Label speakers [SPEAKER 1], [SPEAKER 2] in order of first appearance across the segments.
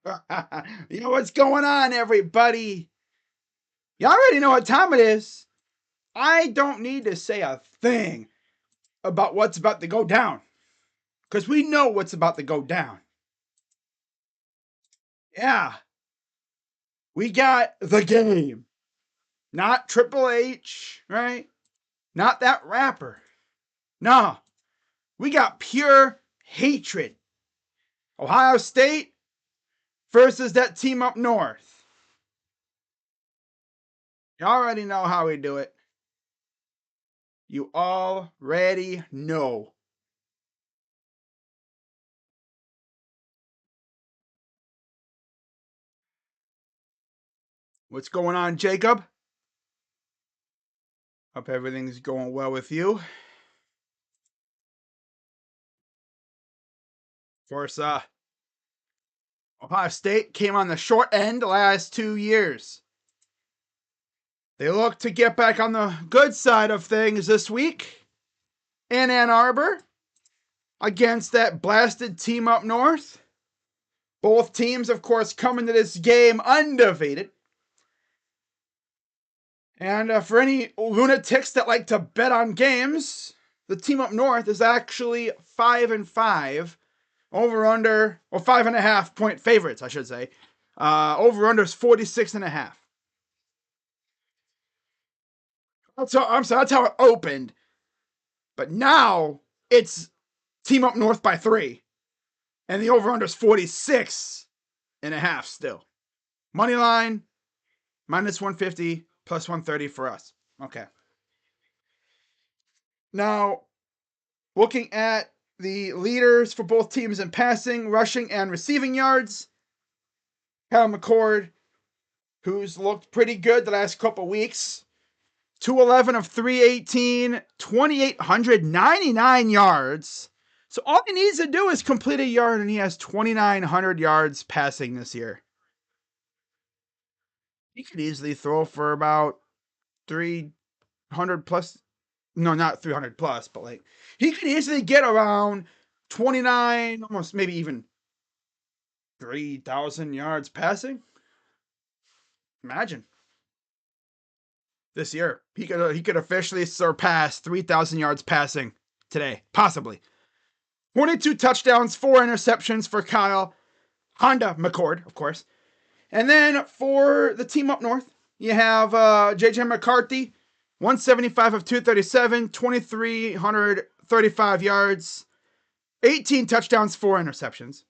[SPEAKER 1] You know what's going on, everybody? You already know what time it is. I don't need to say a thing about what's about to go down because we know what's about to go down. Yeah, we got the game, not Triple H, right? Not that rapper. No, we got pure hatred. Ohio State versus that team up north. You already know how we do it. You already know. What's going on, Jacob? Hope everything's going well with you. Of course, Ohio State came on the short end the last 2 years. They look to get back on the good side of things this week in Ann Arbor against that blasted team up north. Both teams, of course, come into this game undefeated. And for any lunatics that like to bet on games, the team up north is actually 5-5. Over under, or 5.5 point favorites, I should say. Over under is 46.5. That's how it opened. But now it's team up north by 3. And the over under is 46.5 still. Money line, minus 150, plus 130 for us. Okay. Now, looking at the leaders for both teams in passing, rushing, and receiving yards, Kyle McCord, who's looked pretty good the last couple weeks. 211 of 318, 2,899 yards. So all he needs to do is complete a yard, and he has 2,900 yards passing this year. He could easily throw for about 300 plus. No, not 300 plus, but like he could easily get around 29, almost maybe even 3,000 yards passing. Imagine this year he could officially surpass 3,000 yards passing today, possibly. 22 touchdowns, 4 interceptions for Kyle Honda McCord, of course. And then for the team up north, you have JJ McCarthy, 175 of 237, 2,335 yards, 18 touchdowns, 4 interceptions.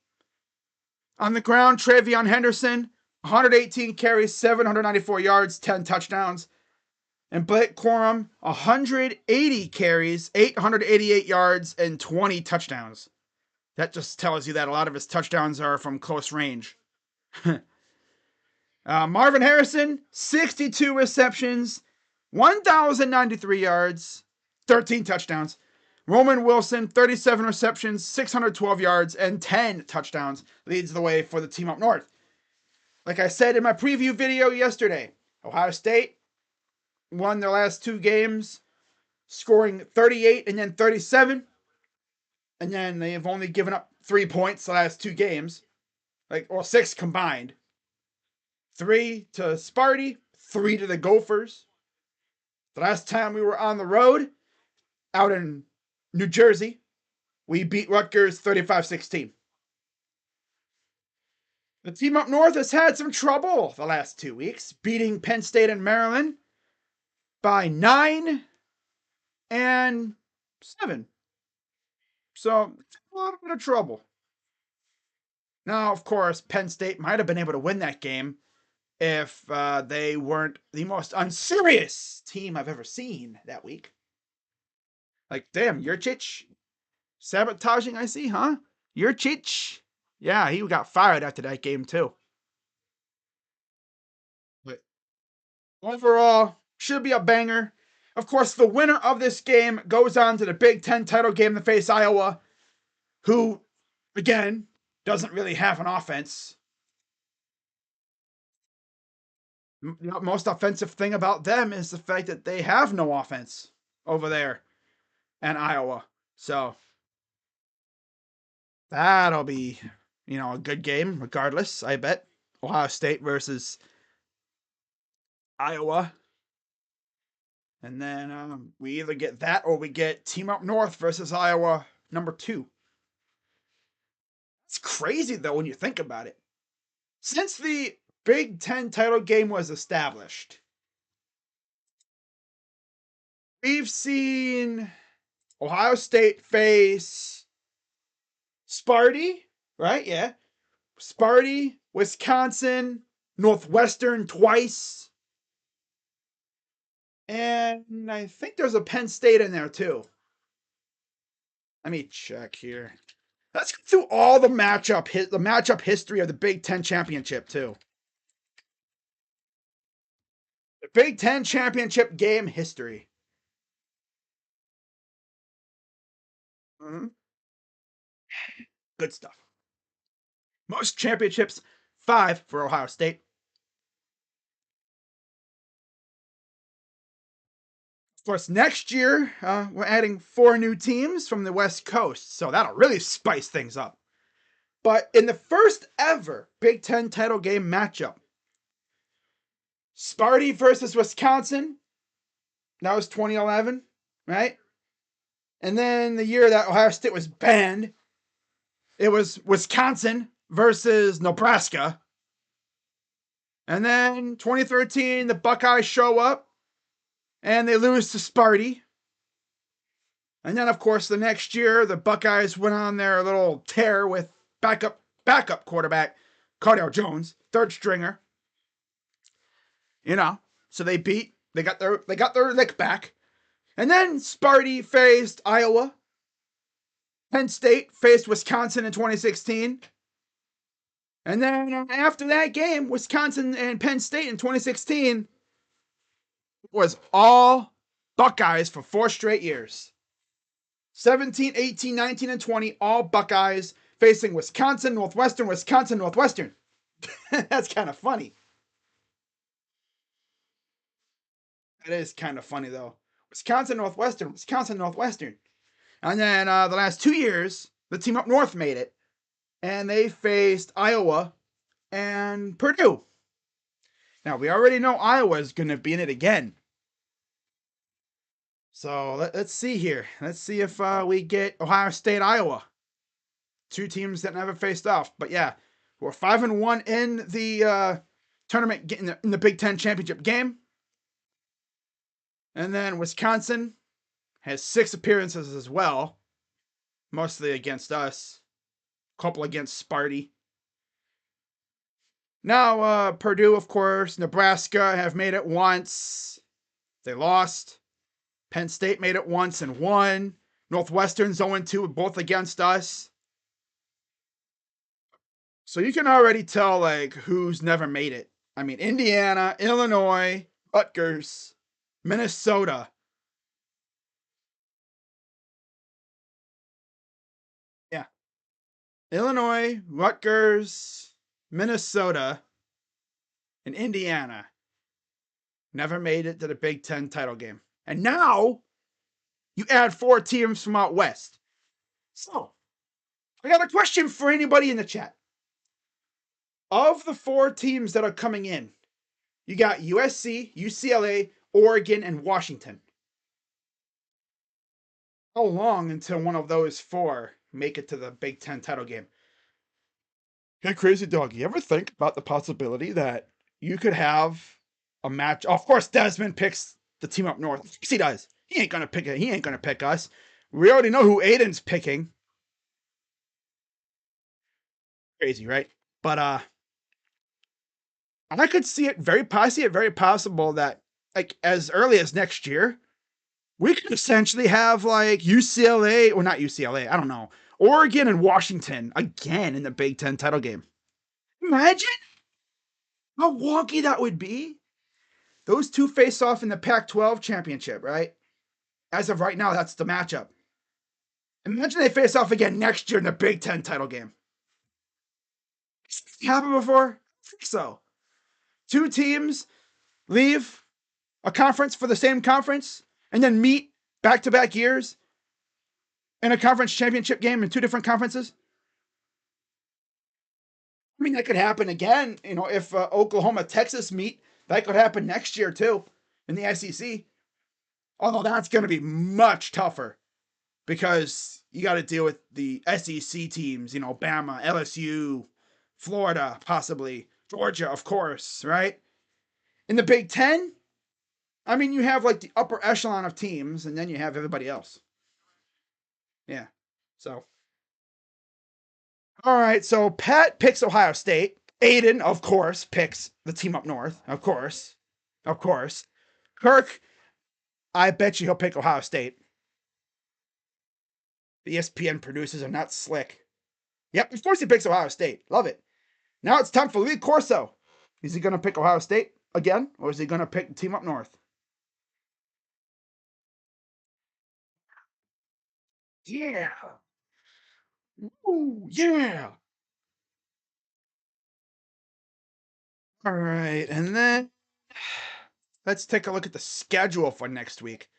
[SPEAKER 1] On the ground, Travion Henderson, 118 carries, 794 yards, 10 touchdowns. And Blake Corum, 180 carries, 888 yards, and 20 touchdowns. That just tells you that a lot of his touchdowns are from close range. Marvin Harrison, 62 receptions, 1,093 yards, 13 touchdowns. Roman Wilson, 37 receptions, 612 yards, and 10 touchdowns. Leads the way for the team up north. Like I said in my preview video yesterday, Ohio State won their last 2 games, scoring 38 and then 37. And then they have only given up 3 points the last 2 games. 6 combined. 3 to Sparty, 3 to the Gophers. The last time we were on the road, out in New Jersey, we beat Rutgers 35-16. The team up north has had some trouble the last 2 weeks, beating Penn State and Maryland by 9 and 7. So, a little bit of trouble. Now, of course, Penn State might have been able to win that game if they weren't the most unserious team I've ever seen that week. Like, damn, Yurchich sabotaging, I see, huh? Yurchich. Yeah, he got fired after that game, too. But overall, should be a banger. Of course, the winner of this game goes on to the Big Ten title game to face Iowa, who, again, doesn't really have an offense. The most offensive thing about them is the fact that they have no offense over there in Iowa. So that'll be, a good game regardless, I bet. Ohio State versus Iowa. And then we either get that or we get Team Up North versus Iowa number 2. It's crazy, though, when you think about it. Since the Big Ten title game was established, we've seen Ohio State face Sparty, right? Yeah. Sparty, Wisconsin, Northwestern twice. And I think there's a Penn State in there too. Let me check here. Let's go through all the matchup history of the Big Ten championship too. The Big Ten championship game history. Mm-hmm. Good stuff. Most championships, 5 for Ohio State. Of course, next year, we're adding 4 new teams from the West Coast, so that'll really spice things up. But in the first ever Big Ten title game matchup, Sparty versus Wisconsin, that was 2011, right? And then the year that Ohio State was banned, it was Wisconsin versus Nebraska. And then 2013, the Buckeyes show up and they lose to Sparty. And then, of course, the next year, the Buckeyes went on their little tear with backup quarterback Cardale Jones, third stringer. So they got their lick back. And then Sparty faced Iowa. Penn State faced Wisconsin in 2016. And then after that game, Wisconsin and Penn State in 2016 was all Buckeyes for 4 straight years. 17, 18, 19, and 20, all Buckeyes facing Wisconsin, Northwestern, Wisconsin, Northwestern. That's kind of funny. That is kind of funny, though. Wisconsin, Northwestern, Wisconsin, Northwestern. And then the last 2 years, the team up north made it. And they faced Iowa and Purdue. Now, we already know Iowa's going to be in it again. So let's see here. Let's see if we get Ohio State, Iowa. 2 teams that never faced off. But yeah, we're 5-1 in the tournament, in the Big Ten championship game. And then Wisconsin has 6 appearances as well. Mostly against us. A couple against Sparty. Now, Purdue, of course, Nebraska have made it once. They lost. Penn State made it once and won. Northwestern's 0-2, both against us. So you can already tell, who's never made it. I mean, Indiana, Illinois, Rutgers, Minnesota. Yeah. Illinois, Rutgers, Minnesota, and Indiana never made it to the Big Ten title game. And now you add 4 teams from out west. So, I got a question for anybody in the chat. Of the 4 teams that are coming in, you got USC, UCLA, Oregon, and Washington. How long until one of those 4 make it to the Big Ten title game? Hey, Crazy Dog, you ever think about the possibility that you could have a match? Of course, Desmond picks the team up north. Of course he does. He ain't gonna pick us. We already know who Aiden's picking. Crazy, right? But I could see it very possible that as early as next year, we could essentially have UCLA, or not UCLA, I don't know, Oregon and Washington again in the Big Ten title game. Imagine how wonky that would be. Those 2 face off in the Pac-12 championship, right? As of right now, that's the matchup. Imagine they face off again next year in the Big Ten title game. Has it happened before? I think so. 2 teams leave a conference for the same conference and then meet back-to-back years in a conference championship game in 2 different conferences. I mean, that could happen again. If Oklahoma, Texas meet, that could happen next year too in the SEC. Although that's going to be much tougher because you got to deal with the SEC teams, Bama, LSU, Florida, possibly, Georgia, of course, right? In the Big Ten, I mean, you have like the upper echelon of teams, and then you have everybody else. Yeah. So, all right. So Pat picks Ohio State. Aiden, of course, picks the team up north. Of course. Of course. Kirk, I bet you he'll pick Ohio State. The ESPN producers are not slick. Yep, of course he picks Ohio State. Love it. Now it's time for Lee Corso. Is he going to pick Ohio State again, or is he going to pick the team up north? Yeah. Ooh, yeah. All right, and then let's take a look at the schedule for next week.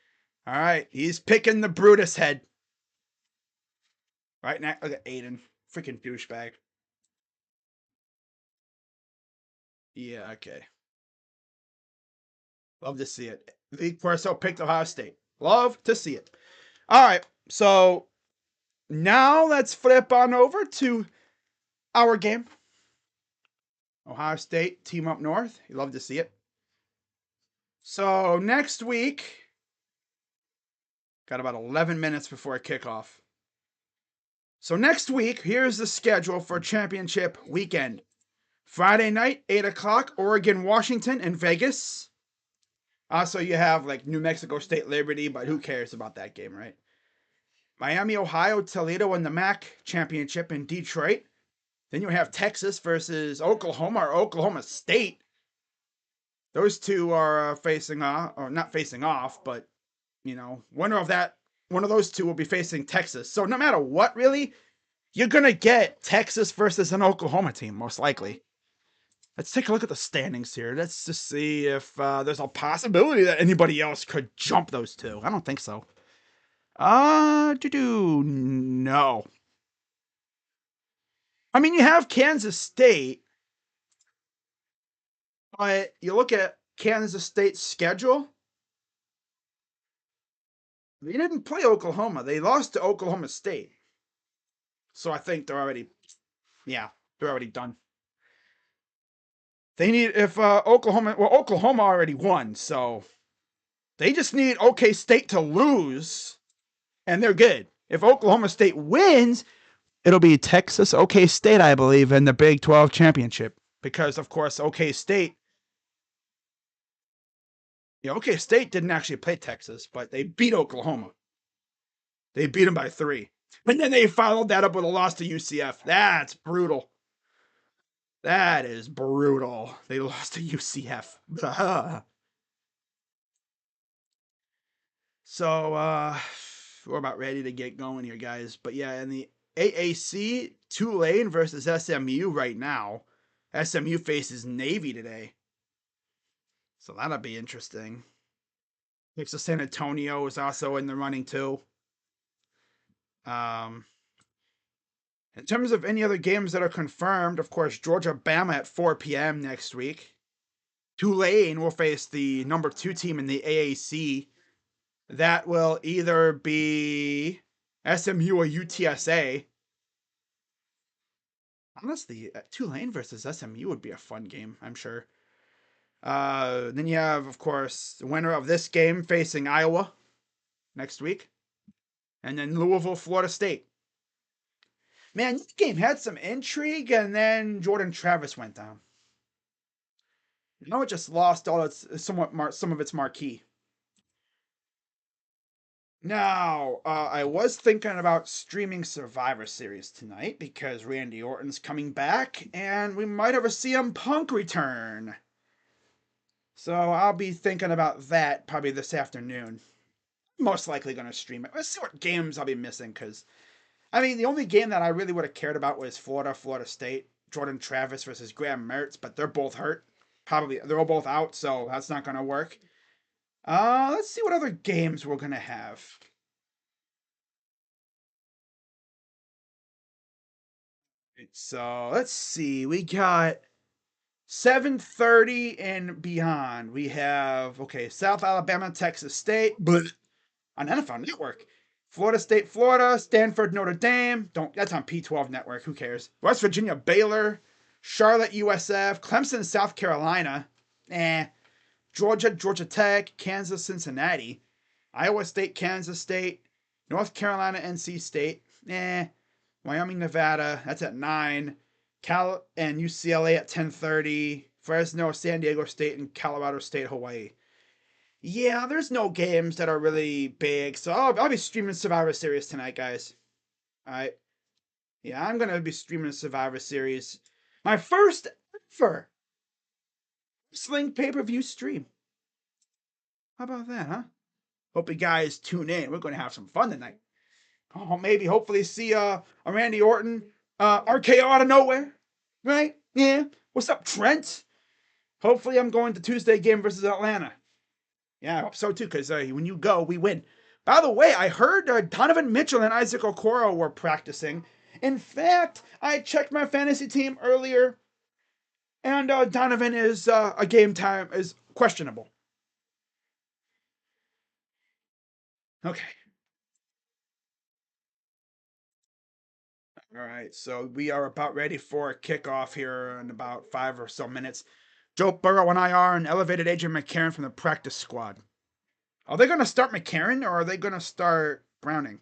[SPEAKER 1] All right, he's picking the Brutus head. Right now, look at Aiden. Freaking douchebag. Yeah, okay. Love to see it. Lee Corso picked Ohio State. Love to see it. All right, so now let's flip on over to our game. Ohio State, team up north. You love to see it. So next week, got about 11 minutes before kickoff. So next week, here's the schedule for championship weekend. Friday night, 8 o'clock, Oregon, Washington, and Vegas. Also, you have like New Mexico State Liberty, but who cares about that game, right? Miami, Ohio, Toledo, and the MAC championship in Detroit. Then you have Texas versus Oklahoma or Oklahoma State. Those two are facing off, or not facing off, but winner of that, one of those two will be facing Texas. So no matter what, really, you're gonna get Texas versus an Oklahoma team, most likely. Let's take a look at the standings here. Let's just see if there's a possibility that anybody else could jump those two. I don't think so. No. I mean, you have Kansas State, but you look at Kansas State's schedule. They didn't play Oklahoma. They lost to Oklahoma State. So I think they're already done. They need if Oklahoma already won, so they just need OK State to lose, and they're good. If Oklahoma State wins, it'll be Texas, OK State, I believe, in the Big 12 championship. Because of course, OK State didn't actually play Texas, but they beat Oklahoma. They beat them by 3. And then they followed that up with a loss to UCF. That's brutal. That is brutal. They lost to UCF. So, we're about ready to get going here, guys. But yeah, in the AAC, Tulane versus SMU right now. SMU faces Navy today. So that'll be interesting. Texas San Antonio is also in the running too. In terms of any other games that are confirmed, of course, Georgia Bama at 4 p.m. next week. Tulane will face the number 2 team in the AAC. That will either be SMU or UTSA. Honestly, Tulane versus SMU would be a fun game, I'm sure. Then you have, of course, the winner of this game facing Iowa next week. And then Louisville, Florida State. Man, this game had some intrigue, and then Jordan Travis went down. It just lost all its some of its marquee. Now, I was thinking about streaming Survivor Series tonight because Randy Orton's coming back, and we might have a CM Punk return. So I'll be thinking about that probably this afternoon. Most likely going to stream it. Let's see what games I'll be missing, because I mean, the only game that I really would have cared about was Florida State, Jordan Travis versus Graham Mertz, but they're both hurt. Probably they're all both out, so that's not going to work. Let's see what other games we're going to have. So let's see. We got 7:30 and beyond. We have South Alabama, Texas State, but on NFL Network. Florida State, Florida, Stanford, Notre Dame. That's on P12 Network. Who cares? West Virginia, Baylor, Charlotte, USF, Clemson, South Carolina. Georgia, Georgia Tech, Kansas, Cincinnati, Iowa State, Kansas State, North Carolina, NC State. Wyoming, Nevada. That's at 9. Cal and UCLA at 10:30. Fresno, San Diego State, and Colorado State, Hawaii. Yeah, there's no games that are really big, so I'll be streaming Survivor Series tonight, guys. All right. Yeah, I'm gonna be streaming Survivor Series. My first ever wrestling pay-per-view stream. How about that, huh? Hope you guys tune in. We're gonna have some fun tonight. Oh, maybe hopefully see a Randy Orton RKO out of nowhere. Right? Yeah. What's up, Trent? Hopefully I'm going to Tuesday game versus Atlanta. Yeah, I hope so too, because when you go, we win. By the way, I heard Donovan Mitchell and Isaac Okoro were practicing. In fact, I checked my fantasy team earlier, and Donovan is a game time is questionable. Okay. All right, so we are about ready for a kickoff here in about 5 or so minutes. Joe Burrow and IR and elevated Adrian McCarron from the practice squad. Are they going to start McCarron or are they going to start Browning?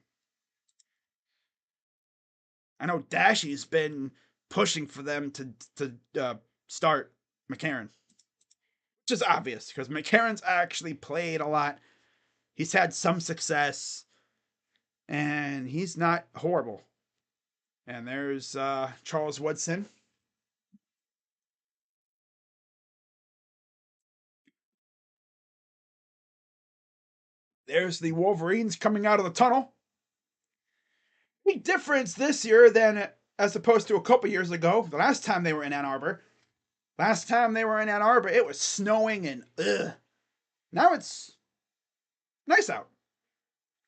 [SPEAKER 1] I know Dashy's been pushing for them to start McCarron, which is obvious because McCarron's actually played a lot. He's had some success, and he's not horrible. And there's Charles Woodson. There's the Wolverines coming out of the tunnel. Big difference this year than as opposed to a couple years ago. The last time they were in Ann Arbor. Last time they were in Ann Arbor, it was snowing and ugh. Now it's nice out.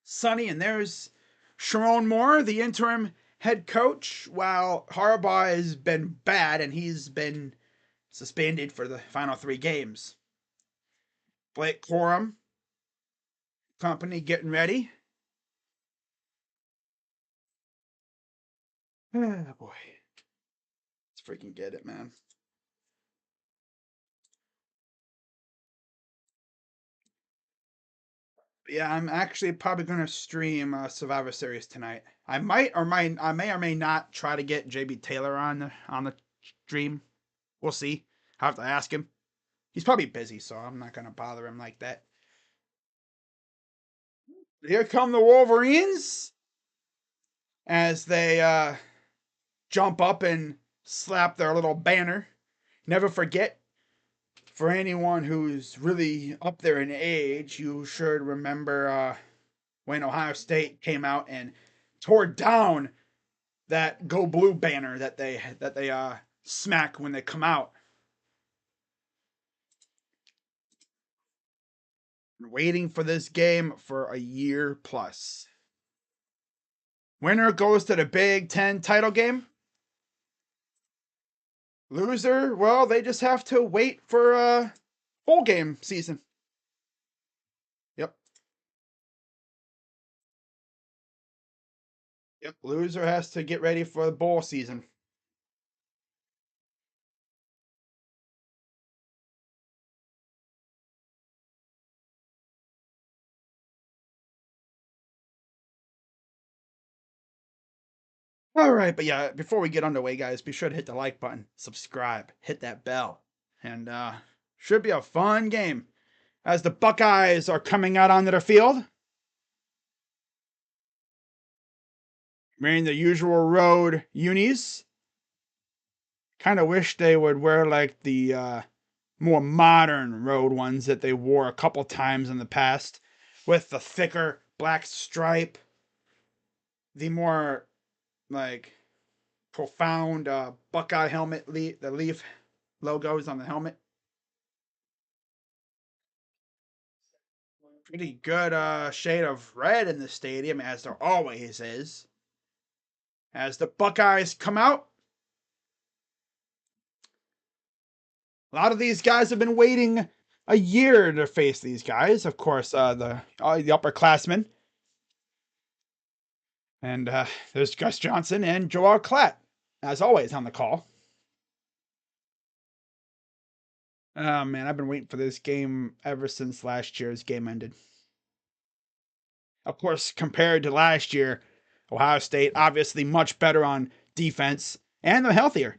[SPEAKER 1] Sunny, and there's Sharon Moore, the interim head coach, while Harbaugh has been bad and he's been suspended for the final 3 games. Blake Corum, company getting ready. Oh boy. Let's freaking get it, man. Yeah, I'm actually probably gonna stream Survivor Series tonight. I may or may not try to get JB Taylor on the stream. We'll see. I have to ask him. He's probably busy, so I'm not gonna bother him like that. Here come the Wolverines as they jump up and slap their little banner. Never forget, for anyone who's really up there in age, you should remember when Ohio State came out and tore down that Go Blue banner that they smack when they come out. Waiting for this game for a year plus. Winner goes to the Big Ten title game. Loser, well, they just have to wait for a bowl game season. Yep. Yep. Loser has to get ready for the bowl season. All right, but yeah, before we get underway, guys, be sure to hit the like button, subscribe, hit that bell, and should be a fun game as the Buckeyes are coming out onto the field. Wearing the usual road unis. Kind of wish they would wear like the more modern road ones that they wore a couple times in the past with the thicker black stripe, the more like profound Buckeye helmet, the leaf logos on the helmet. Pretty good shade of red in the stadium, as there always is. As the Buckeyes come out, A lot of these guys have been waiting a year to face these guys. Of course, the upperclassmen. And there's Gus Johnson and Joel Klatt, as always, on the call. Oh, man, I've been waiting for this game ever since last year's game ended. Of course, compared to last year, Ohio State obviously much better on defense, and they're healthier.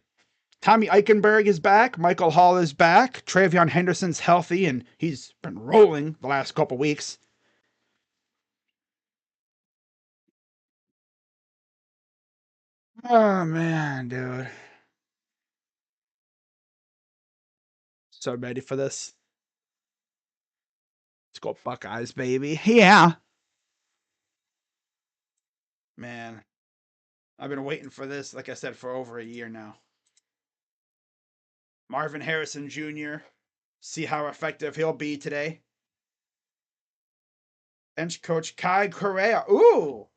[SPEAKER 1] Tommy Eichenberg is back. Michael Hall is back. Travion Henderson's healthy, and he's been rolling the last couple weeks. Oh, man, dude. So ready for this. Let's go Buckeyes, baby. Yeah. Man, I've been waiting for this, like I said, for over a year now. Marvin Harrison Jr., see how effective he'll be today. Bench coach Kai Correa. Ooh!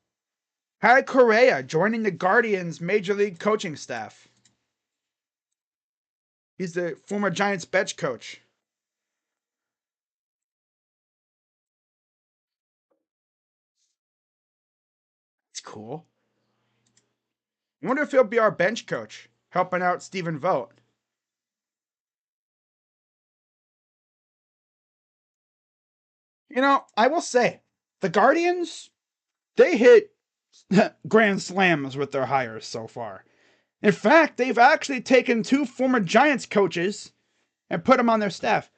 [SPEAKER 1] Kai Correa joining the Guardians' Major League coaching staff. He's the former Giants bench coach. It's cool. I wonder if he'll be our bench coach, helping out Stephen Vogt. You know, I will say, the Guardians, they hit grand slams with their hires so far. In fact, they've actually taken 2 former Giants coaches and put them on their staff.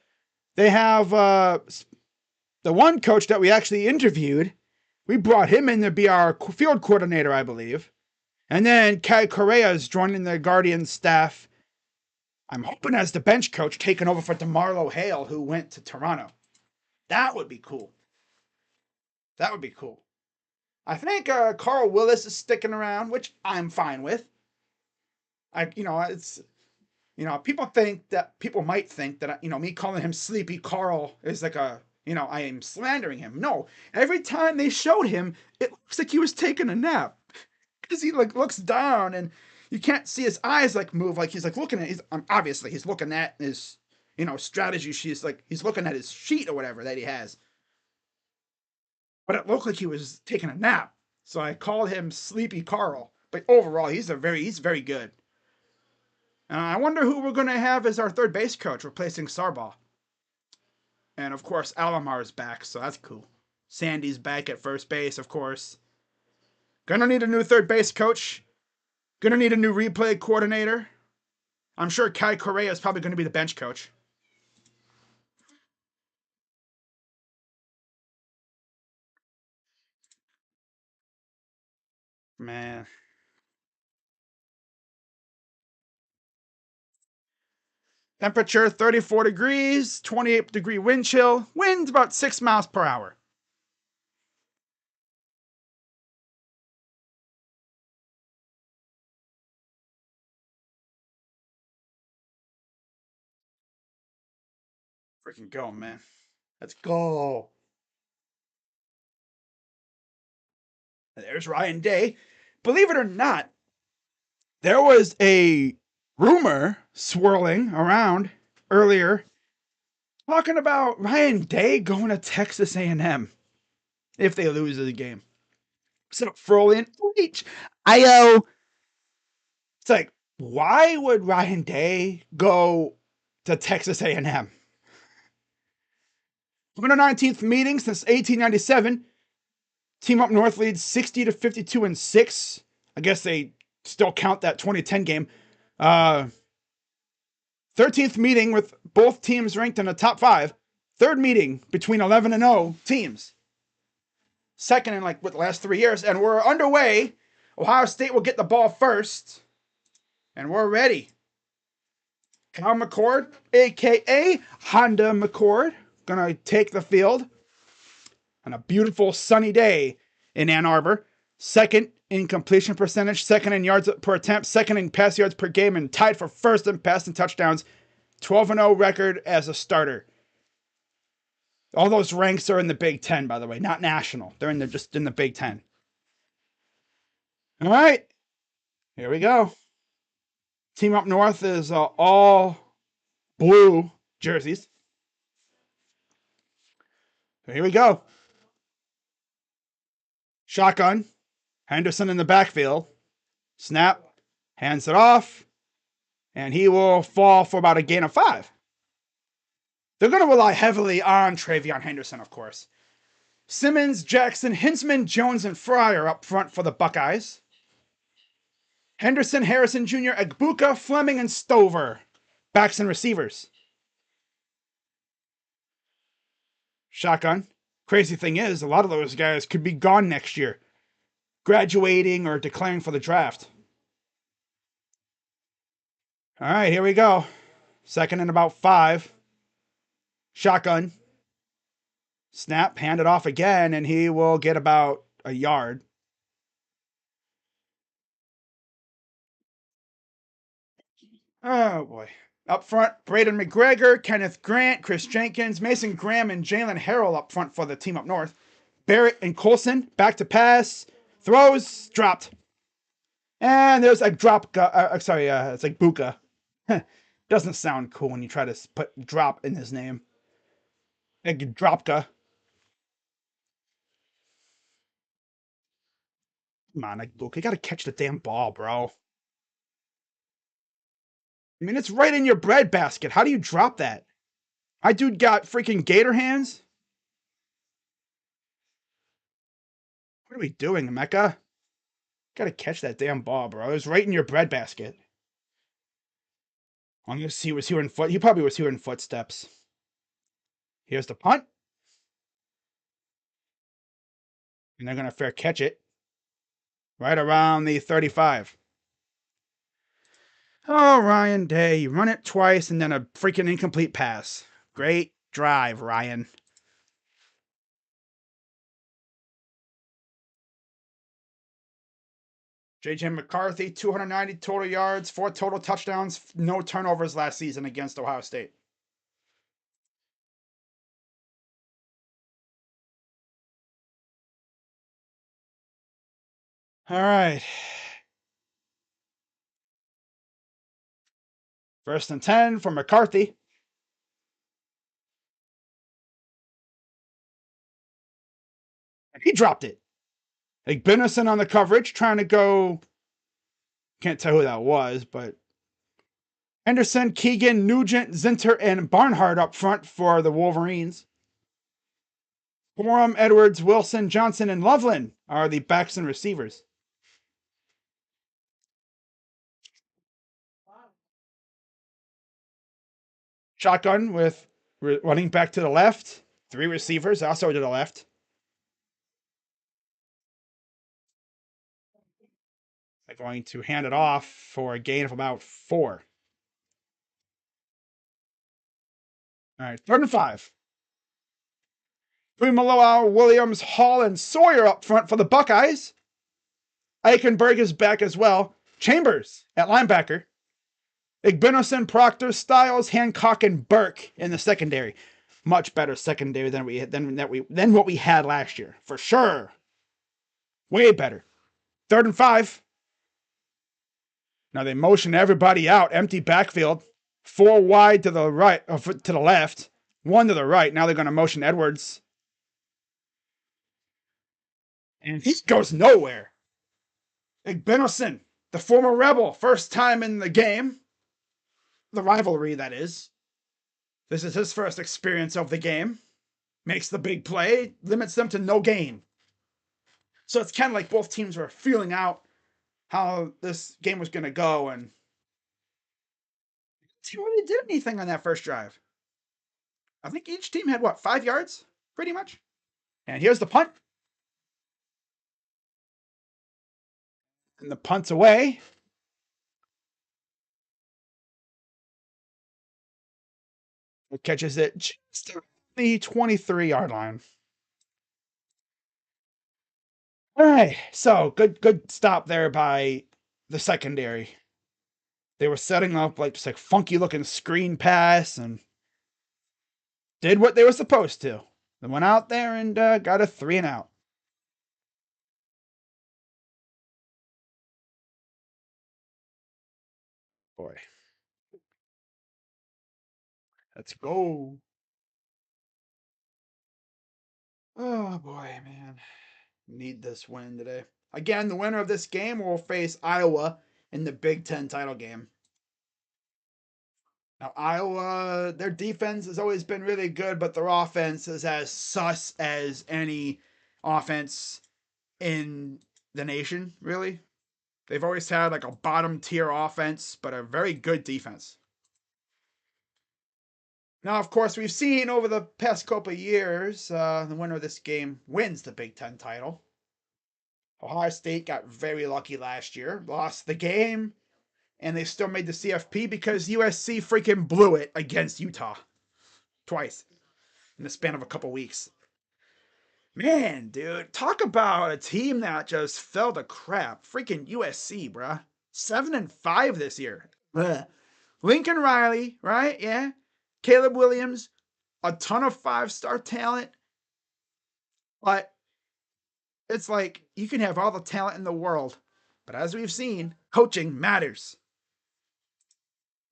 [SPEAKER 1] They have the one coach that we actually interviewed. We brought him in to be our field coordinator, I believe. And then Kai Correa is joining the Guardians staff. I'm hoping as the bench coach, taking over for DeMarlo Hale, who went to Toronto. That would be cool. That would be cool. I think Carl Willis is sticking around, which I'm fine with. People might think that, me calling him Sleepy Carl is like I am slandering him. No, every time they showed him, it looks like he was taking a nap. Because he looks down and you can't see his eyes move, he's looking at obviously he's looking at his strategy. He's looking at his sheet or whatever that he has. But it looked like he was taking a nap. So I called him Sleepy Carl. But overall, he's very good. I wonder who we're going to have as our third base coach, replacing Sarbaugh. And of course, Alamar's back, so that's cool. Sandy's back at first base, of course. Gonna need a new third base coach. Gonna need a new replay coordinator. I'm sure Kai Correa is probably going to be the bench coach. Man. Temperature 34 degrees, 28-degree wind chill. Wind about 6 miles per hour. Freaking go, man. Let's go. There's Ryan Day. Believe it or not, there was a rumor swirling around earlier talking about Ryan Day going to Texas A&M if they lose the game. So Frolian, Io. It's like, why would Ryan Day go to Texas A&M? We're in our 19th meeting since 1897. Team Up North leads 60 to 52 and 6. I guess they still count that 2010 game. 13th meeting with both teams ranked in the top 5. Third meeting between 11 and 0 teams. Second in the last 3 years. And we're underway. Ohio State will get the ball first. And we're ready. Kyle McCord, a.k.a. Honda McCord, gonna take the field on a beautiful sunny day in Ann Arbor. Second in completion percentage, second in yards per attempt, second in pass yards per game, and tied for first in passing touchdowns. 12-0 record as a starter. All those ranks are in the Big Ten, by the way, not national. They're just in the Big Ten. All right, here we go. Team Up North is all blue jerseys. So here we go. Shotgun. Henderson in the backfield. Snap. Hands it off. And he will fall for about a gain of 5. They're going to rely heavily on Travion Henderson, of course. Simmons, Jackson, Hinsman, Jones, and Fryer up front for the Buckeyes. Henderson, Harrison Jr., Egbuka, Fleming, and Stover. Backs and receivers. Shotgun. Crazy thing is, a lot of those guys could be gone next year, graduating or declaring for the draft. All right, here we go. Second and about 5. Shotgun. Snap, hand it off again, and he will get about a yard. Oh, boy. Up front, Braden McGregor, Kenneth Grant, Chris Jenkins, Mason Graham, and Jalen Harrell up front for the team up north. Barrett and Colson, back to pass. Throws, dropped. And there's a drop. It's like Buka. Doesn't sound cool when you try to put drop in his name. Like Dropka. Come on, like Buka. You gotta catch the damn ball, bro. I mean, it's right in your breadbasket. How do you drop that? My dude got freaking gator hands. What are we doing, Mecca? Gotta catch that damn ball, bro. It was right in your breadbasket. Unless he was hearing foot. He probably was hearing footsteps. Here's the punt. And they're gonna fair catch it. Right around the 35. Oh, Ryan Day. You run it twice and then a freaking incomplete pass. Great drive, Ryan. J.J. McCarthy, 290 total yards, 4 total touchdowns, no turnovers last season against Ohio State. All right. 1st and 10 for McCarthy. And he dropped it. Like Benison on the coverage, trying to go. Can't tell who that was, but Henderson, Keegan, Nugent, Zinter, and Barnhart up front for the Wolverines. Forum, Edwards, Wilson, Johnson, and Loveland are the backs and receivers. Shotgun with running back to the left. 3 receivers also to the left. They're going to hand it off for a gain of about 4. All right, 3rd and 5. Maloa, Williams, Hall, and Sawyer up front for the Buckeyes. Eichenberg is back as well. Chambers at linebacker. Igbinoson, Proctor, Styles, Hancock, and Burke in the secondary. Much better secondary than what we had last year, for sure. Way better. 3rd and 5. Now they motion everybody out. Empty backfield. 4 wide to the right, to the left. 1 to the right. Now they're going to motion Edwards. And he goes nowhere. Igbinoson, the former Rebel, first time in the game. The rivalry, that is. This is his first experience of the game. Makes the big play, limits them to no gain. So it's kind of like both teams were feeling out how this game was going to go, and team really did anything on that first drive. I think each team had, 5 yards? Pretty much. And here's the punt. And the punt's away. It catches it just at the 23-yard line. All right, so good stop there by the secondary. They were setting up like just like funky looking screen pass and did what they were supposed to. They went out there and got a 3 and out. Boy. Let's go. Oh boy, man. Need this win today. Again, the winner of this game will face Iowa in the Big Ten title game. Now, Iowa, their defense has always been really good, but their offense is as sus as any offense in the nation, really. They've always had like a bottom tier offense, but a very good defense. Now, of course, we've seen over the past couple of years, the winner of this game wins the Big Ten title. Ohio State got very lucky last year, lost the game, and they still made the CFP because USC freaking blew it against Utah twice in the span of a couple weeks. Man, dude, talk about a team that just fell to crap. Freaking USC, bruh. 7-5 this year. Ugh. Lincoln Riley, right? Yeah. Caleb Williams, a ton of 5-star talent. But it's like you can have all the talent in the world, but as we've seen, coaching matters.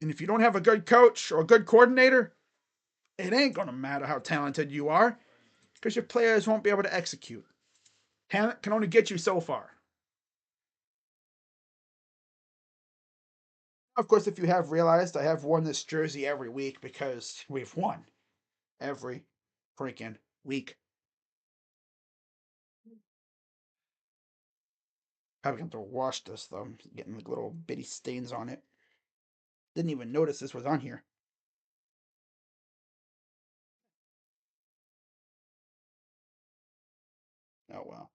[SPEAKER 1] And if you don't have a good coach or a good coordinator, it ain't going to matter how talented you are because your players won't be able to execute. Talent can only get you so far. Of course, if you have realized, I have worn this jersey every week because we've won every freaking week. Probably going to wash this though. I'm getting like little bitty stains on it. Didn't even notice this was on here. Oh well.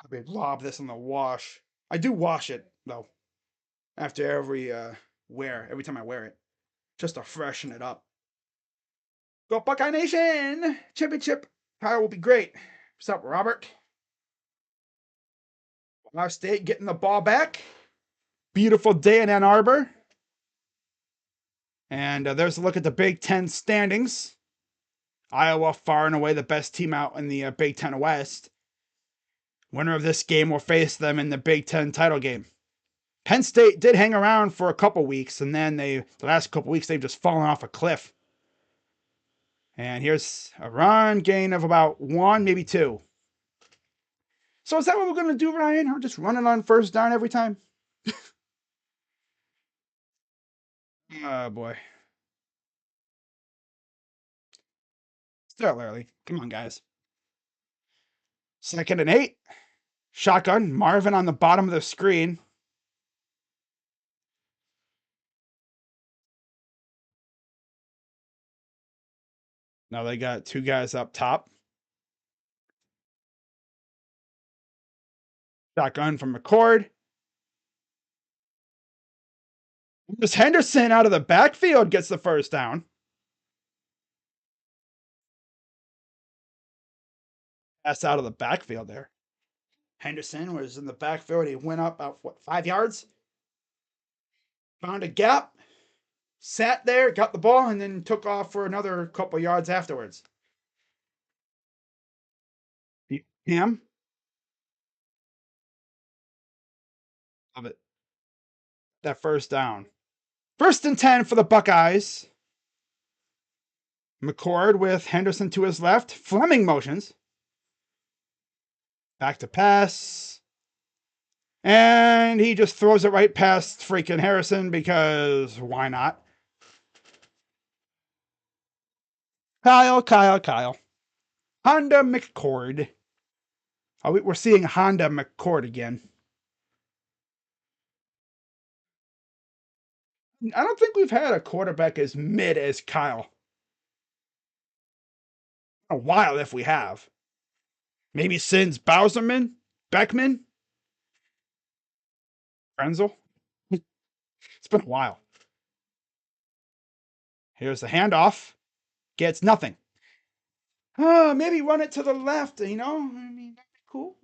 [SPEAKER 1] I would lob this in the wash. I do wash it though after every wear, every time I wear it, just to freshen it up. Go Buckeye Nation! Championship power will be great. What's up, Robert? Ohio State getting the ball back. Beautiful day in Ann Arbor. And there's a look at the Big Ten standings. Iowa far and away the best team out in the Big Ten West. Winner of this game will face them in the Big Ten title game. Penn State did hang around for a couple weeks, and then the last couple weeks they've just fallen off a cliff. And here's a run gain of about 1, maybe 2. So is that what we're going to do, Ryan? I'm just running on first down every time? Oh, boy. Still early. Come on, guys. 2nd and 8. Shotgun. Marvin on the bottom of the screen. Now they got 2 guys up top. Shotgun from McCord. Just Henderson out of the backfield gets the first down. That's out of the backfield there. Henderson was in the backfield. He went up about 5 yards. Found a gap. Sat there, got the ball, and then took off for another couple yards afterwards. Him. Love it. That first down. 1st and 10 for the Buckeyes. McCord with Henderson to his left. Fleming motions. Back to pass. And he just throws it right past freaking Harrison because why not? Kyle. Honda McCord. Oh, we're seeing Honda McCord again. I don't think we've had a quarterback as mid as Kyle. A while if we have. Maybe since Bauserman? Beckman? Frenzel? It's been a while. Here's the handoff. Gets nothing. Oh, maybe run it to the left, I mean, that'd be cool,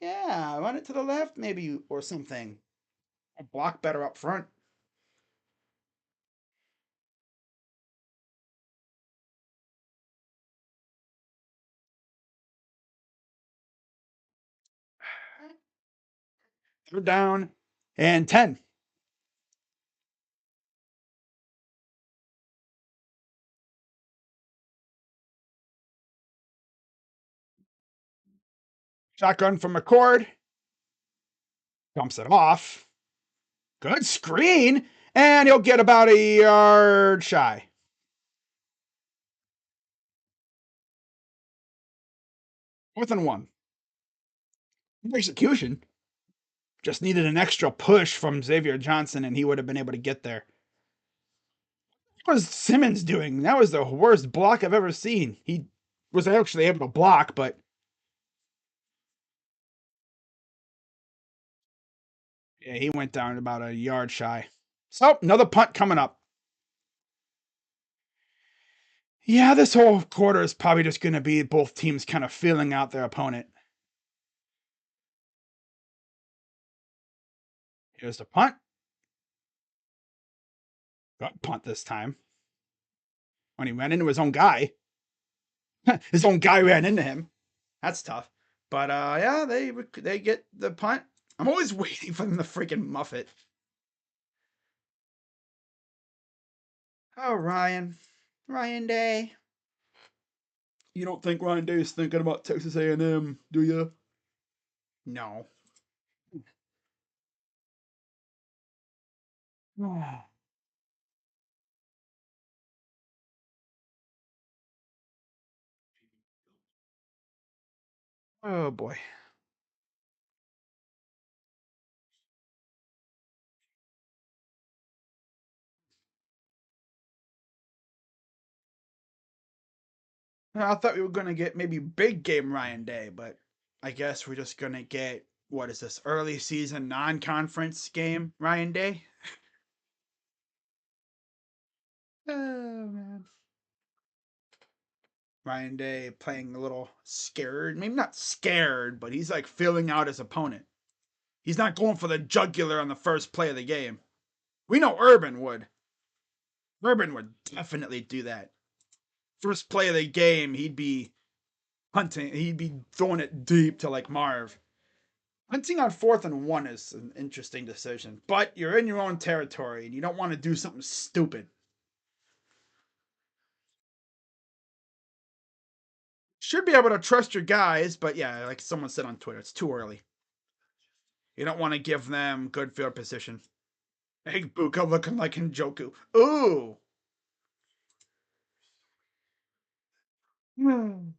[SPEAKER 1] Yeah, run it to the left, maybe, or something. A block better up front. They're down and 10. Shotgun from McCord. Dumps it off. Good screen. And he'll get about a yard shy. Fourth and 1. Execution. Just needed an extra push from Xavier Johnson, and he would have been able to get there. What was Simmons doing? That was the worst block I've ever seen. He was actually able to block, but yeah, he went down about a yard shy. So, another punt coming up. Yeah, this whole quarter is probably just going to be both teams kind of feeling out their opponent. Here's the punt. Got punt this time. When he ran into his own guy. His own guy ran into him. That's tough. But yeah, they get the punt. I'm always waiting for them to freaking muff it. Oh, Ryan Day. You don't think Ryan Day is thinking about Texas A&M, do you? No. Oh boy. I thought we were gonna get maybe big game Ryan Day, but I guess we're just gonna get, what is this, early season non-conference game Ryan Day? Oh man. Ryan Day playing a little scared. Maybe not scared, but he's like feeling out his opponent. He's not going for the jugular on the first play of the game. We know Urban would. Urban would definitely do that. First play of the game, he'd be hunting. He'd be throwing it deep to like Marv. Hunting on 4th and 1 is an interesting decision, but you're in your own territory and you don't want to do something stupid. Should be able to trust your guys, but yeah, like someone said on Twitter, it's too early. You don't want to give them good field position. Hey, Buka looking like Njoku. Ooh. And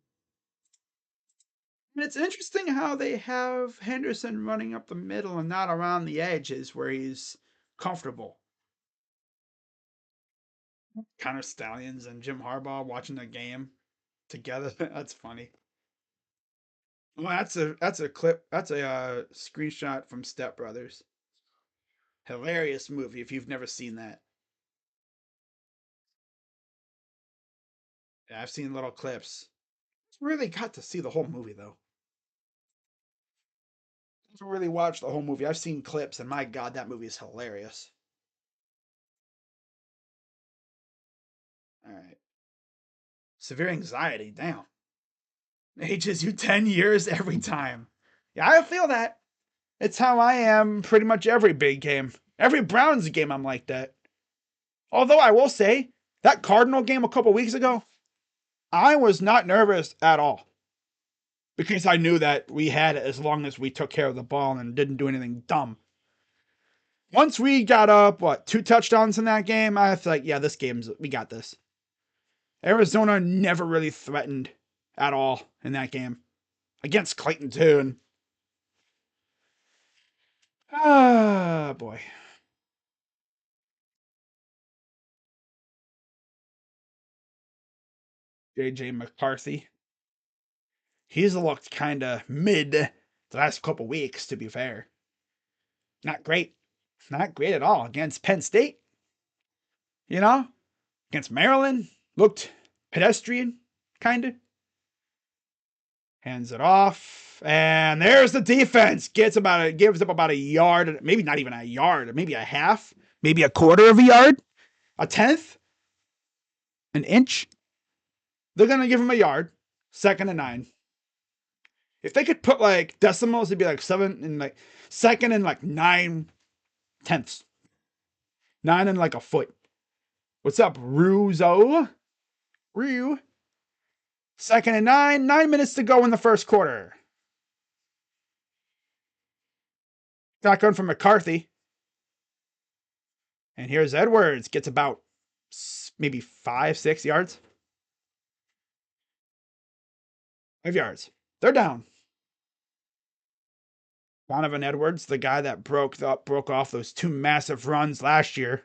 [SPEAKER 1] it's interesting how they have Henderson running up the middle and not around the edges where he's comfortable. Connor Stallions and Jim Harbaugh watching the game together. That's funny. Well, that's a clip. That's a screenshot from Step Brothers. Hilarious movie if you've never seen that. Yeah, I've seen little clips. Really got to see the whole movie though. Never really watched the whole movie. I've seen clips, and my god, that movie is hilarious. All right. Severe anxiety, damn. Ages you 10 years every time. Yeah, I feel that. It's how I am pretty much every big game. Every Browns game, I'm like that. Although I will say, that Cardinal game a couple weeks ago, I was not nervous at all. Because I knew that we had it as long as we took care of the ball and didn't do anything dumb. Once we got up, 2 touchdowns in that game, I was like, yeah, we got this. Arizona never really threatened at all in that game. Against Clayton, too. And, boy. JJ McCarthy. He's looked kind of mid the last couple weeks, to be fair. Not great. Not great at all. Against Penn State, you know? Against Maryland, looked pedestrian, kind of. Hands it off. And there's the defense. Gives up about a yard, maybe not even a yard, maybe a half, maybe a quarter of a yard, a tenth, an inch. They're going to give him a yard, 2nd and 9. If they could put like decimals, it'd be like 7 and like 2nd and like 9 tenths. 9 and like a foot. What's up, Ruzo? Rue. 2nd and 9. 9 minutes to go in the first quarter. Shotgun from McCarthy. And here's Edwards. Gets about maybe 5-6 yards. 5 yards. They're down. Donovan Edwards, the guy that broke off those 2 massive runs last year.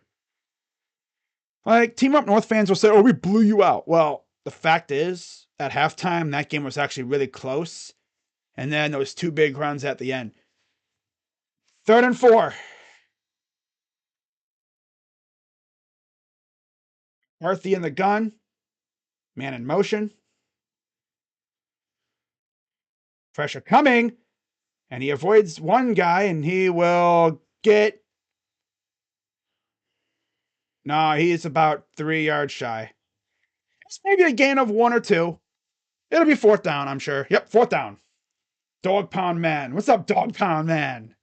[SPEAKER 1] Like, Team Up North fans will say, oh, we blew you out. Well, the fact is, at halftime, that game was actually really close. And then those 2 big runs at the end. 3rd and 4. McCarthy in the gun. Man in motion. Pressure coming. And he avoids one guy, and he will get... No, he's about 3 yards shy. It's maybe a gain of 1 or 2. It'll be 4th down, I'm sure. Yep, 4th down. Dog Pound Man. What's up, Dog Pound Man?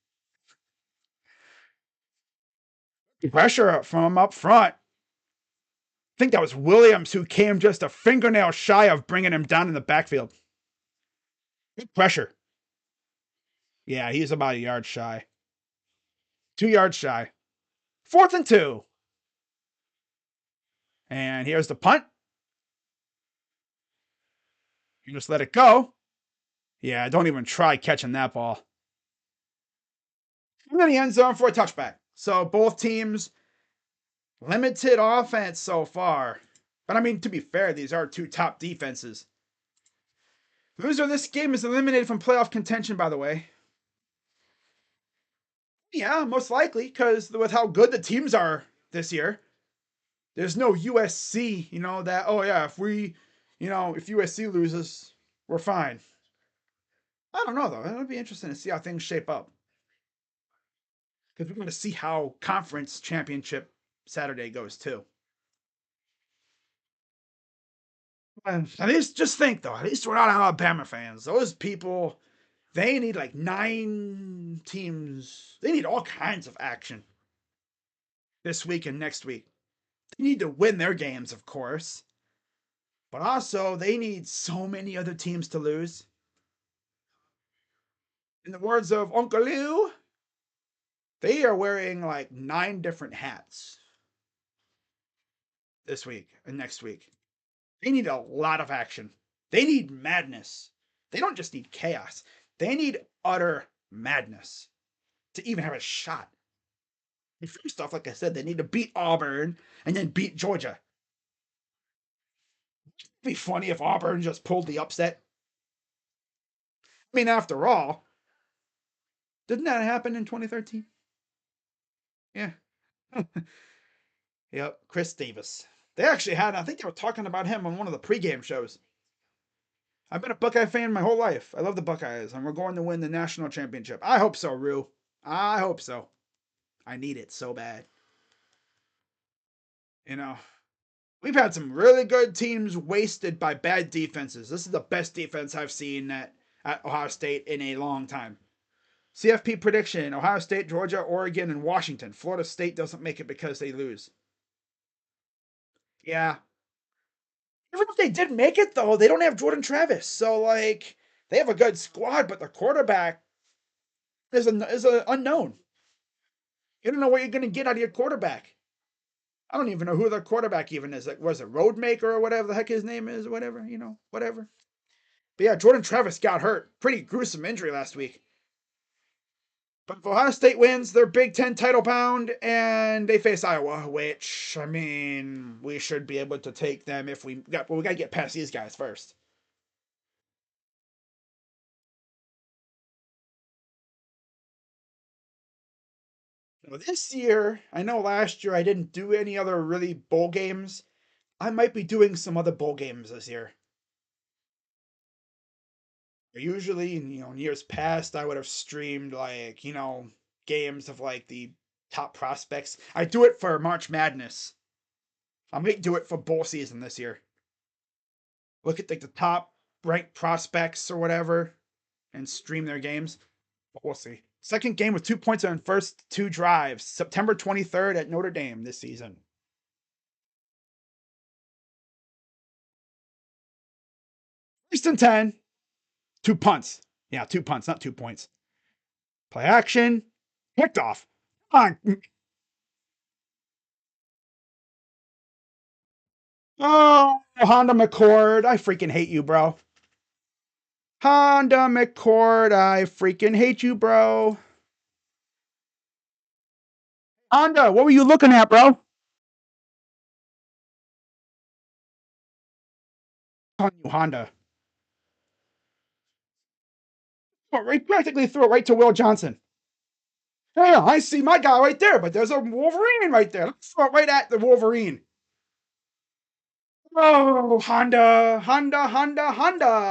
[SPEAKER 1] Pressure from up front. I think that was Williams who came just a fingernail shy of bringing him down in the backfield. Good pressure. Yeah, he's about a yard shy. 2 yards shy. 4th and 2. And here's the punt. You just let it go. Yeah, don't even try catching that ball. And then the end zone for a touchback. So both teams, limited offense so far. But I mean, to be fair, these are 2 top defenses. The loser of this game is eliminated from playoff contention, by the way. Yeah, most likely, because with how good the teams are this year, there's no USC, that, oh yeah, if USC loses, we're fine. I don't know, though. It'll be interesting to see how things shape up. Because we're going to see how conference championship Saturday goes, too. At least, just think, though, at least we're not Alabama fans. Those people, they need like 9 teams. They need all kinds of action this week and next week. They need to win their games, of course. But also, they need so many other teams to lose. In the words of Uncle Lou, they are wearing like 9 different hats this week and next week. They need a lot of action. They need madness. They don't just need chaos. They need utter madness to even have a shot. And first off, like I said, they need to beat Auburn and then beat Georgia. It'd be funny if Auburn just pulled the upset. I mean, after all, didn't that happen in 2013? Yeah. Yep, Chris Davis. They actually had, I think they were talking about him on one of the pregame shows. I've been a Buckeye fan my whole life. I love the Buckeyes, and we're going to win the national championship. I hope so, Rue. I hope so. I need it so bad. We've had some really good teams wasted by bad defenses. This is the best defense I've seen at Ohio State in a long time. CFP prediction: Ohio State, Georgia, Oregon, and Washington. Florida State doesn't make it because they lose. Yeah. Even if they did make it, though, they don't have Jordan Travis. So, they have a good squad, but the quarterback is an unknown. You don't know what you're going to get out of your quarterback. I don't even know who the quarterback even is. Was it Roadmaker or whatever the heck his name is? Whatever, whatever. But yeah, Jordan Travis got hurt. Pretty gruesome injury last week. But if Ohio State wins, they're Big Ten title bound, and they face Iowa, which, I mean, we should be able to take them if we got to get past these guys first. This year, I know last year I didn't do any other really bowl games. I might be doing some other bowl games this year. Usually, in years past, I would have streamed games of the top prospects. I do it for March Madness. I might do it for bowl season this year. Look at the top ranked prospects or whatever and stream their games. But we'll see. Second game with 2 points on first 2 drives. September 23rd at Notre Dame this season. First and 10. 2 punts. Yeah, 2 punts, not 2 points. Play action. Picked off. Come on. Oh, Honda McCord. I freaking hate you, bro. Honda McCord. I freaking hate you, bro. Honda, what were you looking at, bro? On you, Honda. Oh, right, practically threw it right to Will Johnson. Yeah, I see my guy right there, but there's a Wolverine right there. Let's throw it right at the Wolverine. Oh, Honda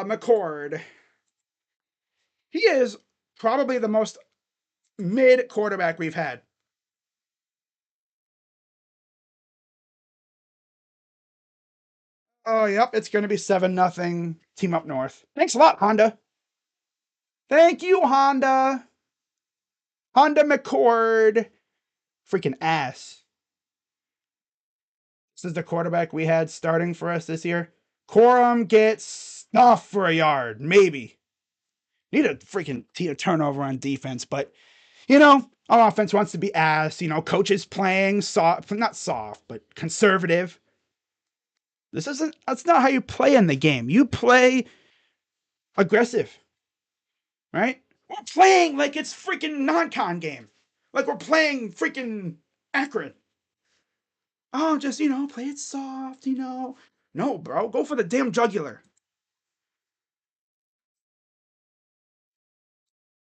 [SPEAKER 1] McCord. He is probably the most mid quarterback we've had. Oh, yep, it's going to be 7-0 team up north. Thanks a lot, Honda. Thank you, Honda. Honda McCord. Freaking ass. This is the quarterback we had starting for us this year. Corum gets stuffed for a yard, maybe. Need a freaking turnover on defense, but our offense wants to be ass. Coaches playing soft, not soft, but conservative. That's not how you play in the game. You play aggressive, right? We're playing like it's freaking non-con game. Like we're playing freaking Akron. Oh, just, play it soft. No, bro, go for the damn jugular.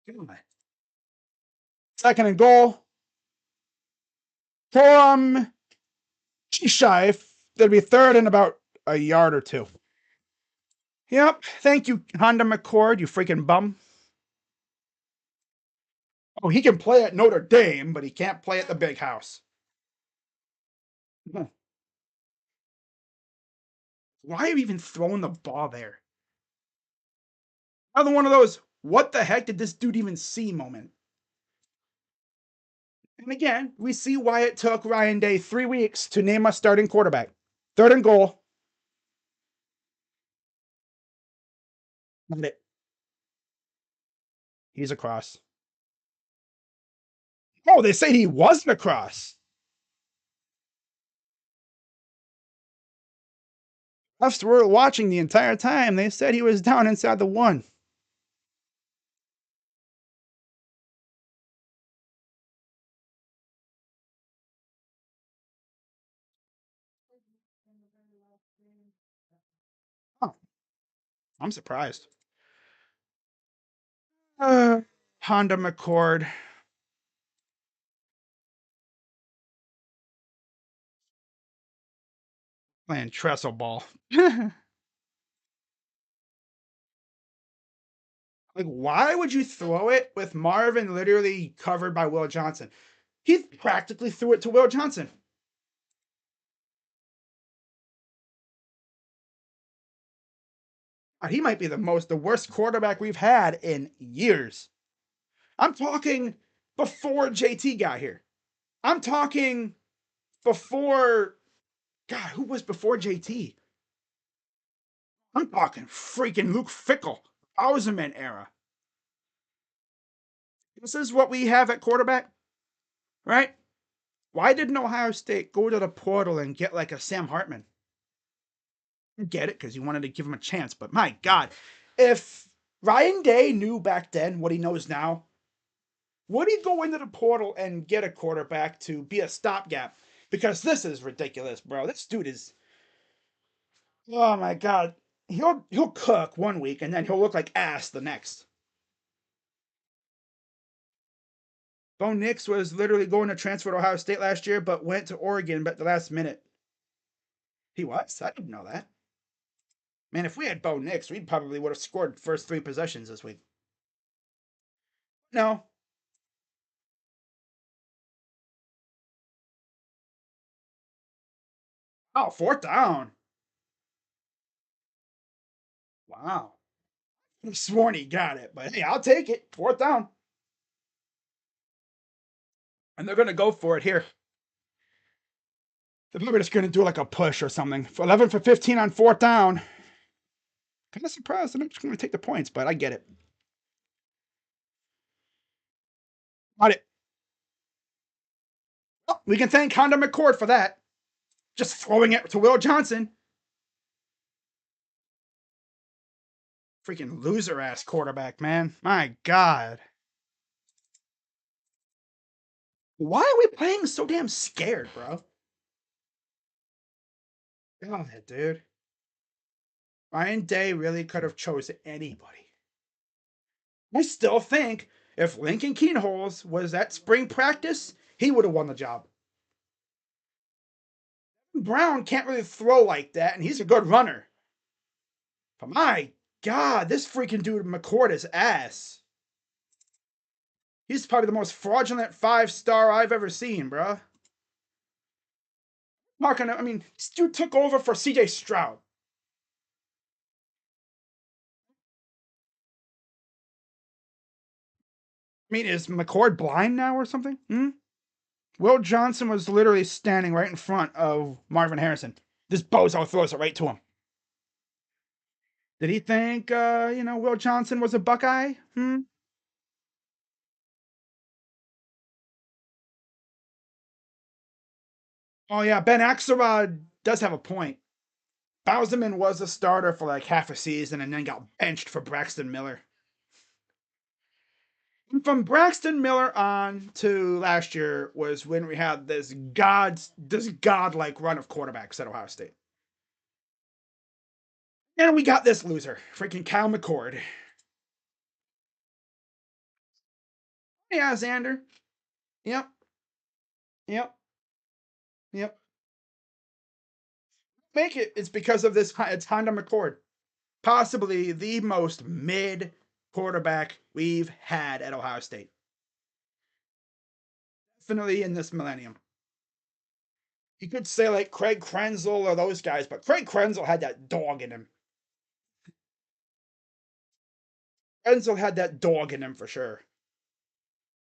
[SPEAKER 1] God. Second and goal. For shy. There'll be third and about a yard or two. Yep. Thank you, Honda McCord, you freaking bum. Oh, he can play at Notre Dame, but he can't play at the big house. Why are you even throwing the ball there? Another one of those, what the heck did this dude even see moment. And again, we see why it took Ryan Day 3 weeks to name us starting quarterback. Third and goal. Not it. He's across. Oh, they say he wasn't across. Refs were watching the entire time. They said he was down inside the 1. Oh, I'm surprised. Honda McCord. Playing trestle ball. Like, why would you throw it with Marvin literally covered by Will Johnson? He practically threw it to Will Johnson. He might be the worst quarterback we've had in years. I'm talking before JT got here. I'm talking before, God, who was before JT? I'm talking freaking Luke Fickell, Hauserman era. This is what we have at quarterback, right? Why didn't Ohio State go to the portal and get like a Sam Hartman? Get it, because you wanted to give him a chance. But my God, if Ryan Day knew back then what he knows now, would he go into the portal and get a quarterback to be a stopgap? Because this is ridiculous, bro. This dude is, oh my God. He'll cook 1 week and then he'll look like ass the next. Bo Nix was literally going to transfer to Ohio State last year, but went to Oregon at the last minute. He was? I didn't know that. Man, if we had Bo Nix, we probably would have scored first 3 possessions this week. No. Oh, 4th down. Wow. I sworn he got it, but hey, I'll take it. 4th down. And they're going to go for it here. They're probably just going to do like a push or something. 11 for 15 on 4th down. Kind of surprised. I'm just going to take the points, but I get it. Got it. We can thank Honda McCord for that. Just throwing it to Will Johnson. Freaking loser ass quarterback, man. My God. Why are we playing so damn scared, bro? God, dude. Ryan Day really could have chosen anybody. I still think if Lincoln Keenholz was at spring practice, he would have won the job. Brown can't really throw like that, and he's a good runner. But my God, this freaking dude McCord is ass. He's probably the most fraudulent 5-star I've ever seen, bro. I mean, this dude took over for CJ Stroud. I mean, is McCord blind now or something? Will Johnson was literally standing right in front of Marvin Harrison. This bozo throws it right to him. Did he think, Will Johnson was a Buckeye? Oh, yeah, Ben Axelrod does have a point. Bauserman was a starter for like half a season and then got benched for Braxton Miller. And from Braxton Miller on to last year was when we had this godlike run of quarterbacks at Ohio State. And we got this loser, freaking Kyle McCord. Yeah, Xander. Yep. Yep. Yep. Make it. It's because of this. It's Honda McCord. Possibly the most mid quarterback we've had at Ohio State. Definitely in this millennium. You could say like Craig Krenzel or those guys, but Craig Krenzel had that dog in him. Krenzel had that dog in him for sure.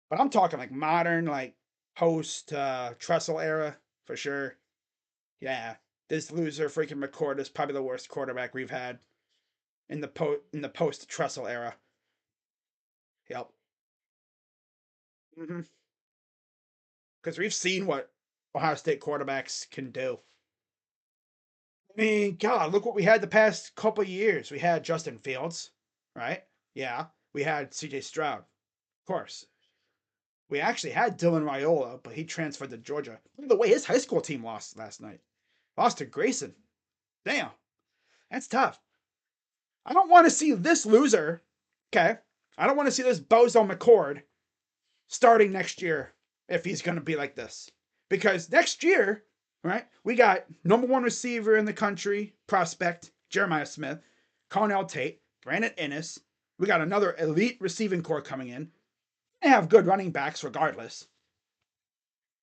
[SPEAKER 1] But I'm talking like modern, like post Tressel era for sure. Yeah, this loser freaking McCord is probably the worst quarterback we've had in the post Tressel era. Yep. Because we've seen what Ohio State quarterbacks can do. I mean, God, look what we had the past couple years. We had Justin Fields, right? Yeah. We had CJ Stroud, of course. We actually had Dylan Raiola, but he transferred to Georgia. By the way, his high school team lost last night. Lost to Grayson. Damn. That's tough. I don't want to see this loser. Okay. I don't want to see this bozo McCord starting next year if he's going to be like this. Because next year, right, we got number one receiver in the country, prospect, Jeremiah Smith, Cornell Tate, Brandon Innes. We got another elite receiving core coming in. They have good running backs regardless.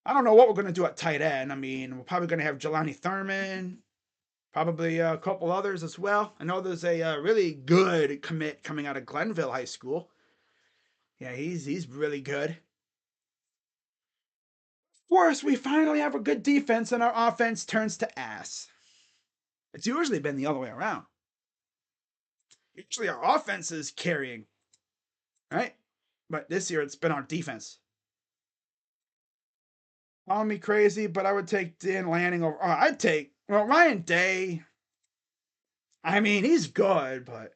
[SPEAKER 1] I don't know what we're going to do at tight end. I mean, we're probably going to have Jelani Thurman, probably a couple others as well. I know there's a really good commit coming out of Glenville High School. Yeah, he's really good. Of course, we finally have a good defense and our offense turns to ass. It's usually been the other way around. Usually our offense is carrying, right? But this year it's been our defense. Call me crazy, but I would take Dan Lanning over. I'd take Ryan Day. I mean, he's good, but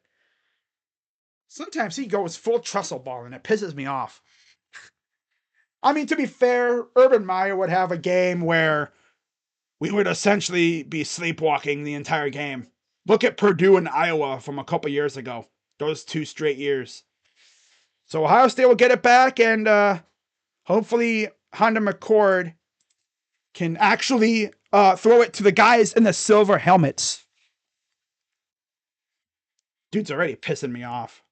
[SPEAKER 1] sometimes he goes full trestle ball and it pisses me off. I mean, to be fair, Urban Meyer would have a game where we would essentially be sleepwalking the entire game. Look at Purdue and Iowa from a couple years ago. Those 2 straight years. So Ohio State will get it back, and hopefully Honda McCord can actually throw it to the guys in the silver helmets. Dude's already pissing me off.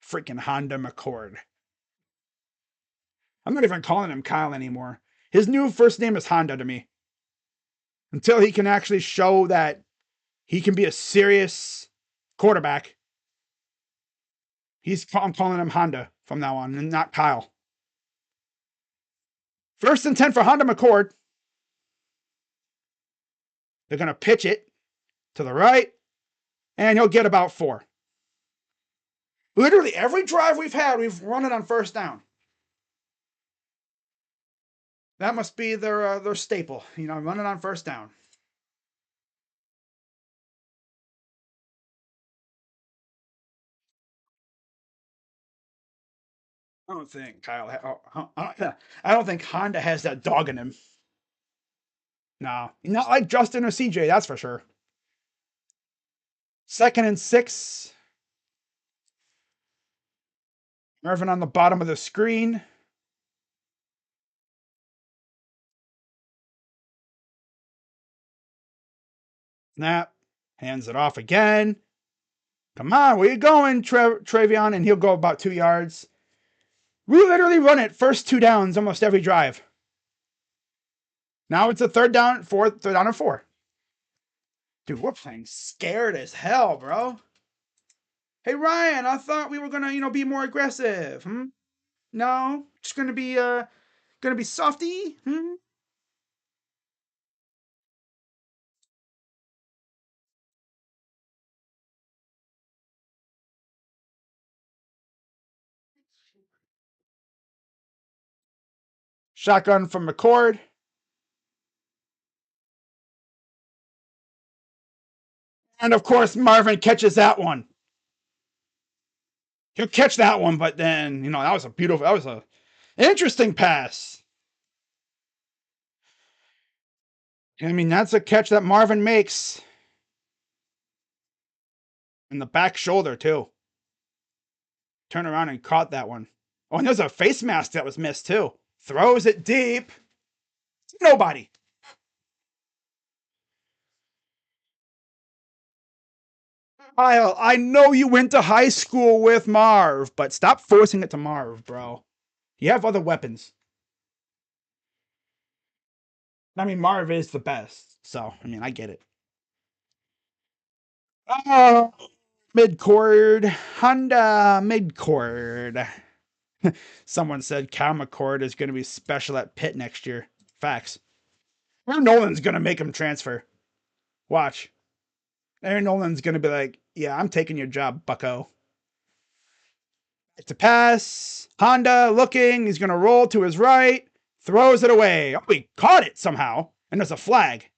[SPEAKER 1] Freaking Honda McCord. I'm not even calling him Kyle anymore. His new first name is Honda to me. Until he can actually show that he can be a serious quarterback, I'm calling him Honda from now on, and not Kyle. 1st and 10 for Honda McCord. They're going to pitch it to the right, and he'll get about 4. Literally every drive we've had, we've run it on 1st down. That must be their staple. You know, running on first down. I don't think Kyle. I don't think Honda has that dog in him. No, not like Justin or CJ. That's for sure. 2nd and 6. Irvin on the bottom of the screen. Snap. Hands it off again. Come on, where you going, Travion? And he'll go about 2 yards. We literally run it first 2 downs almost every drive. Now it's a third down and 4. Dude, we're playing scared as hell, bro. Hey Ryan, I thought we were gonna, be more aggressive. No, just gonna be softy. Shotgun from McCord. And of course, Marvin catches that one. He'll catch that one, but then, that was a interesting pass. I mean, that's a catch that Marvin makes. In the back shoulder, too. Turn around and caught that one. Oh, and there's a face mask that was missed, too. Throws it deep. Nobody. Kyle, I know you went to high school with Marv, but stop forcing it to Marv, bro. You have other weapons. I mean, Marv is the best, so, I get it. Oh, midcord. Honda midcord. Someone said Cal McCord is going to be special at Pitt next year. Facts. Aaron Nolan's going to make him transfer. Watch. Aaron Nolan's going to be like, yeah, I'm taking your job, bucko. It's a pass. Honda looking. He's going to roll to his right. Throws it away. Oh, he caught it somehow. And there's a flag.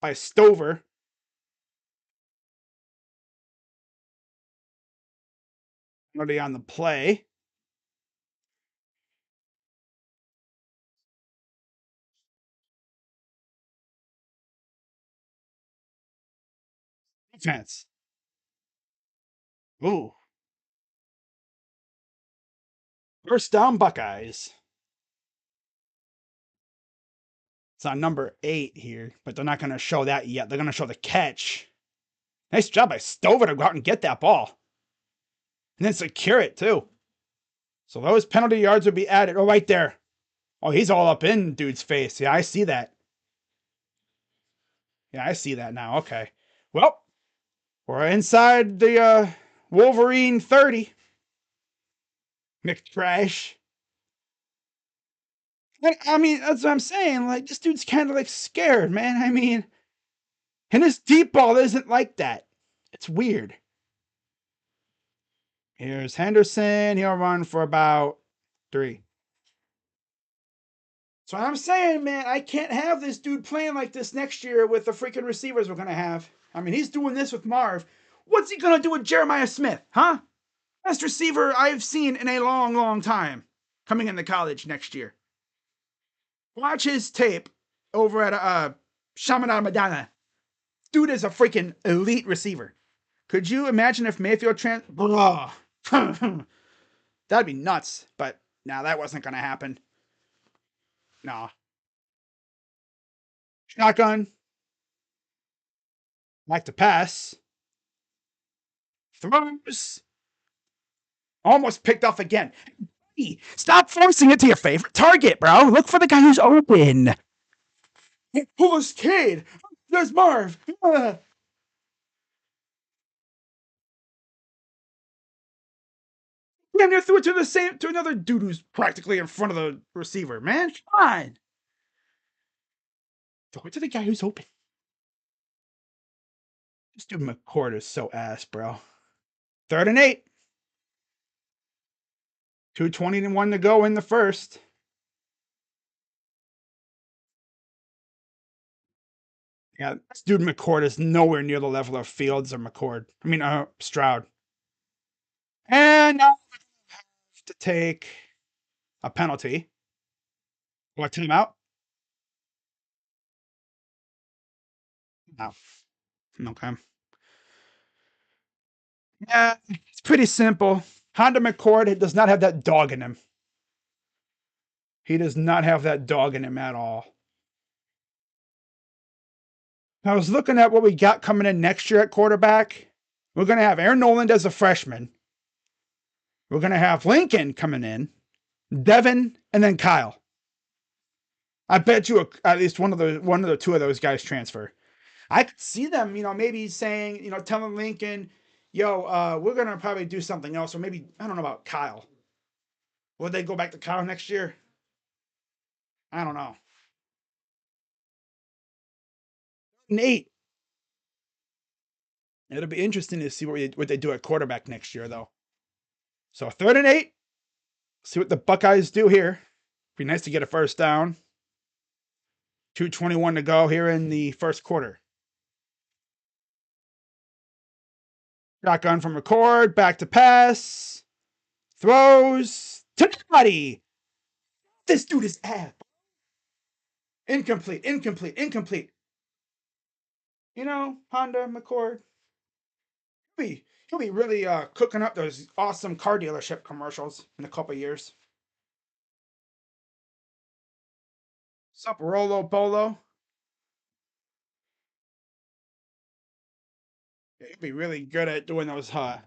[SPEAKER 1] By Stover. Already on the play. Defense. Ooh. First down, Buckeyes. It's on number 8 here, but they're not going to show that yet. They're going to show the catch. Nice job by Stover to go out and get that ball. And then secure it, too. So those penalty yards would be added. Oh, right there. Oh, he's all up in dude's face. Yeah, I see that. Yeah, I see that now. Okay. Well, we're inside the Wolverine 30. McTrash. I mean, that's what I'm saying. Like, this dude's kind of like scared, man. I mean, and his deep ball isn't like that. It's weird. Here's Henderson. He'll run for about 3. So I'm saying, man, I can't have this dude playing like this next year with the freaking receivers we're going to have. I mean, he's doing this with Marv. What's he going to do with Jeremiah Smith, huh? Best receiver I've seen in a long, long time coming into college next year. Watch his tape over at Shamanah Madonna. Dude is a freaking elite receiver. Could you imagine if Mayfield That'd be nuts, but no, that wasn't going to happen. No. Shotgun. Like to pass. Throws. Almost picked off again. Hey, stop forcing it to your favorite target, bro. Look for the guy who's open. Who's kid? There's Marv. Damn near threw it to another dude who's practically in front of the receiver, man. Come on. Throw it to the guy who's open. This dude McCord is so ass, bro. 3rd and 8. 2:21 to go in the first. Yeah, this dude McCord is nowhere near the level of Fields or Stroud. And now to take a penalty or timeout. No. Okay. Yeah, it's pretty simple. Honda McCord does not have that dog in him. He does not have that dog in him at all. I was looking at what we got coming in next year at quarterback. We're going to have Aaron Noland as a freshman. We're going to have Lincoln coming in, Devin, and then Kyle. I bet you at least one of the two of those guys transfer. I could see them, maybe saying, telling Lincoln, yo, we're going to probably do something else. Or maybe, I don't know about Kyle. Will they go back to Kyle next year? I don't know. Nate. It'll be interesting to see what they do at quarterback next year, though. So 3rd and 8. See what the Buckeyes do here. Be nice to get a first down. 2:21 to go here in the first quarter. Shotgun from McCord. Back to pass. Throws to nobody. This dude is ass. Incomplete. Honda McCord. He'll be really cooking up those awesome car dealership commercials in a couple years. Sup, Rolo Bolo? He'd be really good at doing those car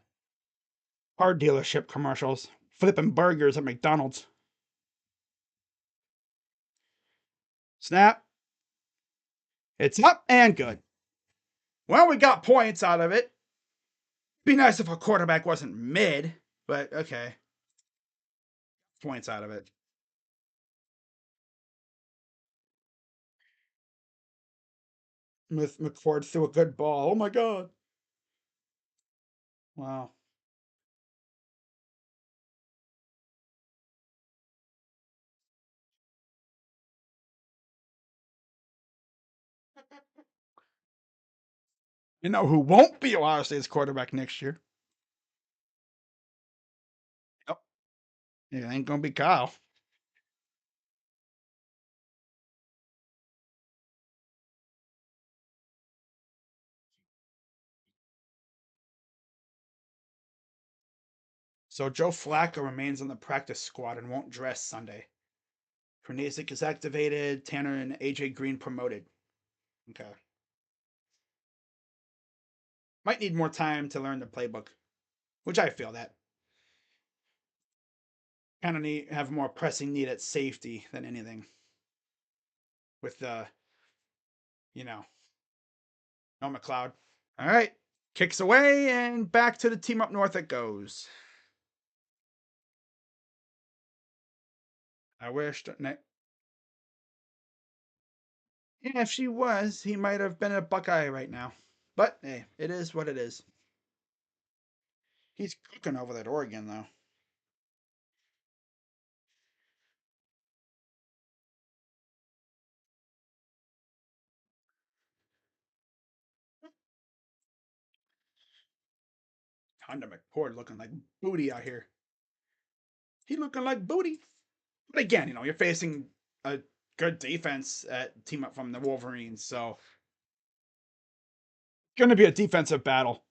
[SPEAKER 1] dealership commercials. Flipping burgers at McDonald's. Snap. It's up and good. Well, we got points out of it. Be nice if a quarterback wasn't mid, but okay. Points out of it. McFord threw a good ball. Oh my god. Wow. You know who won't be Ohio State's quarterback next year? Yep. It ain't gonna be Kyle. So Joe Flacco remains on the practice squad and won't dress Sunday. Pernasic is activated. Tanner and AJ Green promoted. Okay. Might need more time to learn the playbook, which I feel that. Kind of have more pressing need at safety than anything. With the, no McLeod. All right. Kicks away and back to the team up north it goes. I wish. Yeah, if she was, he might have been a Buckeye right now. But hey, it is what it is. He's cooking over that Oregon, though. Honda McCord looking like booty out here. He looking like booty. But again, you're facing a good defense at team up from the Wolverines, so going to be a defensive battle.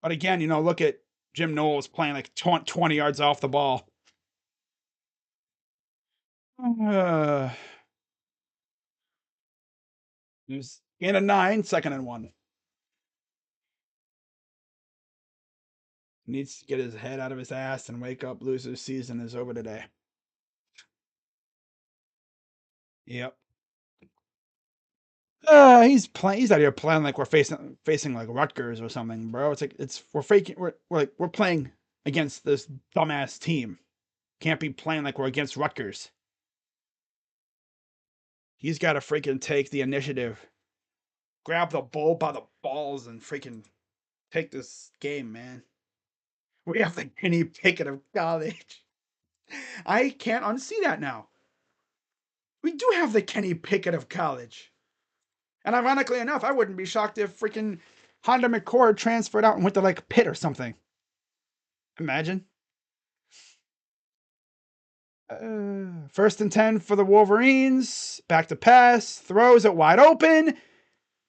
[SPEAKER 1] But again, look at Jim Knowles playing like 20 yards off the ball. He was in a 9, 2nd and 1. Needs to get his head out of his ass and wake up. Loser's season is over today. Yep. He's out here playing like we're facing like Rutgers or something, bro. It's like we're playing against this dumbass team. Can't be playing like we're against Rutgers. He's got to freaking take the initiative. Grab the bull by the balls and freaking take this game, man. We have the Kenny Pickett of college. I can't unsee that now. We do have the Kenny Pickett of college. And ironically enough, I wouldn't be shocked if freaking Honda McCord transferred out and went to like Pitt or something. Imagine. First and 10 for the Wolverines. Back to pass. Throws it wide open.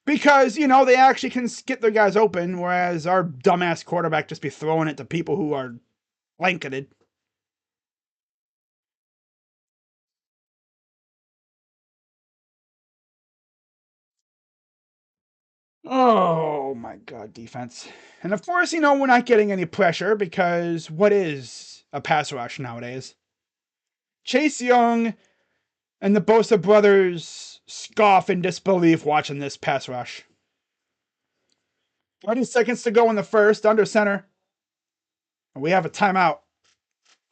[SPEAKER 1] Because, you know, they actually can get their guys open, whereas our dumbass quarterback just be throwing it to people who are blanketed. Oh my god, defense. And of course, you know, we're not getting any pressure because what is a pass rush nowadays? Chase Young and the Bosa brothers scoff in disbelief watching this pass rush. 30 seconds to go in the first, under center. We have a timeout.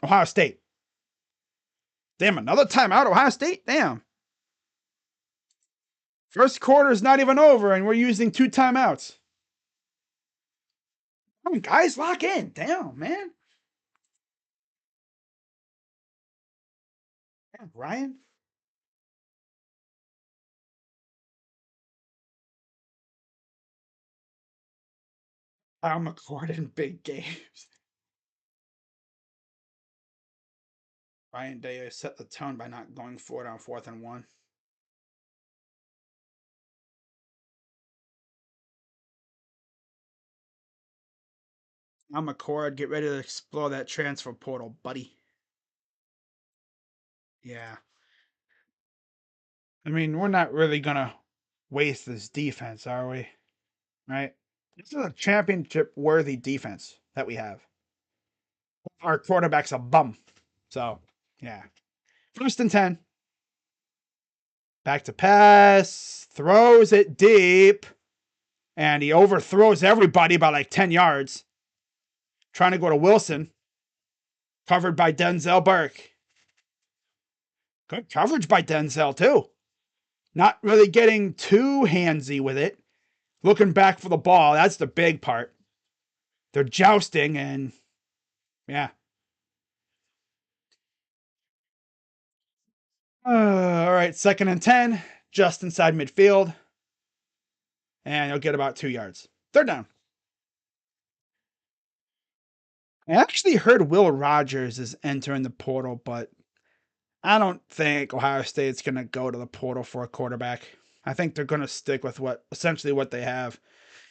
[SPEAKER 1] Ohio State. Damn, another timeout, Ohio State? Damn. First quarter is not even over, and we're using 2 timeouts. Come on, guys, lock in. Damn, man. Damn, Ryan. I'm recording in big games. Ryan Day set the tone by not going for it on 4th and 1. I'm McCord. Get ready to explore that transfer portal, buddy. Yeah. I mean, we're not really going to waste this defense, are we? Right? This is a championship worthy defense that we have. Our quarterback's a bum. So, yeah. First and 10. Back to pass. Throws it deep. And he overthrows everybody by like 10 yards. Trying to go to Wilson. Covered by Denzel Burke. Good coverage by Denzel, too. Not really getting too handsy with it. Looking back for the ball. That's the big part. They're jousting and, yeah. All right, 2nd and 10. Just inside midfield. And you'll get about 2 yards. 3rd down. I actually heard Will Rogers is entering the portal, but I don't think Ohio State's going to go to the portal for a quarterback. I think they're going to stick with what they have.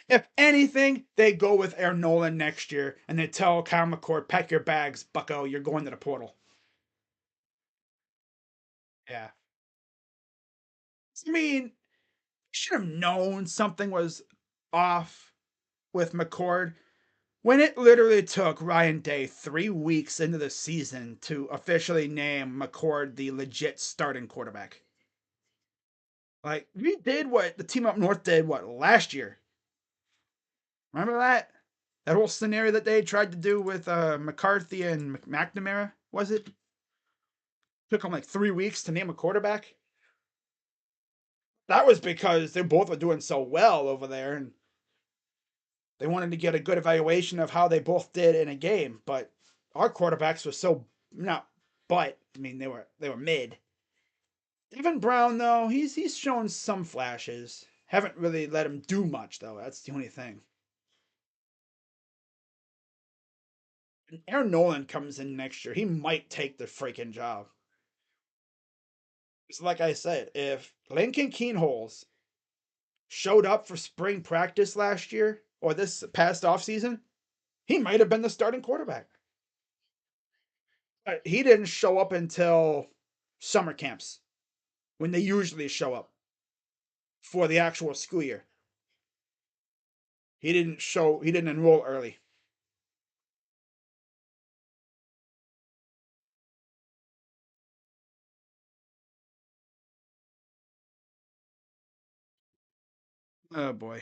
[SPEAKER 1] If anything, they go with Aaron Nolan next year and they tell Kyle McCord, pack your bags, bucko, you're going to the portal. Yeah. I mean, you should have known something was off with McCord when it literally took Ryan Day 3 weeks into the season to officially name McCord the legit starting quarterback. Like, we did what the team up north did, last year? Remember that? That whole scenario that they tried to do with McCarthy and McNamara, was it? Took them like 3 weeks to name a quarterback. That was because they both were doing so well over there, and they wanted to get a good evaluation of how they both did in a game. But our quarterbacks were so not. But I mean, they were mid. Evan Brown though, he's shown some flashes. Haven't really let him do much though. That's the only thing. And Aaron Nolan comes in next year. He might take the freaking job. It's like I said, if Lincoln Keenholz showed up for spring practice last year or this past offseason, he might have been the starting quarterback. But he didn't show up until summer camps when they usually show up for the actual school year. He didn't enroll early. Oh boy.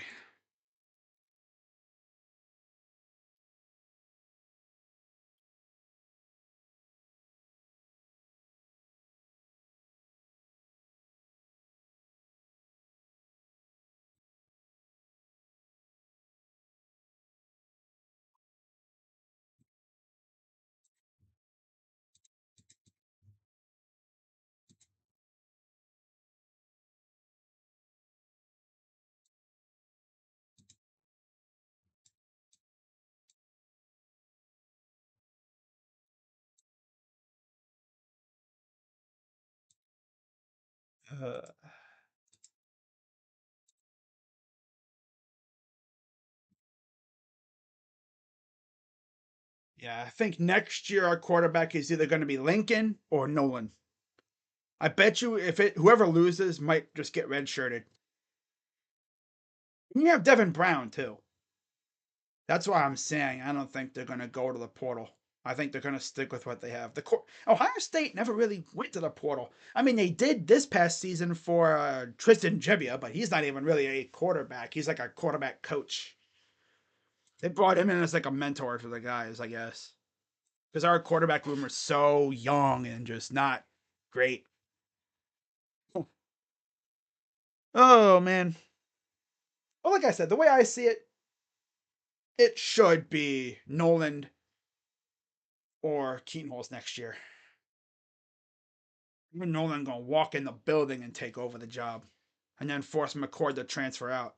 [SPEAKER 1] Yeah, I think next year our quarterback is either going to be Lincoln or Nolan. I bet you if it whoever loses might just get redshirted. And you have Devin Brown too. That's why I'm saying I don't think they're going to go to the portal. I think they're going to stick with what they have. Ohio State never really went to the portal. I mean, they did this past season for Tristan Gebbia, but he's not even really a quarterback. He's like a quarterback coach. They brought him in as like a mentor for the guys, I guess, because our quarterback room is so young and just not great. Oh man. Well, like I said, the way I see it, it should be Noland or Keaton Holes next year. Even Nolan gonna walk in the building and take over the job, and then force McCord to transfer out.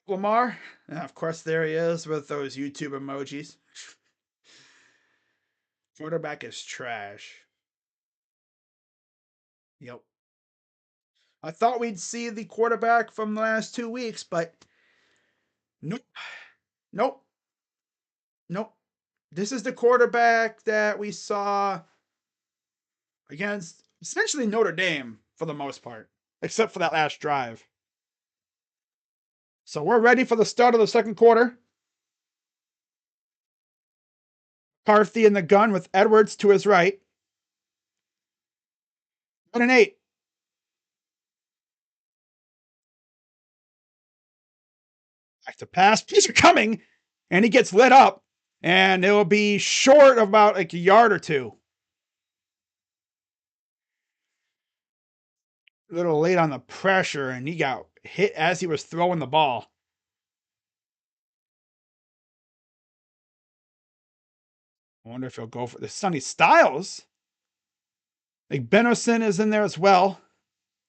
[SPEAKER 1] Lamar, and of course there he is with those YouTube emojis. Quarterback is trash. Yep. I thought we'd see the quarterback from the last 2 weeks, but nope, nope, nope. This is the quarterback that we saw against essentially Notre Dame for the most part, except for that last drive. So we're ready for the start of the second quarter. McCarthy in the gun with Edwards to his right. 1-8. Back to pass. These are coming. And he gets lit up. And it'll be short of about like a yard or two. A little late on the pressure, and he got hit as he was throwing the ball. I wonder if he'll go for the Sonny Styles. Like Benison is in there as well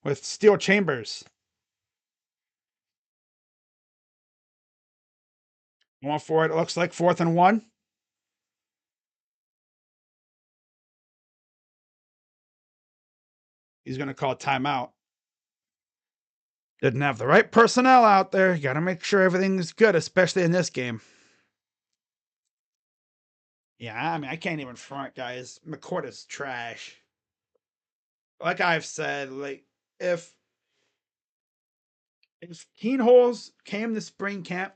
[SPEAKER 1] with Steel Chambers. Going for it. It looks like 4th and 1. He's going to call timeout. Didn't have the right personnel out there. You got to make sure everything's good, especially in this game. Yeah, I mean, I can't even front, guys. McCourt is trash. Like I've said, like if Keenholes came to spring camp,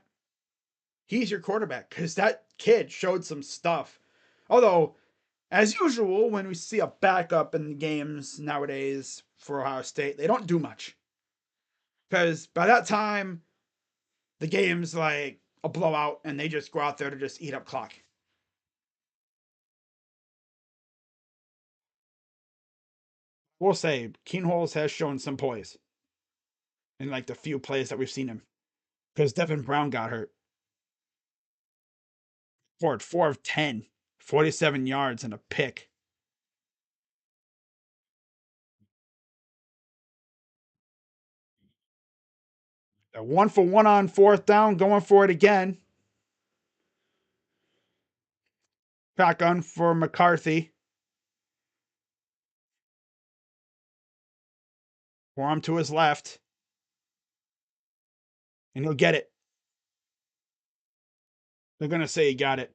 [SPEAKER 1] he's your quarterback because that kid showed some stuff. Although, as usual, when we see a backup in the games nowadays for Ohio State, they don't do much. Because by that time, the game's like a blowout and they just go out there to just eat up clock. We'll say Keenholes has shown some poise in like the few plays that we've seen him. Because Devin Brown got hurt. Ford, 4 of 10, 47 yards and a pick. A 1-for-1 on 4th down, going for it again. Shotgun for McCarthy. Form to his left. And he'll get it. They're going to say he got it.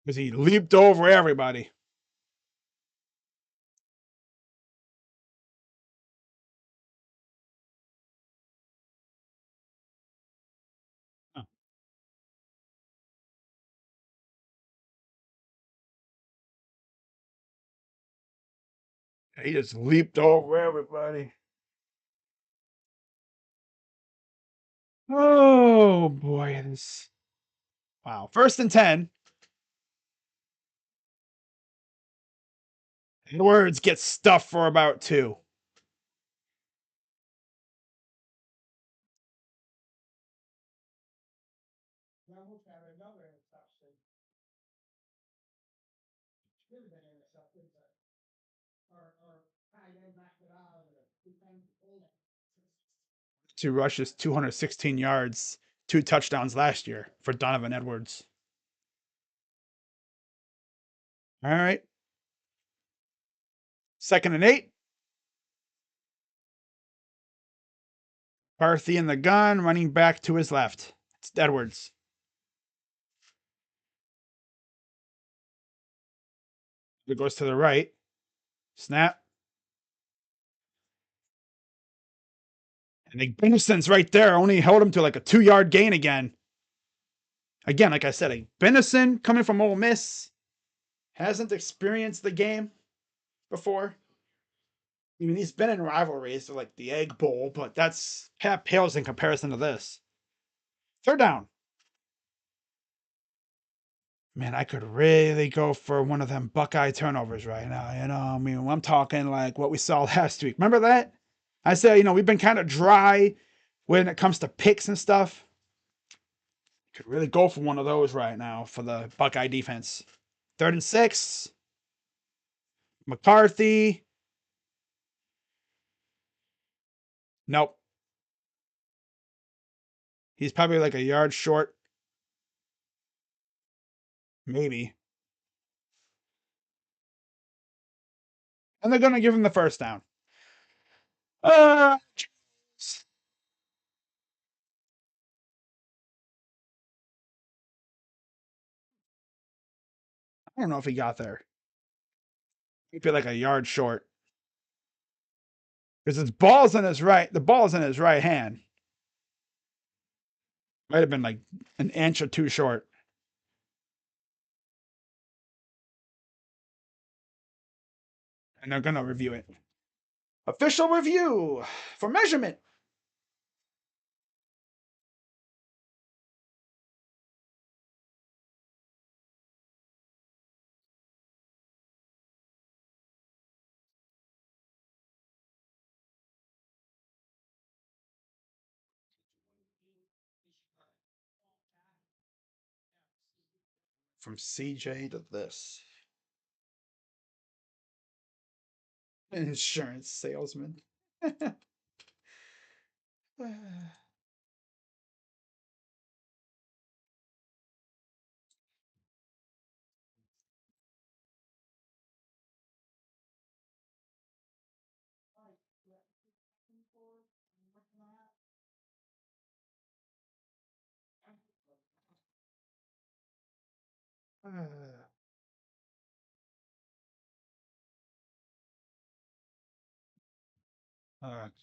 [SPEAKER 1] Because he leaped over everybody. Huh. He just leaped over everybody. Oh, boy. Wow. 1st and 10. Edwards gets stuffed for about 2. Two rushes, 216 yards, 2 touchdowns last year for Donovan Edwards. All right. 2nd and 8. Carthy in the gun, running back to his left. It's Edwards. It goes to the right. Snap. And Bennison's right there. Only held him to like a 2-yard gain again. Again, like I said, Bennison coming from Ole Miss hasn't experienced the game before. I mean, he's been in rivalries like the Egg Bowl, but that's half pales in comparison to this. 3rd down. Man, I could really go for one of them Buckeye turnovers right now. I mean, I'm talking like what we saw last week. Remember that? I said, we've been kind of dry when it comes to picks and stuff. Could really go for one of those right now for the Buckeye defense. 3rd and 6. McCarthy. Nope. He's probably like a yard short. Maybe. And they're going to give him the 1st down. I don't know if he got there. He'd be like a yard short. Because the ball's in his right hand. Might have been like an inch or 2 short. And they're going to review it. Official review for measurement. From CJ to this. Insurance salesman.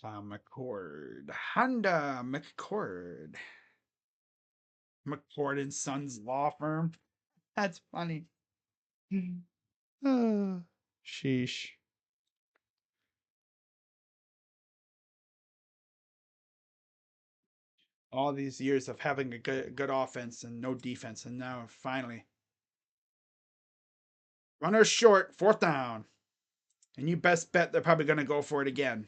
[SPEAKER 1] McCord. Honda McCord. McCord and Sons Law Firm. That's funny. Sheesh. All these years of having a good offense and no defense, and now finally. Runner short, 4th down. And you best bet they're probably going to go for it again.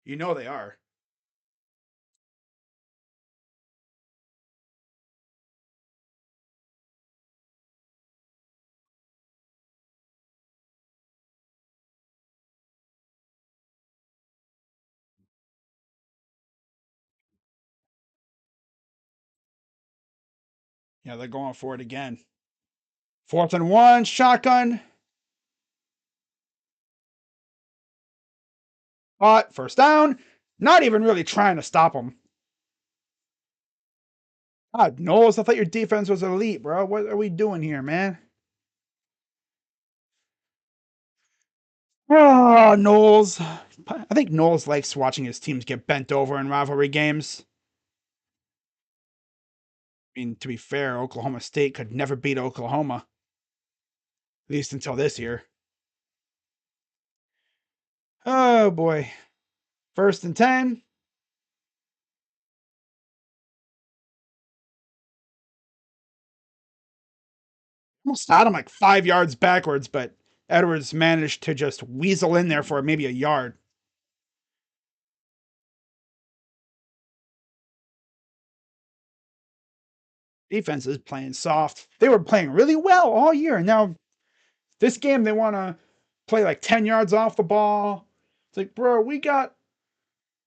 [SPEAKER 1] You know they are. Yeah, they're going for it again. 4th and 1, shotgun. But 1st down. Not even really trying to stop them. God, Knowles, I thought your defense was elite, bro. What are we doing here, man? Oh, Knowles. I think Knowles likes watching his teams get bent over in rivalry games. I mean, to be fair, Oklahoma State could never beat Oklahoma. At least until this year. Oh, boy. 1st and 10. Almost had him like 5 yards backwards, but Edwards managed to just weasel in there for maybe a yard. Defense is playing soft. They were playing really well all year. And now this game, they want to play like 10 yards off the ball. It's like, bro, we got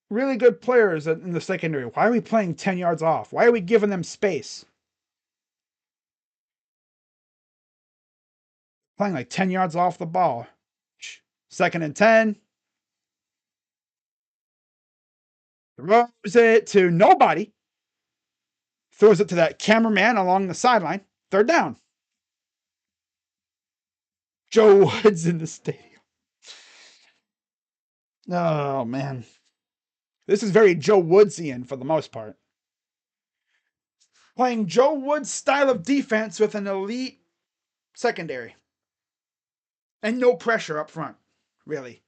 [SPEAKER 1] really good players in the secondary. Why are we playing 10 yards off? Why are we giving them space? Playing like 10 yards off the ball. 2nd and 10. Throws it to nobody. Throws it to that cameraman along the sideline. 3rd down. Joe Woods in the stadium. Oh, man. This is very Joe Woodsian for the most part. Playing Joe Woods' style of defense with an elite secondary. And no pressure up front, really.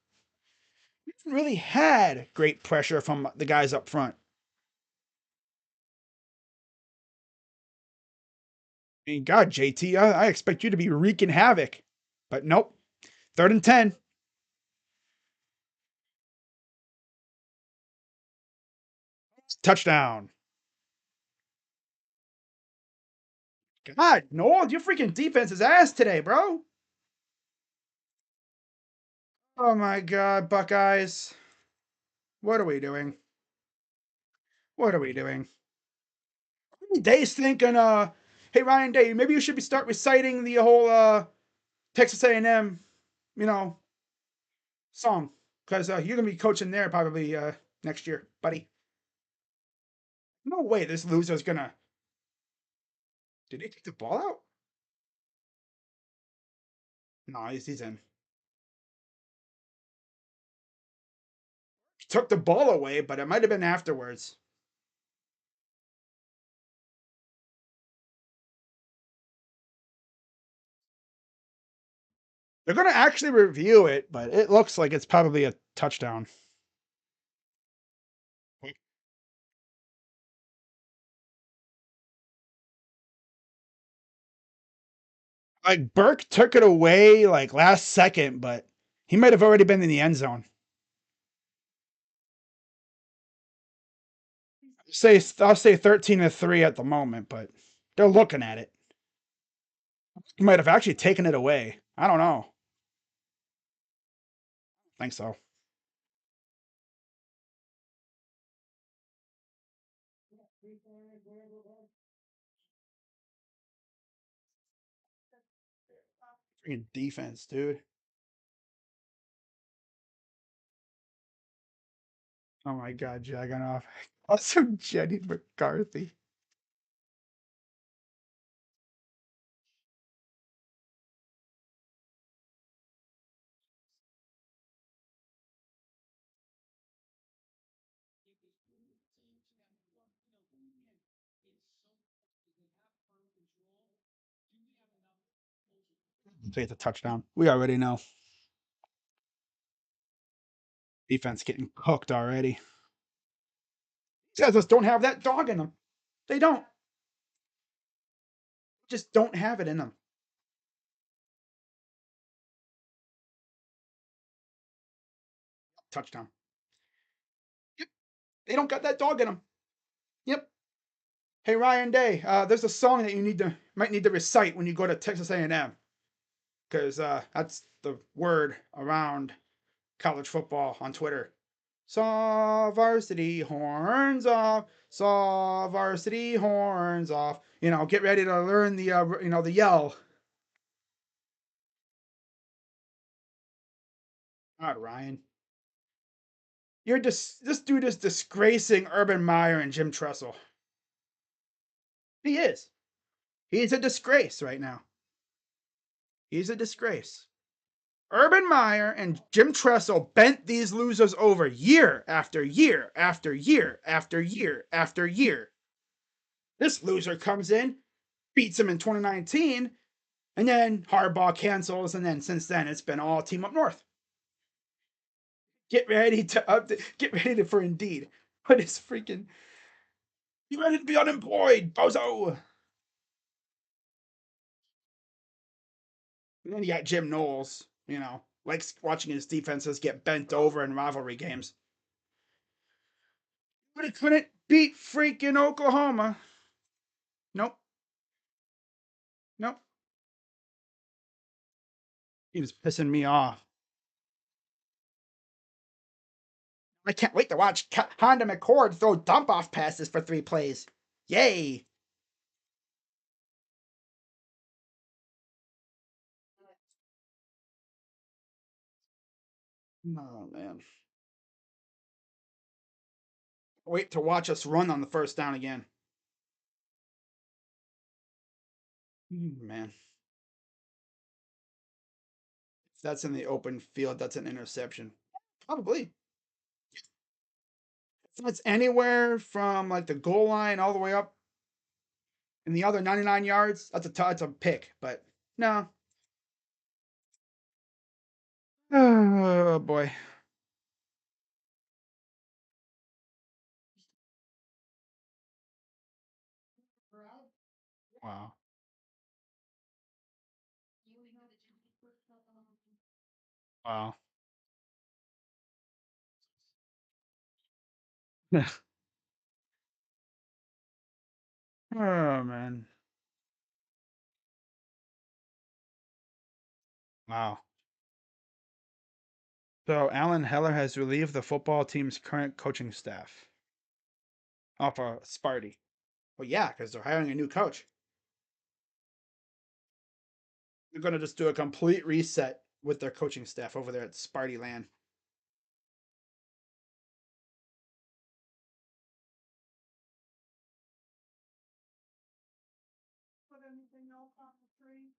[SPEAKER 1] We haven't really had great pressure from the guys up front. I mean, God, JT, I expect you to be wreaking havoc. But nope. 3rd and 10. Touchdown. God, Noel, your freaking defense is ass today, bro. Oh my God, Buckeyes. What are we doing? What are we doing? Day's thinking, hey Ryan Day, maybe you should start reciting the whole Texas A&M, you know, song, because you're gonna be coaching there probably next year, buddy. No way, this loser's gonna. Did he take the ball out? No, he's in. He took the ball away, but it might have been afterwards. They're gonna actually review it, but it looks like it's probably a touchdown. Like Burke took it away like last second, but he might have already been in the end zone. I'll say 13-3 at the moment, but they're looking at it. He might have actually taken it away. I don't know. I think so. Freaking defense, dude. Oh my God, Jagonoff. Also, Jenny McCarthy. Say it's a touchdown. We already know. Defense getting cooked already. These guys just don't have that dog in them. They don't. Just don't have it in them. Touchdown. Yep. They don't got that dog in them. Yep. Hey Ryan Day, there's a song that you might need to recite when you go to Texas A&M, because that's the word around college football on Twitter. Saw varsity horns off. Saw varsity horns off. Get ready to learn the the yell. God, Ryan, this dude is disgracing Urban Meyer and Jim Tressel. He is. He's a disgrace right now. He's a disgrace. Urban Meyer and Jim Tressel bent these losers over year after year after year after year after year. This loser comes in, beats him in 2019, and then Harbaugh cancels, and then since then it's been all team up north. Get ready for Indeed. What is freaking? You ready to be unemployed, bozo? And then you got Jim Knowles, likes watching his defenses get bent over in rivalry games. But it couldn't beat freaking Oklahoma. Nope. Nope. He was pissing me off. I can't wait to watch Honda McCord throw dump off passes for 3 plays. Yay. Oh, man. Wait to watch us run on the first down again. Man. If that's in the open field, that's an interception. Probably. If that's anywhere from like the goal line all the way up in the other 99 yards, that's a pick. But no. Oh, boy. Wow. Wow. Oh, man. Wow. So Alan Heller has relieved the football team's current coaching staff off of Sparty. Well, yeah, because they're hiring a new coach. They're going to just do a complete reset with their coaching staff over there at Sparty Land. Put anything else on the tree?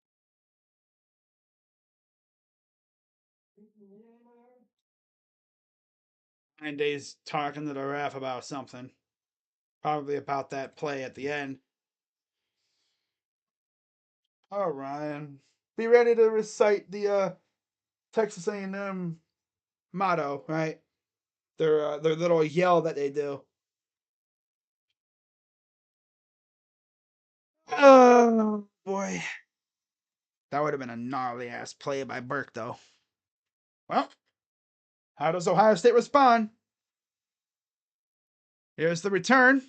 [SPEAKER 1] 9 days talking to the ref about something. Probably about that play at the end. Oh, Ryan, be ready to recite the Texas A&M motto, right? Their little yell that they do. Oh boy, that would have been a gnarly ass play by Burke, though. Well, how does Ohio State respond? Here's the return.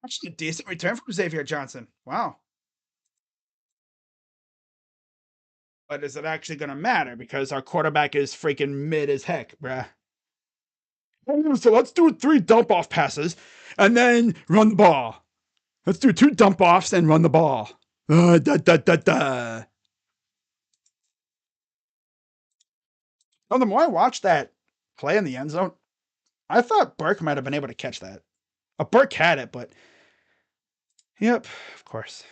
[SPEAKER 1] Actually, a decent return from Xavier Johnson. Wow. But is it actually going to matter? Because our quarterback is freaking mid as heck, bruh. So let's do 3 dump off passes and then run the ball. Let's do 2 dump offs and run the ball. Da, da, da, da. Oh, the more I watched that play in the end zone, I thought Burke might have been able to catch that. Burke had it, but yep, of course.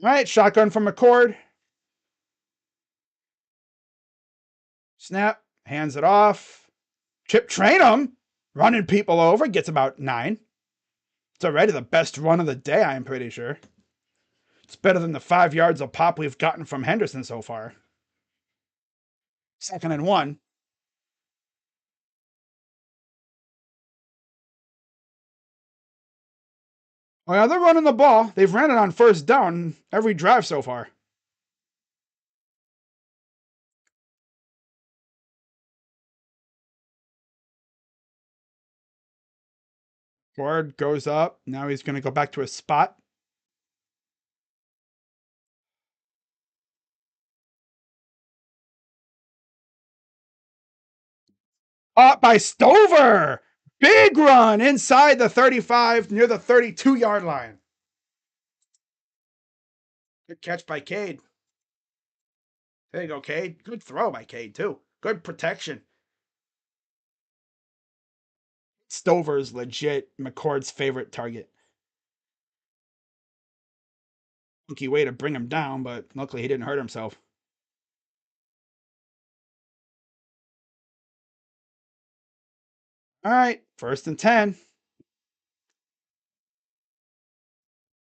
[SPEAKER 1] All right, shotgun from McCord. Snap, hands it off. Chip Trainum running people over, gets about 9. It's already the best run of the day, I'm pretty sure. It's better than the 5 yards of pop we've gotten from Henderson so far. 2nd and 1. Oh, yeah, they're running the ball. They've ran it on first down every drive so far. Ford goes up. Now he's going to go back to his spot. Up by Stover. Big run inside the 35 near the 32-yard line. Good catch by Cade. There you go, Cade. Good throw by Cade, too. Good protection. Stover's legit McCord's favorite target. Funky way to bring him down, but luckily he didn't hurt himself. All right, 1st and 10.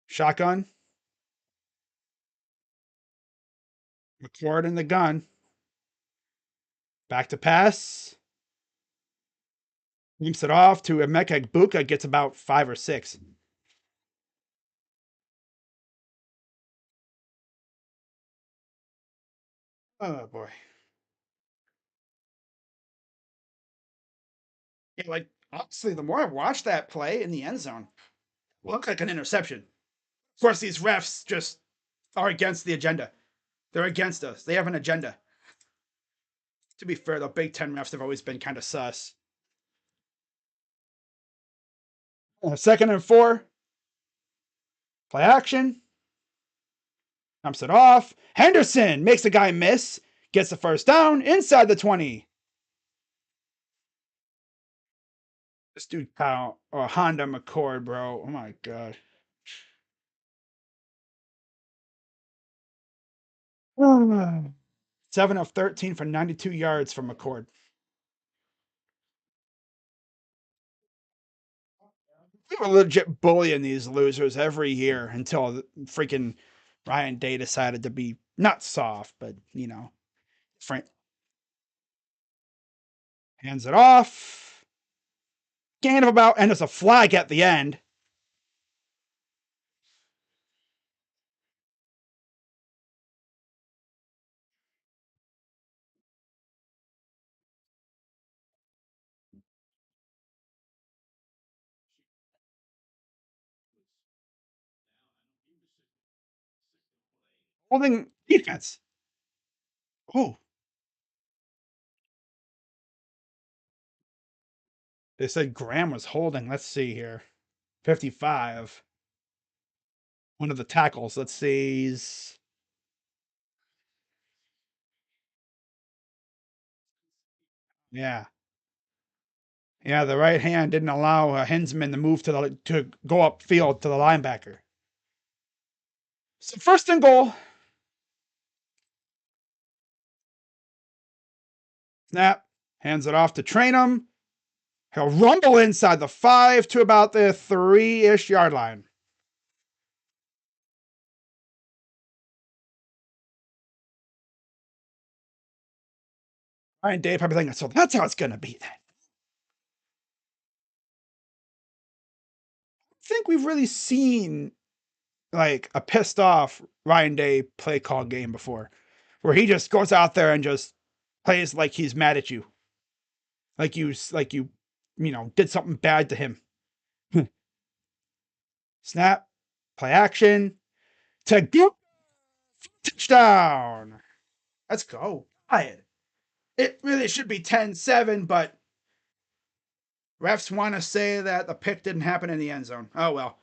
[SPEAKER 1] Shotgun. McCord in the gun. Back to pass. Limps it off to Emeka Buka, gets about 5 or 6. Oh, boy. Yeah, like, honestly, the more I watch that play in the end zone, it looked like an interception. Of course, these refs just are against the agenda. They're against us. They have an agenda. To be fair, the Big Ten refs have always been kind of sus. 2nd and 4. Play action. Dumps it off. Henderson makes the guy miss. Gets the first down inside the 20. This dude, Kyle, or Honda McCord, bro. Oh my God. 7 of 13 for 92 yards from McCord. We were legit bullying these losers every year until freaking Ryan Day decided to be not soft, but Frank hands it off. Gain of about, and there's a flag at the end. Holding defense. Oh, they said Graham was holding. Let's see here. 55. One of the tackles. Let's see. Yeah. Yeah, the right hand didn't allow Hensman to move to go upfield to the linebacker. So first and goal. Snap. Hands it off to Trainum. He'll rumble inside the 5 to about the 3-ish yard line. Ryan Day probably thinking, so that's how it's going to be then. I think we've really seen like a pissed off Ryan Day play call game before, where he just goes out there and just plays like he's mad at you, like you did something bad to him. Snap, play action, to go touchdown. Let's go. It really should be 10-7, but refs want to say that the pick didn't happen in the end zone. Oh well.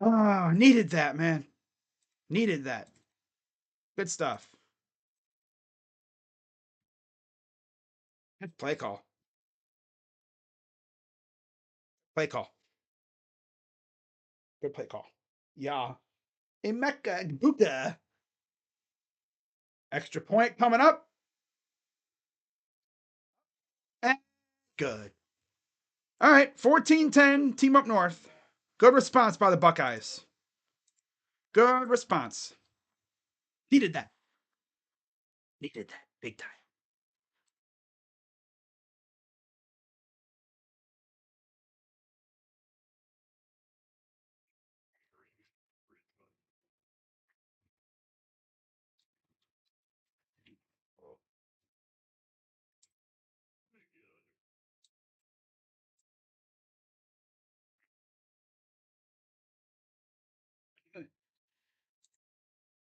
[SPEAKER 1] Oh, needed that, man. Needed that. Good stuff. Good play call. Play call. Good play call. Yeah. Emeka Buka. Extra point coming up. And good. All right, 14-10, team up north. Good response by the Buckeyes. Good response. Needed that. Needed that. Big time.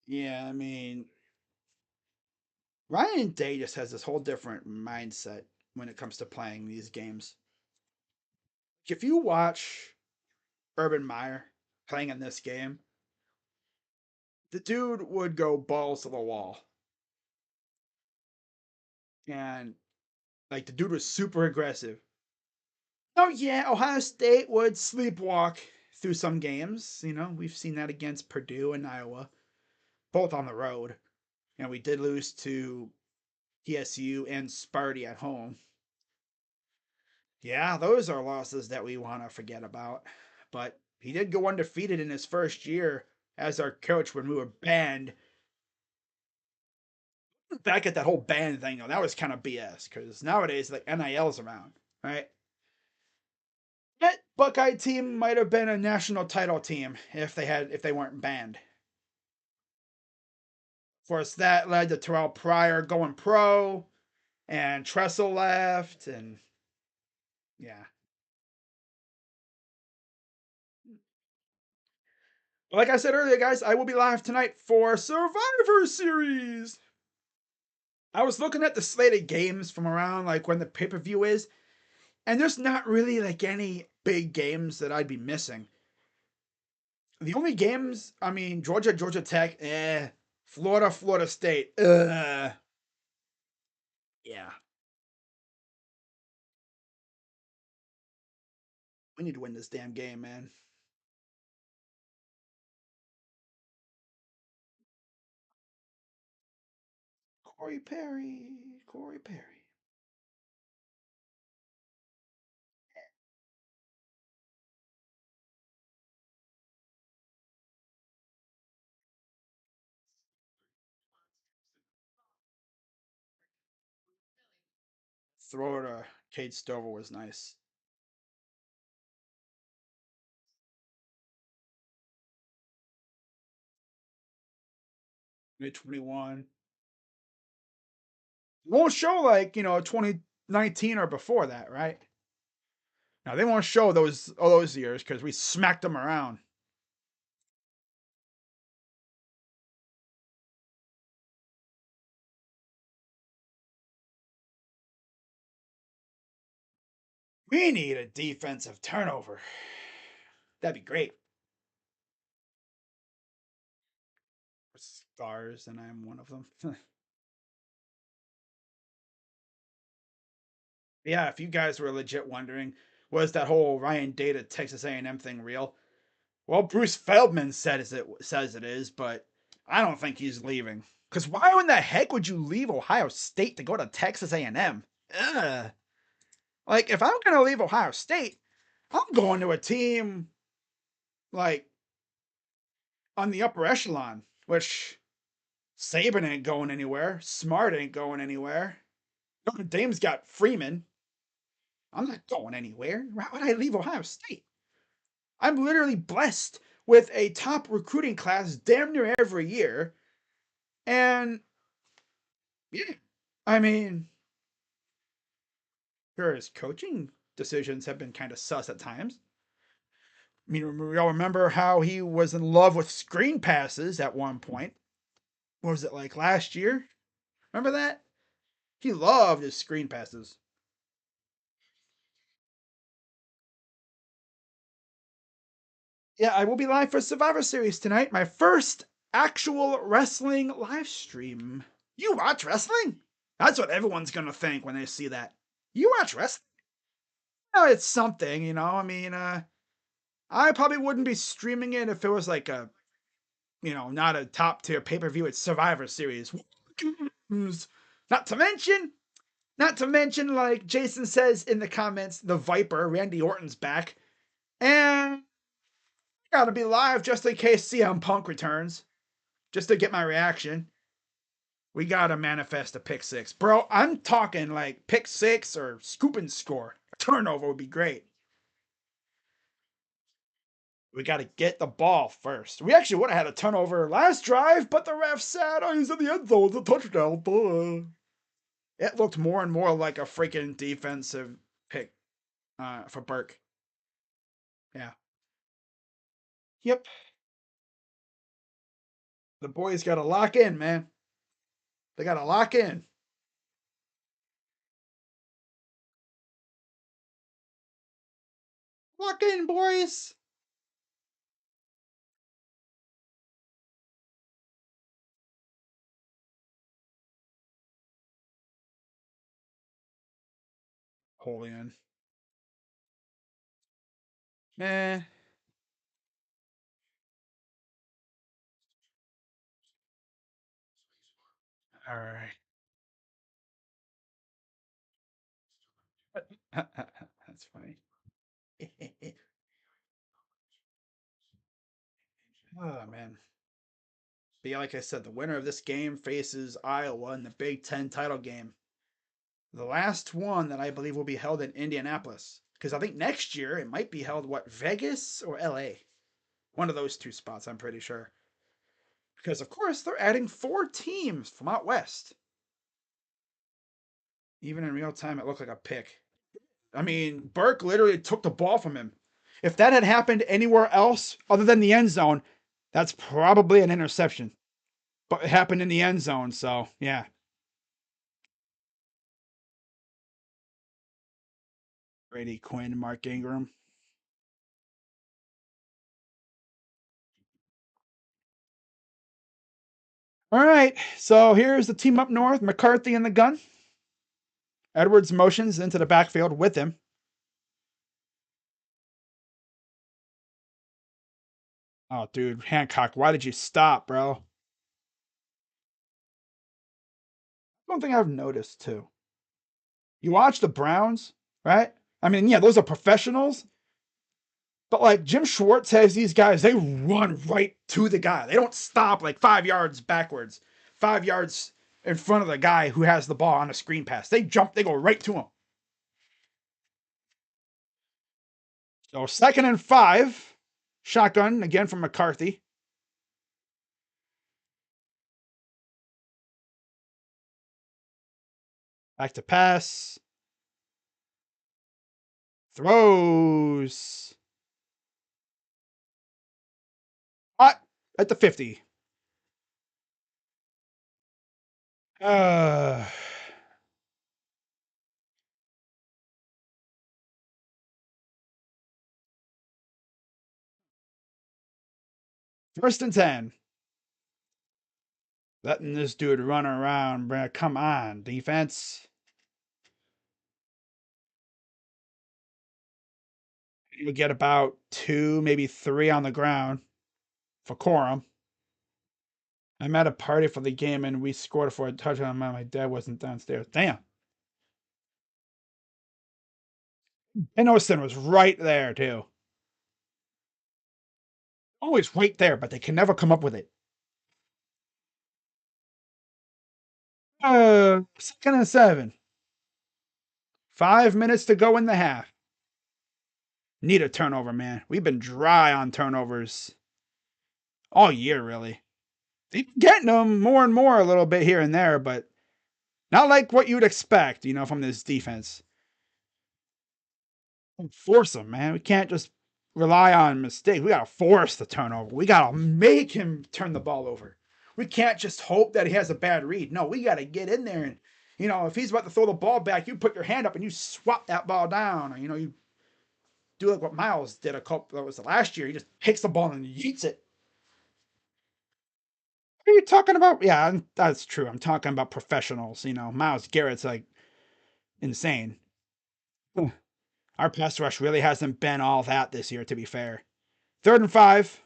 [SPEAKER 1] Yeah, I mean, Ryan Day just has this whole different mindset when it comes to playing these games. If you watch Urban Meyer playing in this game, the dude would go balls to the wall. And like the dude was super aggressive. Oh yeah, Ohio State would sleepwalk through some games. We've seen that against Purdue and Iowa, both on the road. And we did lose to TSU and Sparty at home. Yeah, those are losses that we want to forget about. But he did go undefeated in his first year as our coach when we were banned. Back at that whole ban thing, though, that was kind of BS because nowadays like NIL's around, right? That Buckeye team might have been a national title team if they weren't banned. Of course, that led to Terrell Pryor going pro, and Tressel left, and yeah. Like I said earlier, guys, I will be live tonight for Survivor Series. I was looking at the slated games from around like when the pay per view is, and there's not really like any big games that I'd be missing. The only games, I mean, Georgia, Georgia Tech, Florida, Florida State, yeah. We need to win this damn game, man. Corey Perry, Corey Perry. Throw to Cade Stover was nice. Mid 21. Won't show like, 2019 or before that, right? Now they won't show those all those years because we smacked them around. We need a defensive turnover. That'd be great. Stars, and I'm one of them. Yeah, if you guys were legit wondering, was that whole Ryan Day Texas A&M thing real? Well, Bruce Feldman says it is, but I don't think he's leaving. Because why in the heck would you leave Ohio State to go to Texas A&M? Ugh. Like, if I'm gonna leave Ohio State, I'm going to a team like on the upper echelon, which Saban ain't going anywhere. Smart ain't going anywhere. Notre Dame's got Freeman. I'm not going anywhere. Why would I leave Ohio State? I'm literally blessed with a top recruiting class damn near every year. And yeah, I mean, sure, his coaching decisions have been kind of sus at times. I mean, we all remember how he was in love with screen passes at one point. What was it like last year? Remember that? He loved his screen passes. Yeah, I will be live for Survivor Series tonight. My first actual wrestling live stream. You watch wrestling? That's what everyone's gonna think when they see that. You watch wrestling? Oh, it's something, I mean, I probably wouldn't be streaming it if it was like a, not a top tier pay per view. It's Survivor Series. Not to mention, not to mention, like Jason says in the comments, the Viper, Randy Orton's back, and gotta be live just in case CM Punk returns, just to get my reaction. We gotta manifest a pick six, bro. I'm talking like pick six or scoop and score. A turnover would be great. We got to get the ball first. We actually would have had a turnover last drive, but the ref said, "Oh, he's in the end zone. It's a touchdown." Duh. It looked more and more like a freaking defensive pick for Burke. Yeah. Yep. The boys got to lock in, man. They got to lock in. Lock in, boys. Holding in. Eh. All right. That's funny. Oh, man. But yeah, like I said, the winner of this game faces Iowa in the Big Ten title game. The last one that I believe will be held in Indianapolis. Because I think next year it might be held, what, Vegas or LA? One of those two spots, I'm pretty sure. Because, of course, they're adding 4 teams from out west. Even in real time, it looked like a pick. I mean, Burke literally took the ball from him. If that had happened anywhere else other than the end zone, that's probably an interception. But it happened in the end zone, so yeah. Brady Quinn, Mark Ingram. All right, so here's the team up north. McCarthy in the gun. Edwards motions into the backfield with him. Oh, dude, Hancock, why did you stop, bro? One thing I've noticed too. You watch the Browns, right? I mean, yeah, those are professionals, but like Jim Schwartz has these guys, they run right to the guy. They don't stop like 5 yards backwards, 5 yards in front of the guy who has the ball on a screen pass. They jump, they go right to him. So 2nd and 5, shotgun again from McCarthy. Back to pass. Throws. Hot at the 50. Uh, 1st and 10. Letting this dude run around, bro. Come on, defense. You get about 2, maybe 3 on the ground for Corum. I'm at a party for the game and we scored for a touchdown. My dad wasn't downstairs. Damn. And Austin was right there, too. Always right there, but they can never come up with it. 2nd and 7. 5 minutes to go in the half. Need a turnover, man. We've been dry on turnovers all year, really. They've been getting them more and more a little bit here and there, but not like what you'd expect, from this defense. Force them, man. We can't just rely on mistakes. We got to force the turnover. We got to make him turn the ball over. We can't just hope that he has a bad read. No, we got to get in there and, if he's about to throw the ball back, you put your hand up and you swap that ball down. Or, you do like what Miles did that was last year. He just takes the ball and yeets it. What are you talking about? Yeah, that's true. I'm talking about professionals. Miles Garrett's like insane. Our pass rush really hasn't been all that this year, to be fair. 3rd and 5.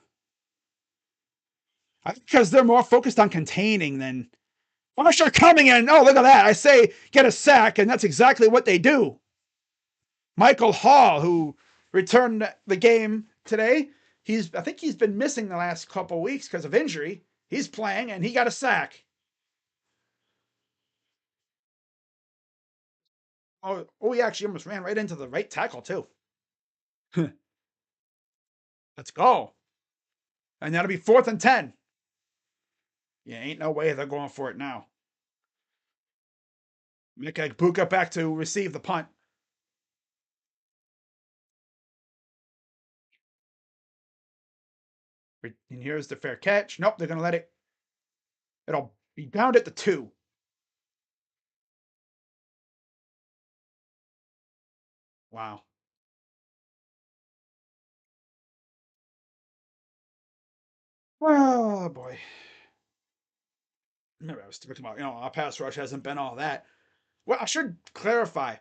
[SPEAKER 1] I think because they're more focused on containing than Marshall coming in. Oh, look at that. I say get a sack, and that's exactly what they do. Michael Hall, who returned the game today, I think he's been missing the last couple weeks because of injury. He's playing, and he got a sack. Oh, he actually almost ran right into the right tackle, too. Let's go. And that'll be 4th and 10. Yeah, ain't no way they're going for it now. Mika Buka back to receive the punt. And here's the fair catch. Nope, they're going to let it. It'll be bound at the 2. Wow. Oh, boy. Remember, I was talking about, our pass rush hasn't been all that. Well, I should clarify.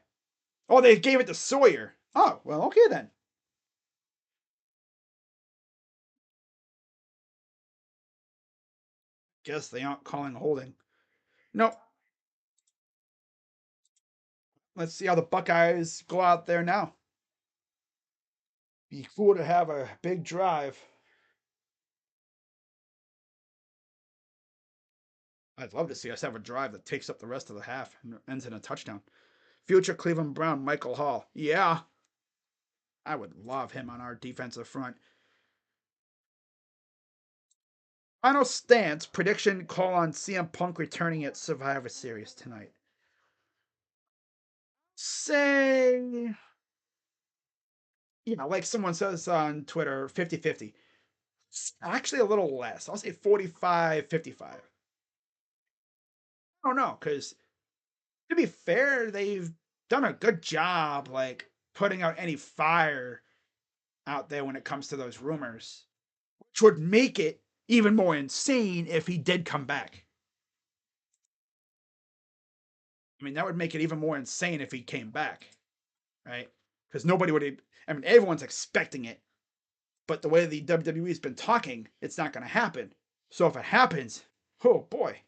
[SPEAKER 1] Oh, they gave it to Sawyer. Oh, well, okay then. Guess they aren't calling holding. Nope. Let's see how the Buckeyes go out there now. Be cool to have a big drive. I'd love to see us have a drive that takes up the rest of the half and ends in a touchdown. Future Cleveland Brown, Michael Hall. Yeah, I would love him on our defensive front. Final stance prediction call on CM Punk returning at Survivor Series tonight. Say, like someone says on Twitter, 50-50. Actually, a little less. I'll say 45-55. I don't know, because to be fair, they've done a good job, like putting out any fire out there when it comes to those rumors, which would make it even more insane if he did come back. I mean, that would make it even more insane if he came back, right? Because nobody would. I mean, everyone's expecting it, but the way the WWE's been talking, it's not going to happen. So if it happens, oh boy.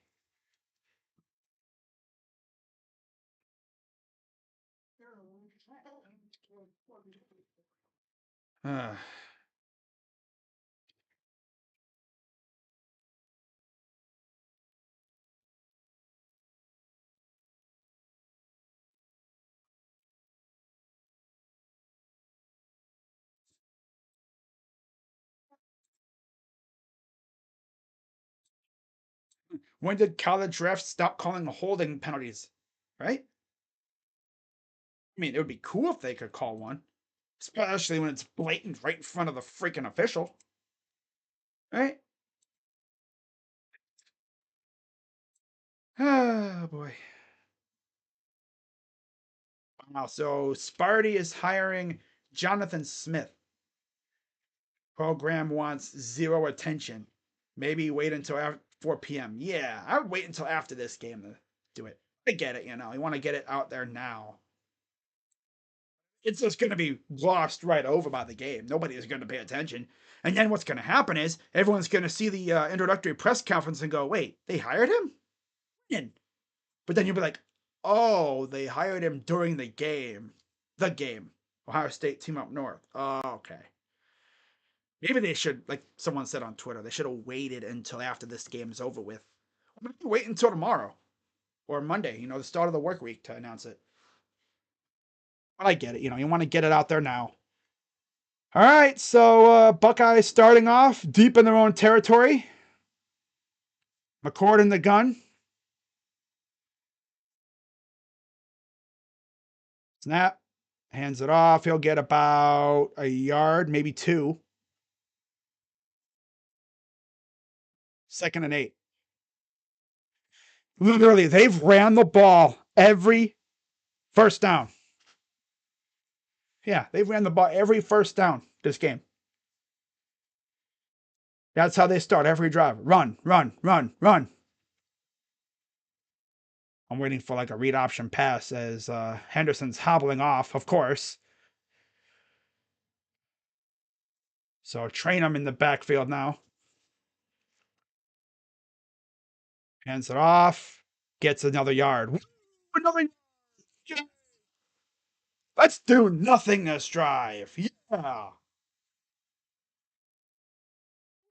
[SPEAKER 1] Uh, when did college refs stop calling holding penalties? Right? I mean, it would be cool if they could call one, especially when it's blatant right in front of the freaking official. Right? Oh boy. Wow. So Sparty is hiring Jonathan Smith. Program wants zero attention. Maybe wait until after 4 p.m. Yeah, I would wait until after this game to do it. I get it, you know. You want to get it out there now. It's just going to be glossed right over by the game. Nobody is going to pay attention. And then what's going to happen is everyone's going to see the introductory press conference and go, wait, they hired him? And, but then you'll be like, oh, they hired him during the game. The game. Ohio State team up north. Oh, okay. Maybe they should, like someone said on Twitter, they should have waited until after this game is over with. Maybe wait until tomorrow or Monday, the start of the work week to announce it. But I get it. You want to get it out there now. All right, so Buckeyes starting off deep in their own territory. McCord in the gun. Snap. Hands it off. He'll get about a yard, maybe 2. 2nd and 8. Literally, they've ran the ball every first down. Yeah, they've ran the ball every first down this game. That's how they start every drive. Run, run, run, run. I'm waiting for like a read option pass as Henderson's hobbling off, of course. So train him in the backfield now. Hands it off. Gets another yard. Another. Let's do nothing this drive. Yeah.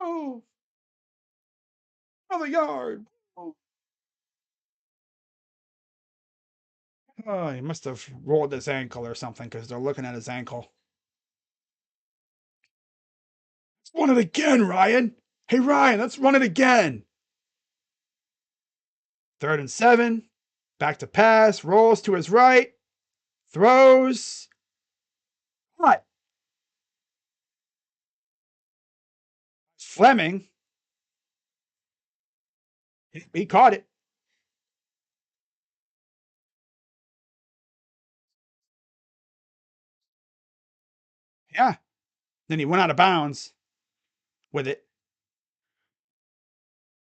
[SPEAKER 1] Oh, another yard. Oh, he must have rolled his ankle or something because they're looking at his ankle. Let's run it again, Ryan. Hey, Ryan, let's run it again. 3rd and 7. Back to pass. Rolls to his right. Throws. What? Fleming. He caught it. Yeah. Then he went out of bounds with it.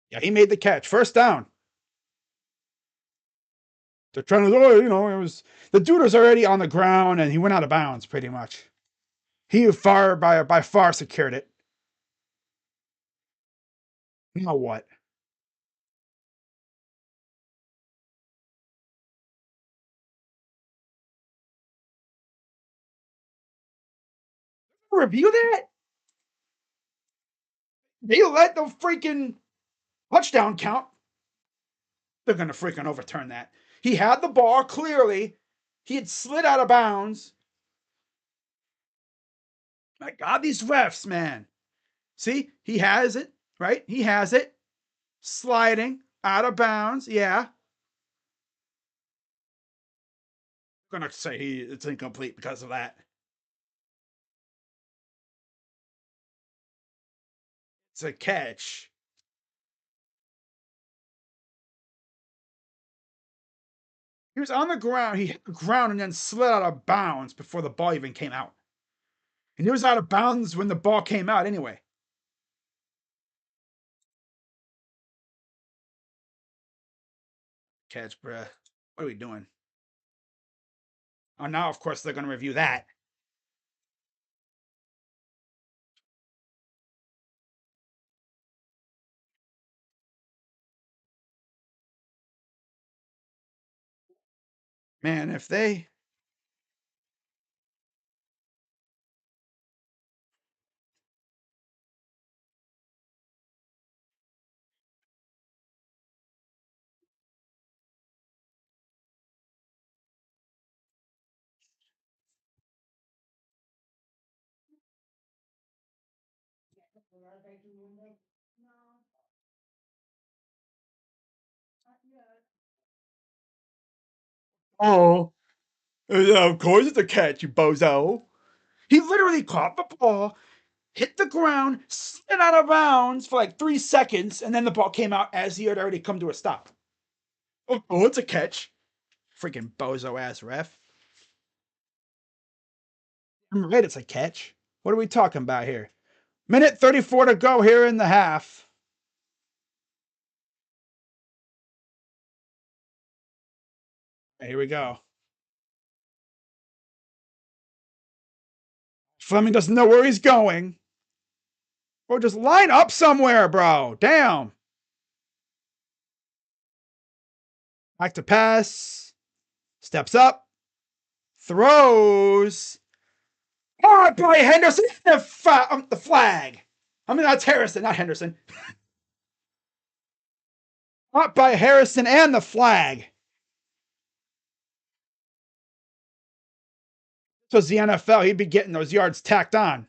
[SPEAKER 1] Yeah, he made the catch. First down. They're trying to, it was the dude was already on the ground and he went out of bounds pretty much. He by far secured it. Now what? Review that? They let the freaking touchdown count. They're going to freaking overturn that. He had the ball clearly. He had slid out of bounds. My God, these refs, man. See, he has it, right? He has it. Sliding out of bounds. Yeah. I'm going to say it's incomplete because of that. It's a catch. He was on the ground. He hit the ground and then slid out of bounds before the ball even came out. And he was out of bounds when the ball came out anyway. Catch, bruh. What are we doing? Oh, now, of course, they're going to review that. Man, if they. Oh, of course it's a catch, you bozo. He literally caught the ball, hit the ground, slid out of bounds for like 3 seconds, and then the ball came out as he had already come to a stop. Oh, it's a catch. Freaking bozo ass ref. I'm right, it's a catch. What are we talking about here? Minute 34 to go here in the half. Here we go. Fleming doesn't know where he's going. Or just line up somewhere, bro. Damn. Back to pass. Steps up. Throws. Oh, by Henderson. The flag. I mean, that's Harrison, not Henderson. Caught by Harrison and the flag. So it's the NFL. He'd be getting those yards tacked on.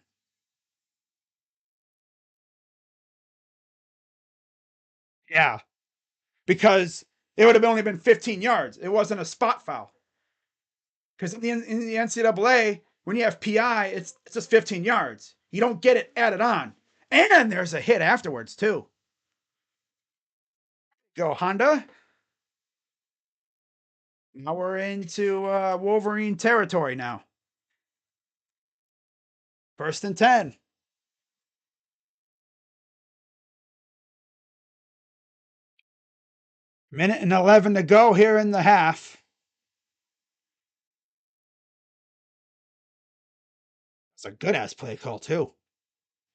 [SPEAKER 1] Yeah. Because it would have only been 15 yards. It wasn't a spot foul. Because in the NCAA, when you have PI, it's just 15 yards. You don't get it added on. And there's a hit afterwards, too. Go Honda. Now we're into Wolverine territory now. 1st and 10. Minute and 11 to go here in the half. It's a good ass play call, too.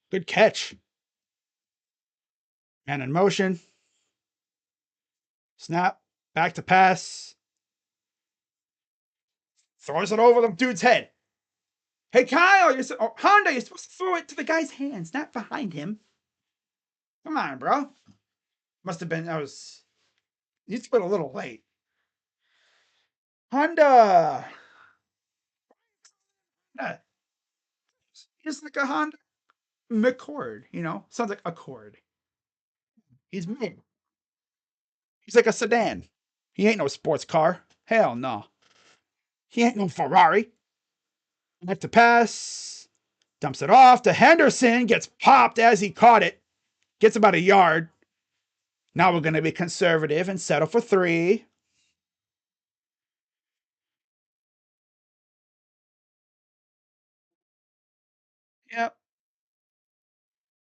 [SPEAKER 1] Good catch. Man in motion. Snap. Back to pass. Throws it over the dude's head. Hey, Kyle, Honda, you're supposed to throw it to the guy's hands, not behind him. Come on, bro. Must have been, you threw it a little late. Honda. He's like a Honda McCord, sounds like Accord. He's mid. He's like a sedan. He ain't no sports car. Hell no. He ain't no Ferrari. Back to pass. Dumps it off to Henderson. Gets popped as he caught it. Gets about a yard. Now we're going to be conservative and settle for 3. Yep.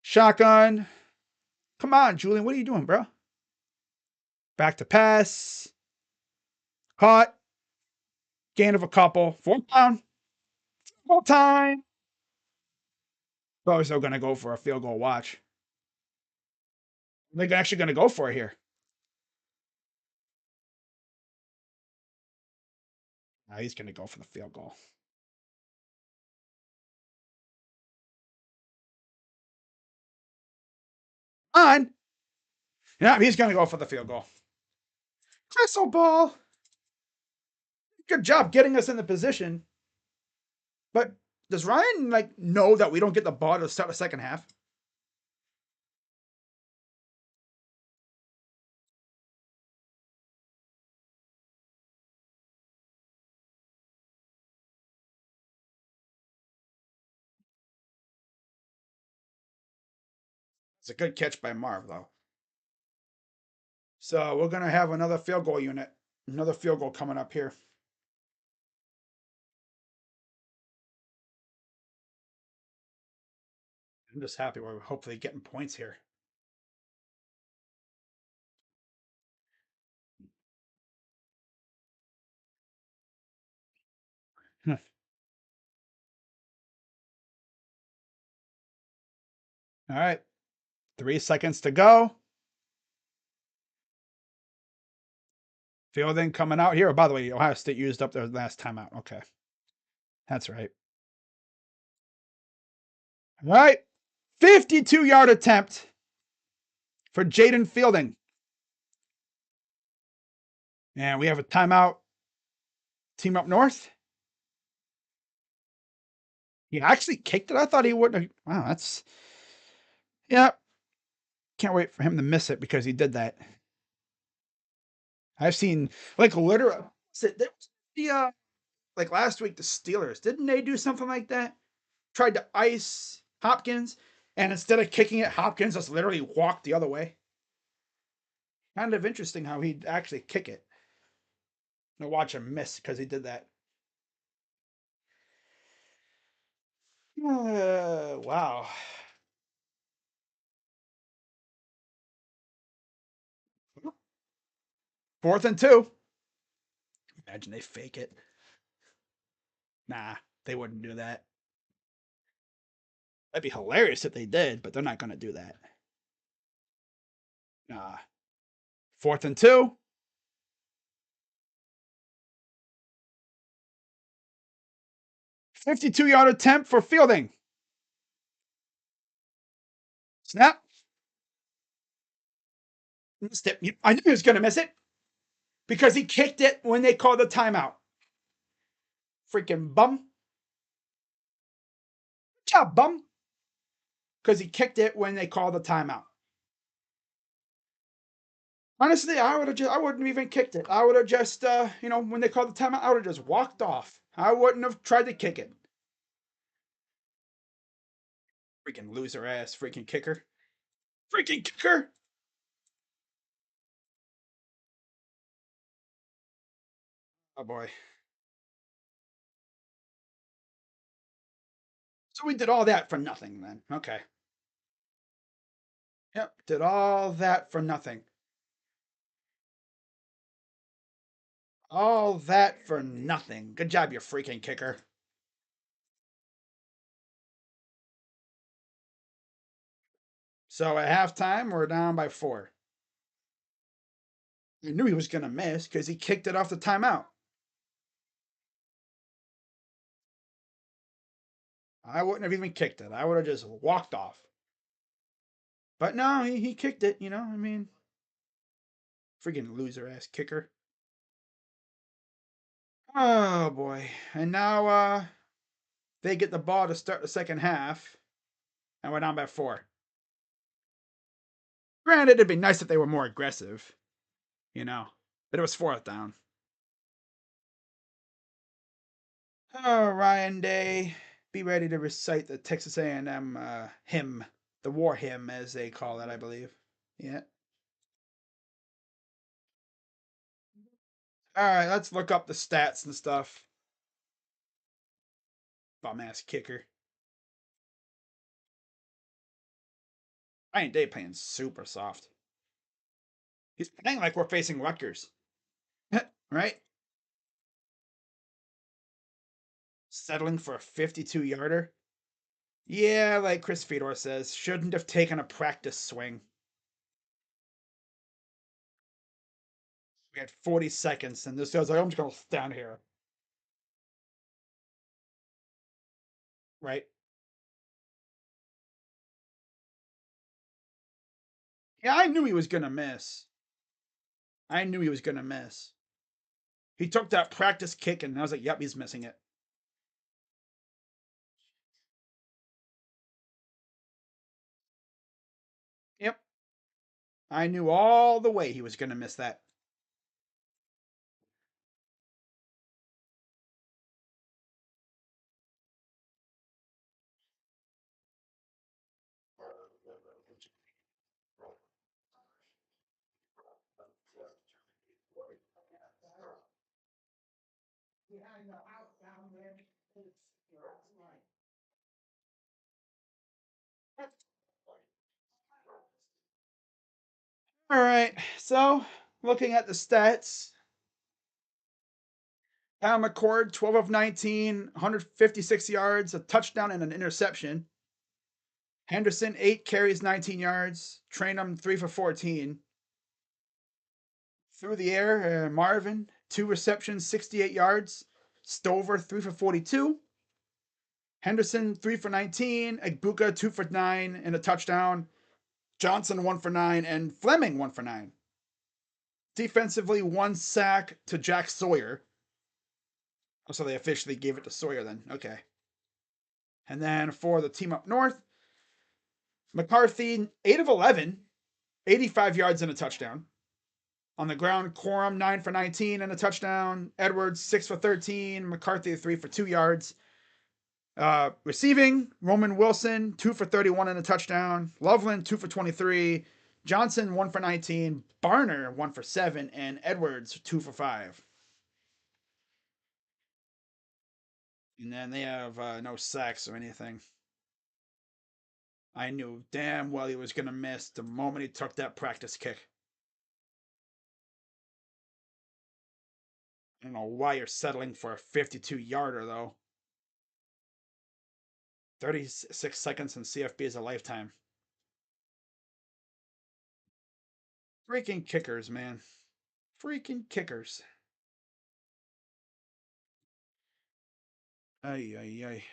[SPEAKER 1] Shotgun. Come on, Julian. What are you doing, bro? Back to pass. Caught. Gain of a couple. 4th down. Full time. Probably still going to go for a field goal. Watch. They're actually going to go for it here. Now he's going to go for the field goal. On. Yeah, he's going to go for the field goal. Crystal ball. Good job getting us in the position. But does Ryan know that we don't get the ball to start the second half? It's a good catch by Marv, though. So we're going to have another field goal unit. Another field goal coming up here. I'm just happy we're hopefully getting points here. All right. 3 seconds to go. Fielding coming out here. Oh, by the way, Ohio State used up their last timeout. Okay. That's right. All right. 52-yard attempt for Jaden Fielding. And we have a timeout. Team up north. He actually kicked it. I thought he wouldn't have. Wow, that's. Yeah. Can't wait for him to miss it because he did that. I've seen, like, literally. The like last week, the Steelers, didn't they do something like that? Tried to ice Hopkins, and instead of kicking it, Hopkins just literally walked the other way. Kind of interesting how he'd actually kick it. To watch him miss because he did that. Wow. Fourth and 2. Imagine they fake it. Nah, they wouldn't do that. That'd be hilarious if they did, but they're not going to do that. Nah. Fourth and 2. 52-yard attempt for Fielding. Snap. Missed it. I knew he was going to miss it because he kicked it when they called the timeout. Freaking bum. Good job, bum. Because he kicked it when they called the timeout. Honestly, I wouldn't have even kicked it. I would have just, when they called the timeout, I would have just walked off. I wouldn't have tried to kick it. Freaking loser ass, freaking kicker. Freaking kicker. Oh boy. So we did all that for nothing then. Okay. Yep, did all that for nothing. All that for nothing. Good job, you freaking kicker. So at halftime, we're down by 4. I knew he was going to miss because he kicked it off the timeout. I wouldn't have even kicked it. I would have just walked off. But no, he kicked it, I mean, freaking loser ass kicker. Oh boy. And now they get the ball to start the second half. And we're down by 4. Granted, it'd be nice if they were more aggressive, but it was 4th down. Oh, Ryan Day, be ready to recite the Texas A&M hymn, the war hymn as they call it, I believe. Yeah. All right, let's look up the stats and stuff. Bum ass kicker. Ryan Day playing super soft. He's playing like we're facing Rutgers. Right? Settling for a 52-yarder. Yeah, like Chris Fedor says, shouldn't have taken a practice swing. We had 40 seconds, and this guy's like, I'm just going to stand here. Right? Yeah, I knew he was going to miss. I knew he was going to miss. He took that practice kick, and I was like, yep, he's missing it. Yep. I knew all the way he was going to miss that. All right. So, looking at the stats, Kyle McCord, 12 of 19, 156 yards, a touchdown, and an interception. Henderson, 8 carries, 19 yards. Trainum, 3 for 14. Through the air, Marvin, 2 receptions, 68 yards. Stover, 3 for 42. Henderson, 3 for 19. Egbuka, 2 for 9 and a touchdown. Johnson, 1 for 9. And Fleming, 1 for 9. Defensively, 1 sack to Jack Sawyer. Oh, so they officially gave it to Sawyer then. Okay. And then for the team up north, McCarthy, 8 of 11, 85 yards and a touchdown. On the ground, Corum, 9 for 19 and a touchdown. Edwards, 6 for 13. McCarthy, 3 for 2 yards. Receiving, Roman Wilson, 2 for 31 and a touchdown. Loveland, 2 for 23. Johnson, 1 for 19. Barner, 1 for 7. And Edwards, 2 for 5. And then they have no sacks or anything. I knew damn well he was going to miss the moment he took that practice kick. I don't know why you're settling for a 52-yarder, though. 36 seconds in CFB is a lifetime. Freaking kickers, man. Freaking kickers. Ay, ay, ay.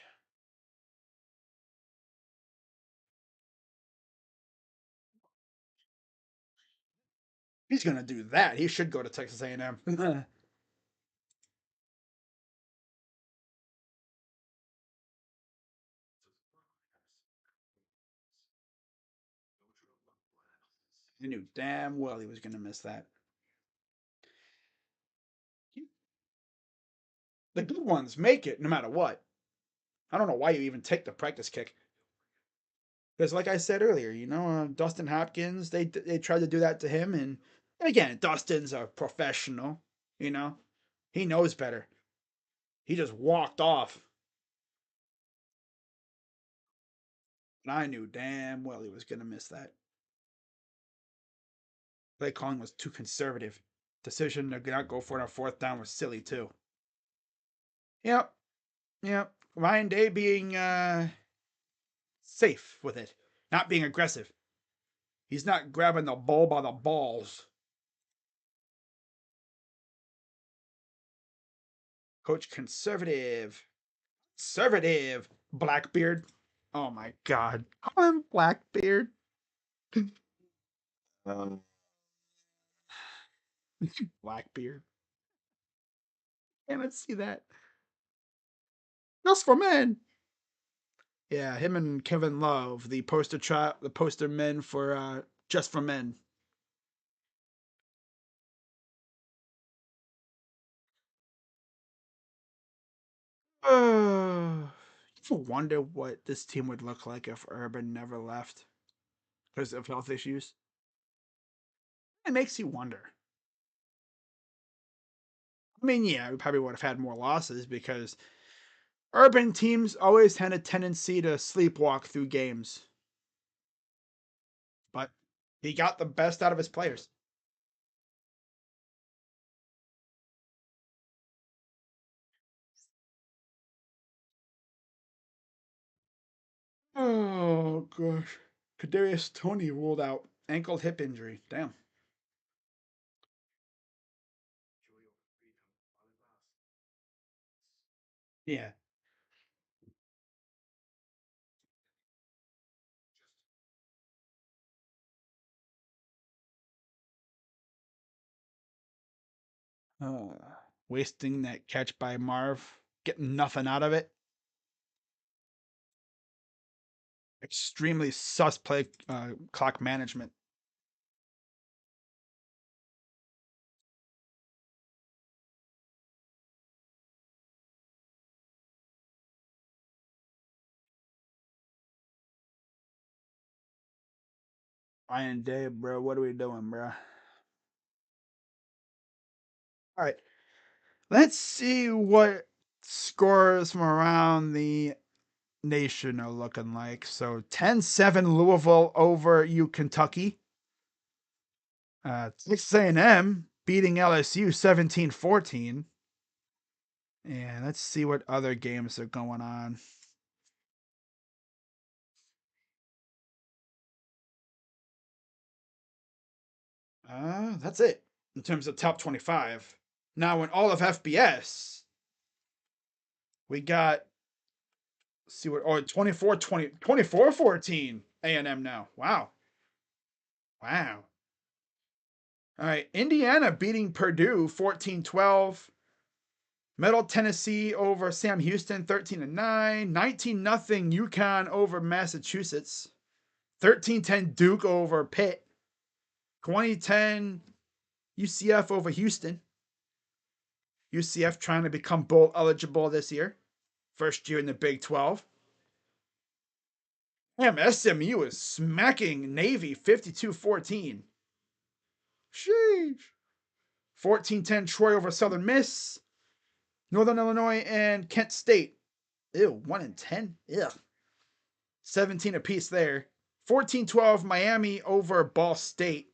[SPEAKER 1] He's going to do that. He should go to Texas A&M. He knew damn well he was going to miss that. The good ones make it no matter what. I don't know why you even take the practice kick. Because, like I said earlier, Dustin Hopkins, they tried to do that to him. And again, Dustin's a professional, he knows better. He just walked off. And I knew damn well he was going to miss that. Play calling was too conservative. Decision to not go for it on 4th down was silly, too. Yep. Ryan Day being safe with it, not being aggressive. He's not grabbing the ball by the balls. Coach conservative. Blackbeard. Oh my god. I'm Blackbeard. Blackbeard. Can't see that. Just for men. Yeah, him and Kevin Love, the poster men for Just for Men. You ever wonder what this team would look like if Urban never left because of health issues? It makes you wonder. I mean, yeah, we probably would have had more losses because Urban teams always had a tendency to sleepwalk through games. But he got the best out of his players. Oh gosh. Kadarius Toney ruled out ankle hip injury. Damn. Yeah. Uh, Wasting that catch by Marv, getting nothing out of it. Extremely sus play clock management. Ryan Day, bro, what are we doing, bro? All right, let's see what scores from around the nation are looking like. So 10-7 Louisville over U Kentucky. Texas A&M beating LSU 17-14. And let's see what other games are going on. That's it in terms of top 25. Now, in all of FBS, we got, see what, 24-14 A&M now. Wow. Wow. All right. Indiana beating Purdue 14-12. Middle Tennessee over Sam Houston 13-9. 19-0 UConn over Massachusetts. 13-10 Duke over Pitt. 2010 UCF over Houston. UCF trying to become bowl eligible this year. First year in the Big 12. Damn, SMU is smacking Navy 52-14. Sheesh. 14-10 Troy over Southern Miss. Northern Illinois and Kent State. Ew, 1-10. Ugh. 17 apiece there. 14-12 Miami over Ball State.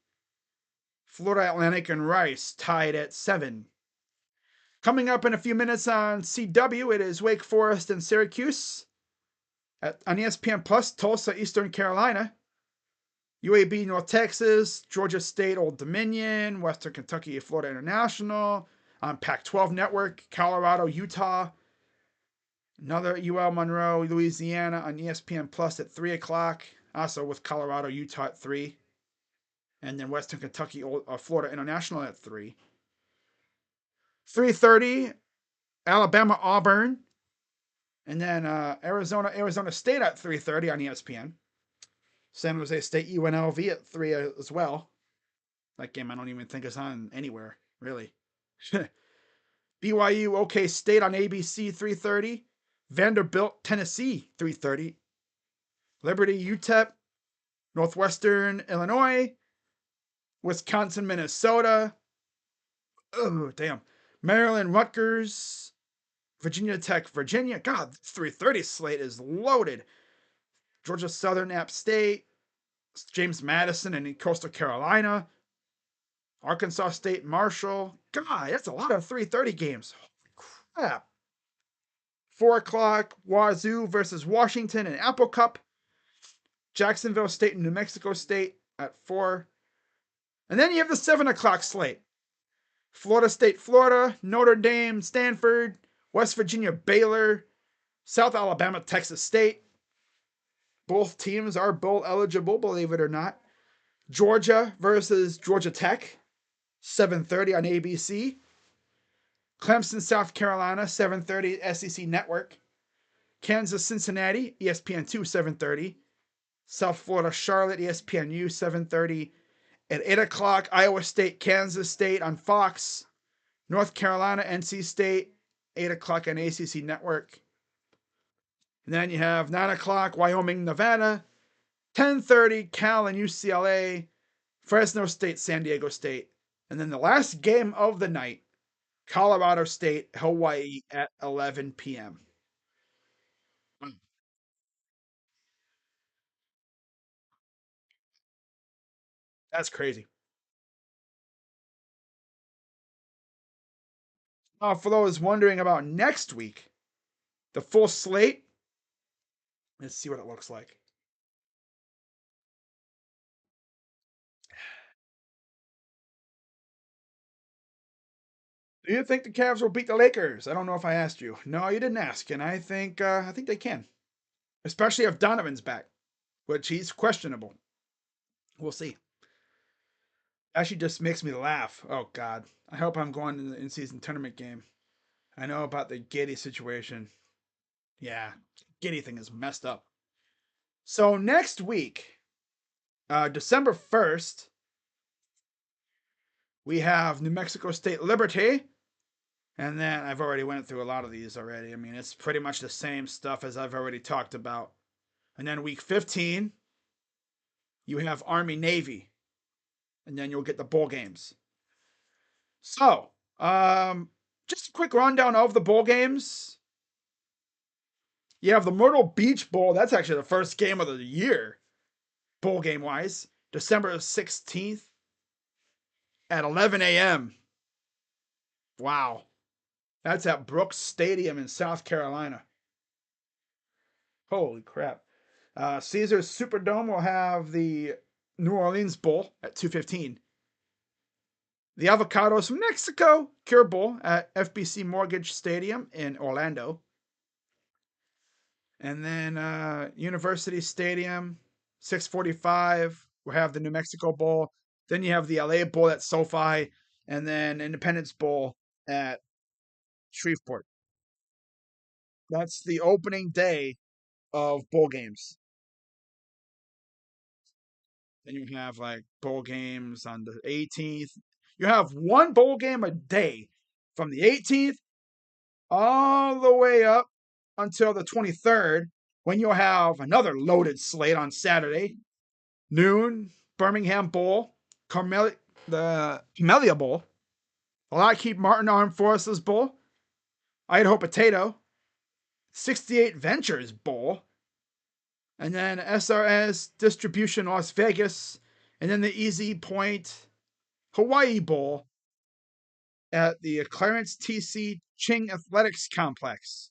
[SPEAKER 1] Florida Atlantic and Rice tied at 7. Coming up in a few minutes on CW, it is Wake Forest and Syracuse. On ESPN Plus, Tulsa, Eastern Carolina. UAB, North Texas. Georgia State, Old Dominion. Western Kentucky, Florida International. On Pac-12 Network, Colorado, Utah. Another UL Monroe, Louisiana on ESPN Plus at 3 o'clock. Also with Colorado, Utah at 3. And then Western Kentucky, Florida International at 3. 3:30, Alabama, Auburn. And then Arizona State at 3:30 on ESPN. San Jose State, UNLV at 3 as well. That game I don't even think is on anywhere, really. BYU, OK State on ABC, 3:30. Vanderbilt, Tennessee, 3:30. Liberty, UTEP. Northwestern, Illinois. Wisconsin, Minnesota. Oh, damn. Maryland, Rutgers. Virginia Tech, Virginia. God, this 3:30 slate is loaded. Georgia Southern, App State. James Madison and Coastal Carolina. Arkansas State, Marshall. God, that's a lot of 3:30 games. Holy crap. 4 o'clock, Wazoo versus Washington and Apple Cup. Jacksonville State and New Mexico State at 4. And then you have the 7 o'clock slate. Florida State, Florida, Notre Dame, Stanford, West Virginia, Baylor, South Alabama, Texas State. Both teams are bowl eligible, believe it or not. Georgia versus Georgia Tech, 7:30 on ABC. Clemson, South Carolina, 7:30 SEC Network. Kansas, Cincinnati, ESPN2, 7:30. South Florida, Charlotte, ESPNU, 7:30. At 8 o'clock, Iowa State, Kansas State on Fox. North Carolina, NC State, 8 o'clock on ACC Network. And then you have 9 o'clock, Wyoming, Nevada. 10:30, Cal and UCLA. Fresno State, San Diego State. And then the last game of the night, Colorado State, Hawaii at 11 p.m. That's crazy. For those wondering about next week, the full slate, let's see what it looks like. Do you think the Cavs will beat the Lakers? I don't know if I asked you. No, you didn't ask, and I think they can, especially if Donovan's back, which he's questionable. We'll see. Actually, just makes me laugh. Oh God, I hope I'm going to the in-season tournament game. I know about the Giddy situation. Yeah, Giddy thing is messed up. So next week, December 1st, we have New Mexico State Liberty. And then I've already went through a lot of these already. I mean, it's pretty much the same stuff as I've already talked about. And then week 15, you have Army Navy. And then you'll get the bowl games. So, just a quick rundown of the bowl games. You have the Myrtle Beach Bowl. That's actually the first game of the year, bowl game wise. December 16th at 11 a.m. Wow. That's at Brooks Stadium in South Carolina. Holy crap. Caesars Superdome will have the New Orleans Bowl at 2:15. The Avocados from Mexico Cure Bowl at FBC Mortgage Stadium in Orlando. And then University Stadium, 6:45. We'll have the New Mexico Bowl. Then you have the LA Bowl at SoFi, and then Independence Bowl at Shreveport. That's the opening day of bowl games. Then you have like bowl games on the 18th. You have one bowl game a day from the 18th all the way up until the 23rd, when you'll have another loaded slate on Saturday. Noon, Birmingham Bowl, the Camellia Bowl, Lockheed Martin Armed Forces Bowl, Idaho Potato, 68 Ventures Bowl, and then SRS Distribution Las Vegas, and then the Easy Point Hawaii Bowl at the Clarence TC Ching Athletics Complex,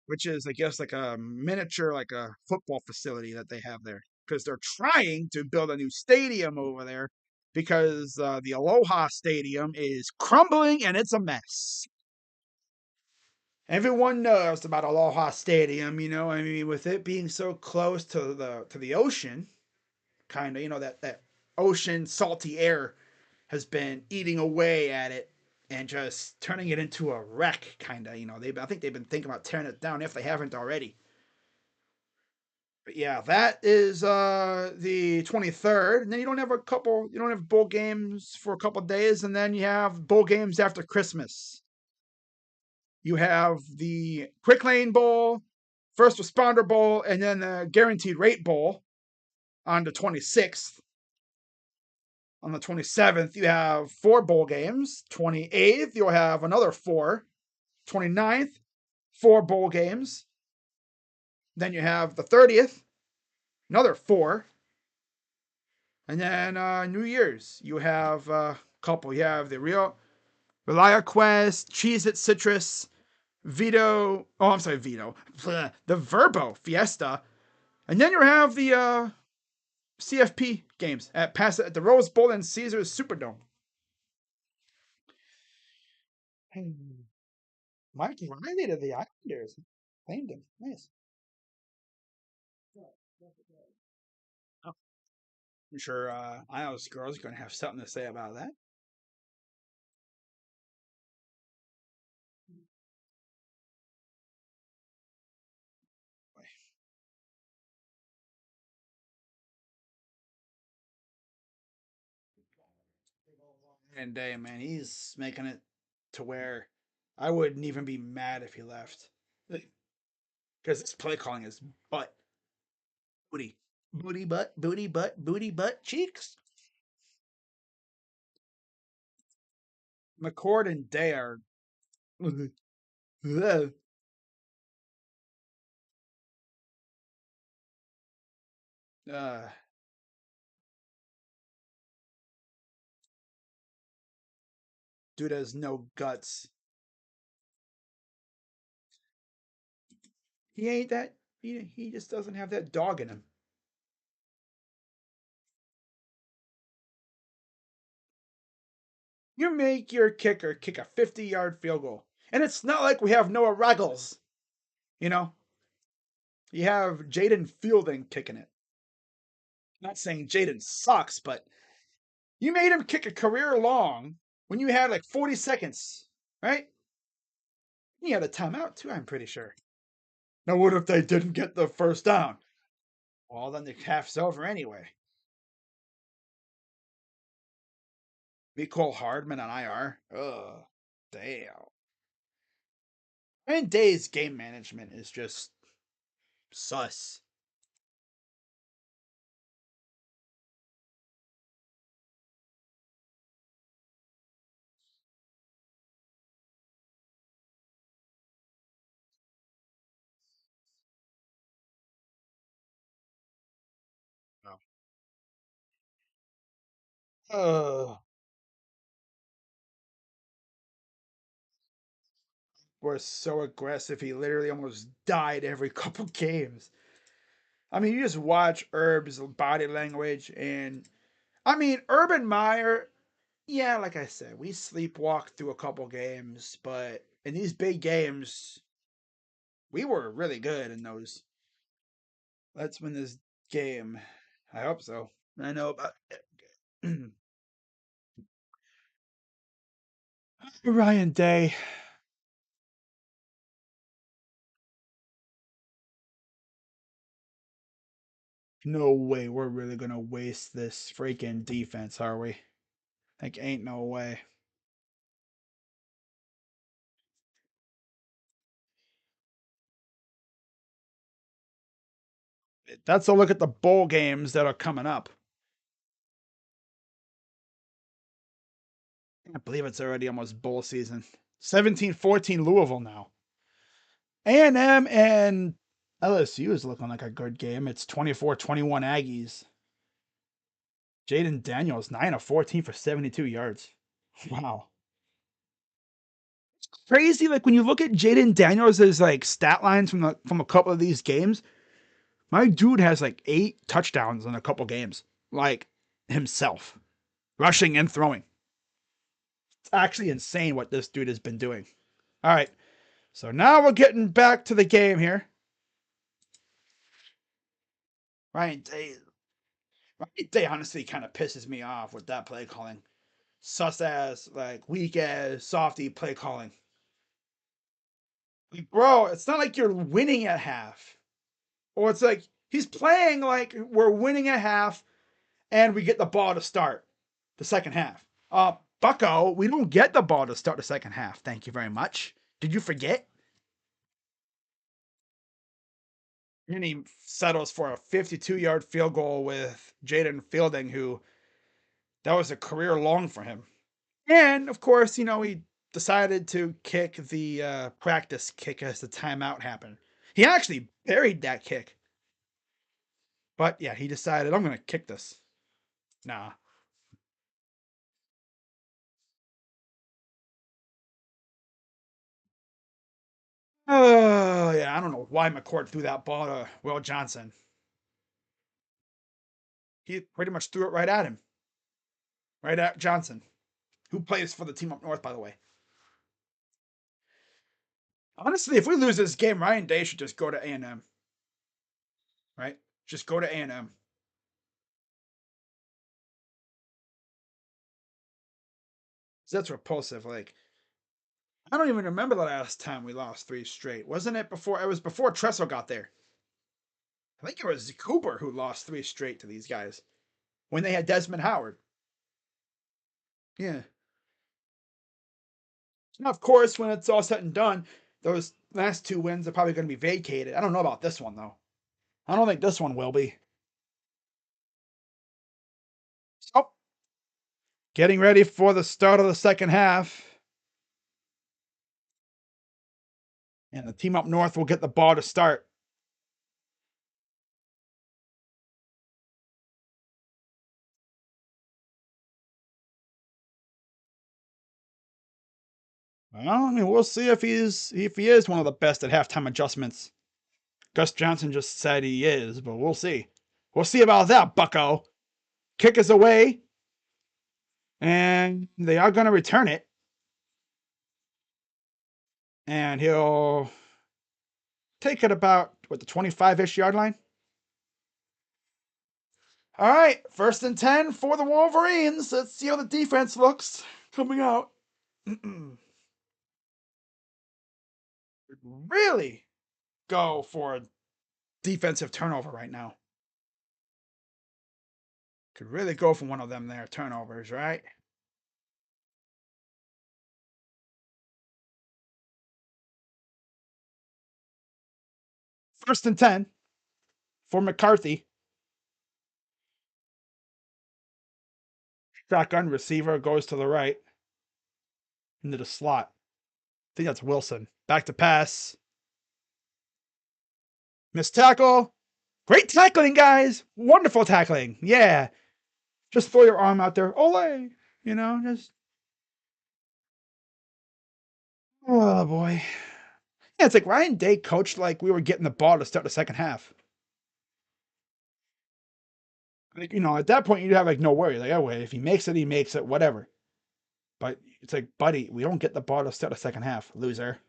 [SPEAKER 1] which is, I guess, like a miniature, like a football facility that they have there, because they're trying to build a new stadium over there because the Aloha Stadium is crumbling and it's a mess. Everyone knows about Aloha Stadium, I mean, with it being so close to the ocean, kind of, that ocean salty air has been eating away at it and just turning it into a wreck, kind of. I think they've been thinking about tearing it down if they haven't already. But yeah, that is the 23rd, and then you don't have bowl games for a couple days, and then you have bowl games after Christmas. You have the Quick Lane Bowl, First Responder Bowl, and then the Guaranteed Rate Bowl on the 26th. On the 27th, you have 4 bowl games. 28th, you'll have another 4. 29th, 4 bowl games. Then you have the 30th, another 4. And then New Year's, you have a couple. You have the Relia Quest, Cheez It Citrus, Vito. Oh, I'm sorry, Vito. The Verbo Fiesta. And then you have the CFP games at the Rose Bowl and Caesars Superdome. Mike Riley to the Islanders. Claimed him. Nice. Oh, I'm sure Isles girls are going to have something to say about that. And day, man, he's making it to where I wouldn't even be mad if he left. Because this play calling is butt. Booty. Booty butt, booty butt, booty butt cheeks. McCord and Day are. uh, dude has no guts. He ain't that. He just doesn't have that dog in him. You make your kicker kick a 50-yard field goal. And it's not like we have Noah Ruggles. You know? You have Jaden Fielding kicking it. I'm not saying Jaden sucks, but you made him kick a career long when you had like 40 seconds, right? He had a timeout too, I'm pretty sure. Now, what if they didn't get the first down? Well, then the half's over anyway. Be Cole Hardman on IR. Ugh, damn. And Day's game management is just sus. Oh. was so aggressive. He literally almost died every couple games. I mean, you just watch Herb's body language, and I mean, Urban Meyer. Yeah, like I said, we sleepwalked through a couple games, but in these big games, we were really good in those. Let's win this game. I hope so. I know about Ryan Day. No way we're really gonna waste this freaking defense, are we? Like, ain't no way. That's a look at the bowl games that are coming up. I can't believe it's already almost bowl season. 17-14 Louisville now. A&M and LSU is looking like a good game. It's 24-21 Aggies. Jaden Daniels, 9 of 14 for 72 yards. Wow. Crazy. Like when you look at Jaden Daniels' like stat lines from a couple of these games, my dude has like 8 touchdowns in a couple games. Like himself. Rushing and throwing. It's actually insane what this dude has been doing. All right. So now we're getting back to the game here. Ryan Day. Ryan Day honestly kind of pisses me off with that play calling. Sus ass, like weak ass, softy play calling. Like, bro, it's not like you're winning at half. Or it's like he's playing like we're winning at half and we get the ball to start the second half. Bucko, we don't get the ball to start the second half. Thank you very much. Did you forget? And he settles for a 52-yard field goal with Jaden Fielding, who that was a career long for him. And of course, he decided to kick the practice kick as the timeout happened. He actually buried that kick. But yeah, he decided, I'm going to kick this. Nah. Oh, yeah, I don't know why McCord threw that ball to Will Johnson. He pretty much threw it right at him. Right at Johnson, who plays for the team up north, by the way. Honestly, if we lose this game, Ryan Day should just go to A&M. Right? Just go to A&M. That's repulsive. Like, I don't even remember the last time we lost 3 straight. Wasn't it before? It was before Tressel got there. I think it was Cooper who lost 3 straight to these guys when they had Desmond Howard. Yeah. Now, of course, when it's all said and done, those last 2 wins are probably going to be vacated. I don't know about this one, though. I don't think this one will be. So, getting ready for the start of the second half. And the team up north will get the ball to start. Well, I mean, we'll see if he is one of the best at halftime adjustments. Gus Johnson just said he is, but we'll see. We'll see about that, Bucko. Kick is away, and they are going to return it. And he'll take it about, the 25-ish yard line? All right, 1st and 10 for the Wolverines. Let's see how the defense looks coming out. Really go for a defensive turnover right now. Could really go for one of them there turnovers, right? First and 10 for McCarthy. Shotgun receiver goes to the right into the slot. I think that's Wilson. Back to pass. Missed tackle. Great tackling, guys. Wonderful tackling. Yeah. Just throw your arm out there. Ole. Just. Oh, boy. Yeah, it's like Ryan Day coached like we were getting the ball to start the second half. Like, at that point, you'd have like no worry. Like, oh, wait, if he makes it, he makes it, whatever. But it's like, buddy, we don't get the ball to start the second half, loser.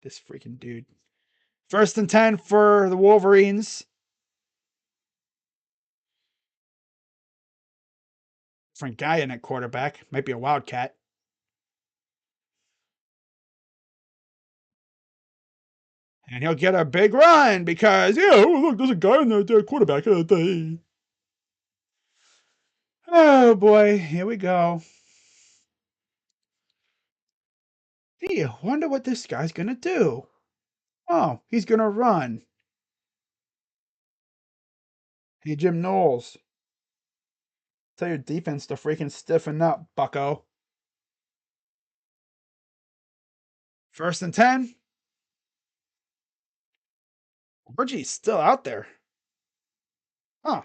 [SPEAKER 1] This freaking dude. 1st and 10 for the Wolverines. Different guy in at quarterback. Might be a Wildcat. And he'll get a big run because, look, there's a guy in the quarterback. Oh, boy. Here we go. Hey, I wonder what this guy's going to do. Oh, he's going to run. Hey, Jim Knowles. Tell your defense to freaking stiffen up, bucko. 1st and 10. Orgy's still out there. Huh.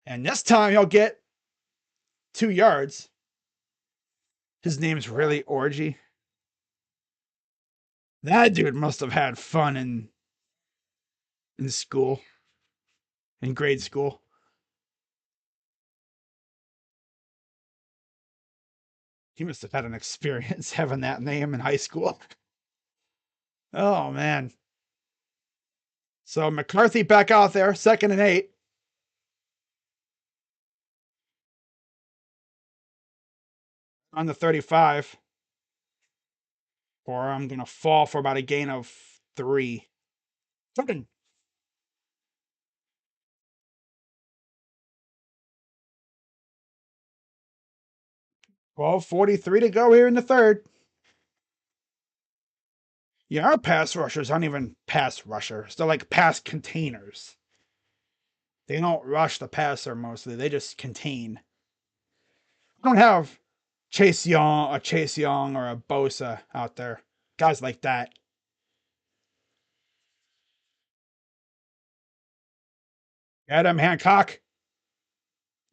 [SPEAKER 1] And this time he'll get 2 yards. His name's really Orgy. That dude must have had fun in school, in grade school. He must have had an experience having that name in high school. Oh, man. So McCarthy back out there, 2nd and 8. On the 35. Or I'm going to fall for about a gain of 3. Fucking 12:43 to go here in the 3rd. Yeah, our pass rushers aren't even pass rushers. They're like pass containers. They don't rush the passer mostly. They just contain. We don't have Chase Young, or a Bosa out there. Guys like that. Adam Hancock.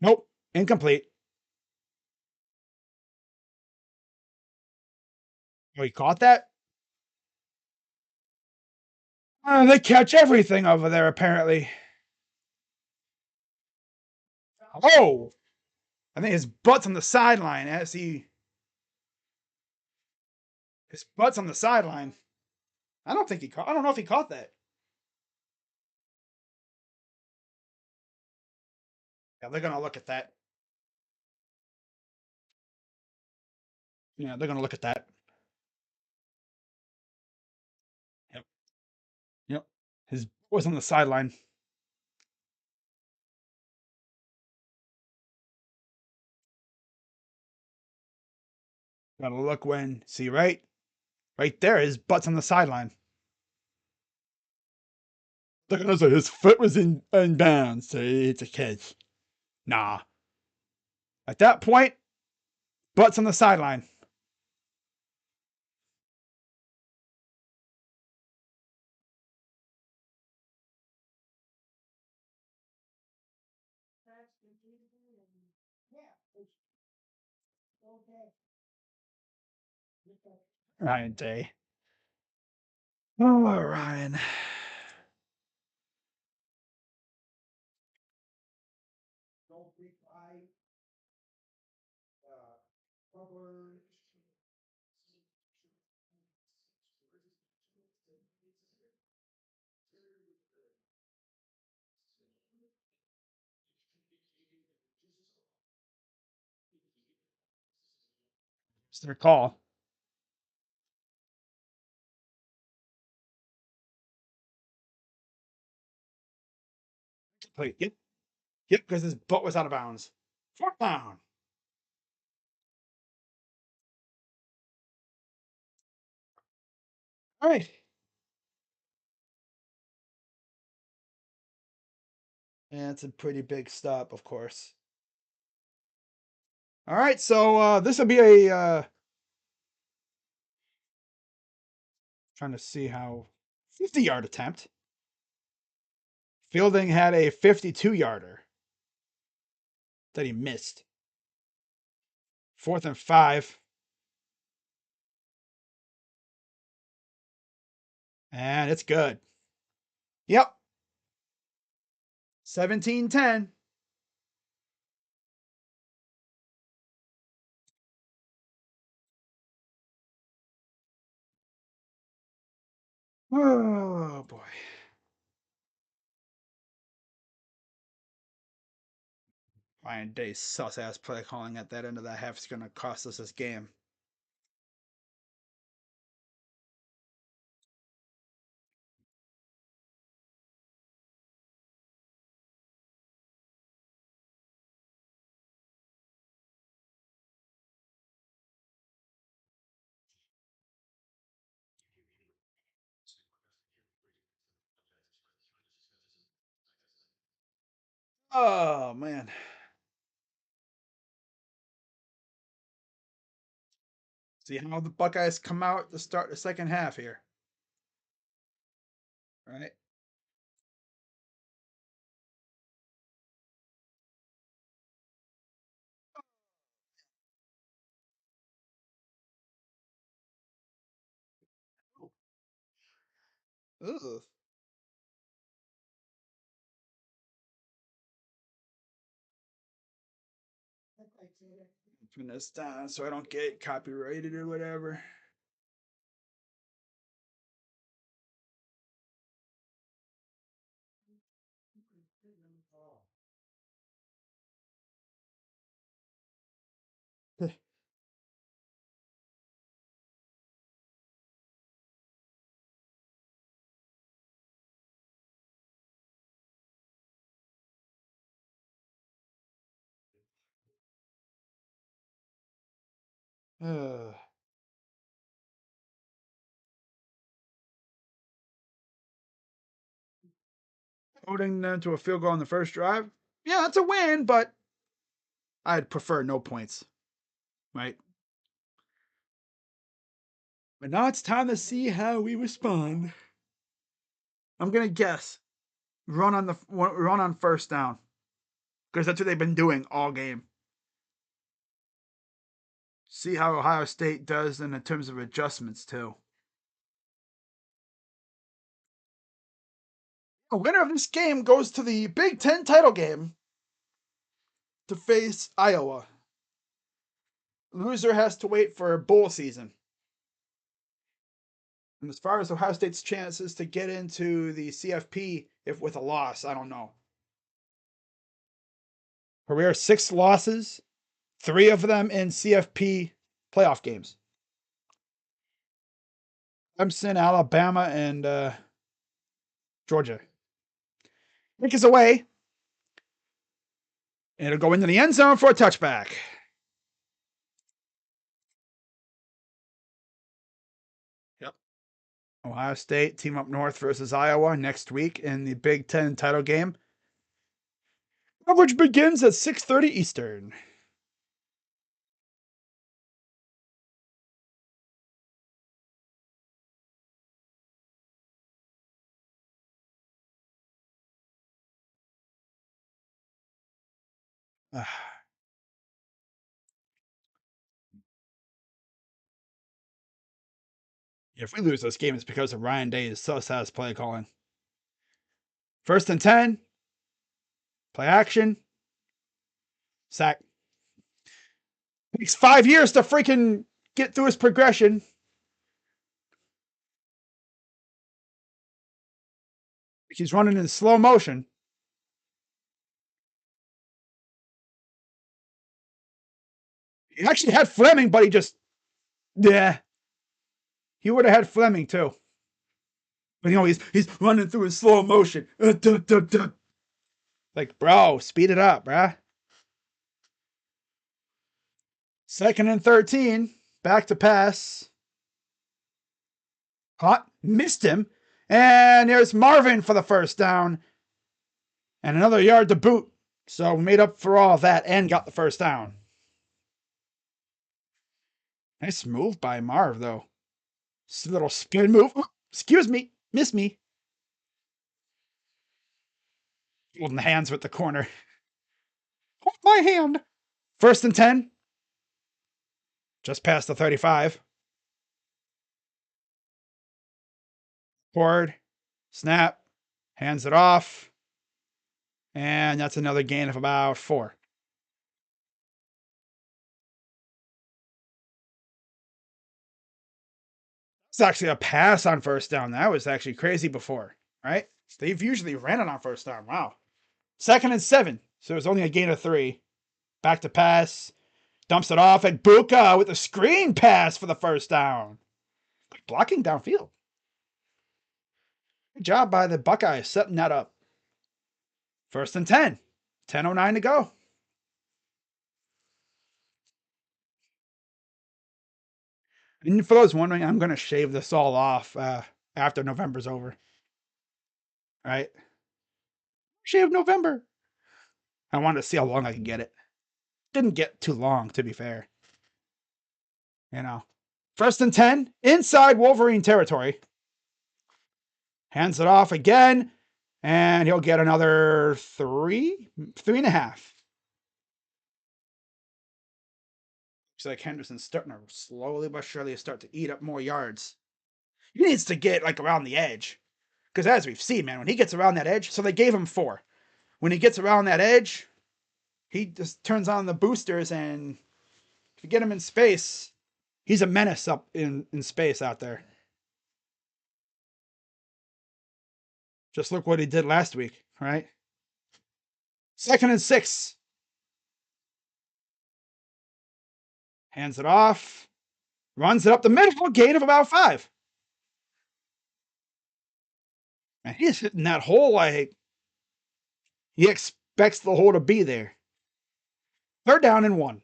[SPEAKER 1] Nope. Incomplete. Oh, he caught that? They catch everything over there, apparently. Oh! I think his butt's on the sideline as he. His butt's on the sideline. I don't know if he caught that. Yeah, they're going to look at that. Yeah, they're going to look at that. Yep. Yep. His butt was on the sideline. Gotta look when. See, right? Right there, his butt's on the sideline. Look at this. His foot was in bounds, so it's a catch. Nah. At that point, butt's on the sideline. Ryan Day. Oh, Ryan. It's their call. Wait, yep, because his butt was out of bounds. 4th down. All right. Yeah, it's a pretty big stop, of course. All right, so this will be a trying to see how 50-yard attempt. Fielding had a 52-yarder that he missed. 4th and 5. And it's good. Yep. 17-10. Oh, boy. Ryan Day's sus-ass play calling at that end of that half is going to cost us this game. Oh, man. See how the Buckeyes come out to start the second half here. Right? Ugh. Putting this down so I don't get copyrighted or whatever. Holding them to a field goal on the first drive. Yeah, it's a win, but I'd prefer no points. Right? But now it's time to see how we respond. I'm gonna guess run on first down because that's what they've been doing all game. See how Ohio State does in terms of adjustments too. The winner of this game goes to the Big Ten title game to face Iowa. Loser has to wait for a bowl season. And as far as Ohio State's chances to get into the CFP, if with a loss, I don't know. Career 6 losses, 3 of them in CFP playoff games. Clemson, Alabama, and Georgia. Kick is away. And it'll go into the end zone for a touchback. Yep. Ohio State team up north versus Iowa next week in the Big Ten title game. Coverage begins at 6:30 Eastern. If we lose this game, it's because of Ryan Day's sus-ass play calling. 1st and 10. Play action. Sack. Takes 5 years to freaking get through his progression. He's running in slow motion. He actually had Fleming, but he just, yeah. He would have had Fleming too. But he's running through in slow motion. Like, bro, speed it up, bruh. 2nd and 13. Back to pass. Caught. Missed him. And there's Marvin for the first down. And another yard to boot. So made up for all that and got the first down. Nice move by Marv, though. Just a little spin move. Excuse me. Miss me. Holding hands with the corner. Hold my hand. 1st and 10. Just past the 35. Forward, snap, hands it off, and that's another gain of about 4. It's actually a pass on first down. That was actually crazy before, right? They've usually ran it on first down. Wow. 2nd and 7. So it was only a gain of 3. Back to pass. Dumps it off at Buka with a screen pass for the first down. Blocking downfield. Good job by the Buckeyes setting that up. 1st and 10. 10:09 to go. And for those wondering, I'm going to shave this all off after November's over. All right? Shave November. I wanted to see how long I can get it. Didn't get too long, to be fair. You know. 1st and 10, inside Wolverine territory. Hands it off again, and he'll get another 3.5. Looks like Henderson's starting to slowly but surely start to eat up more yards. He needs to get like around the edge. Because as we've seen, man, when he gets around that edge, so they gave him 4. When he gets around that edge, he just turns on the boosters, and if you get him in space, he's a menace up in space out there. Just look what he did last week, right? 2nd and 6. Hands it off. Runs it up the middle, gain of about 5. And he's hitting that hole like he expects the hole to be there. 3rd down and 1.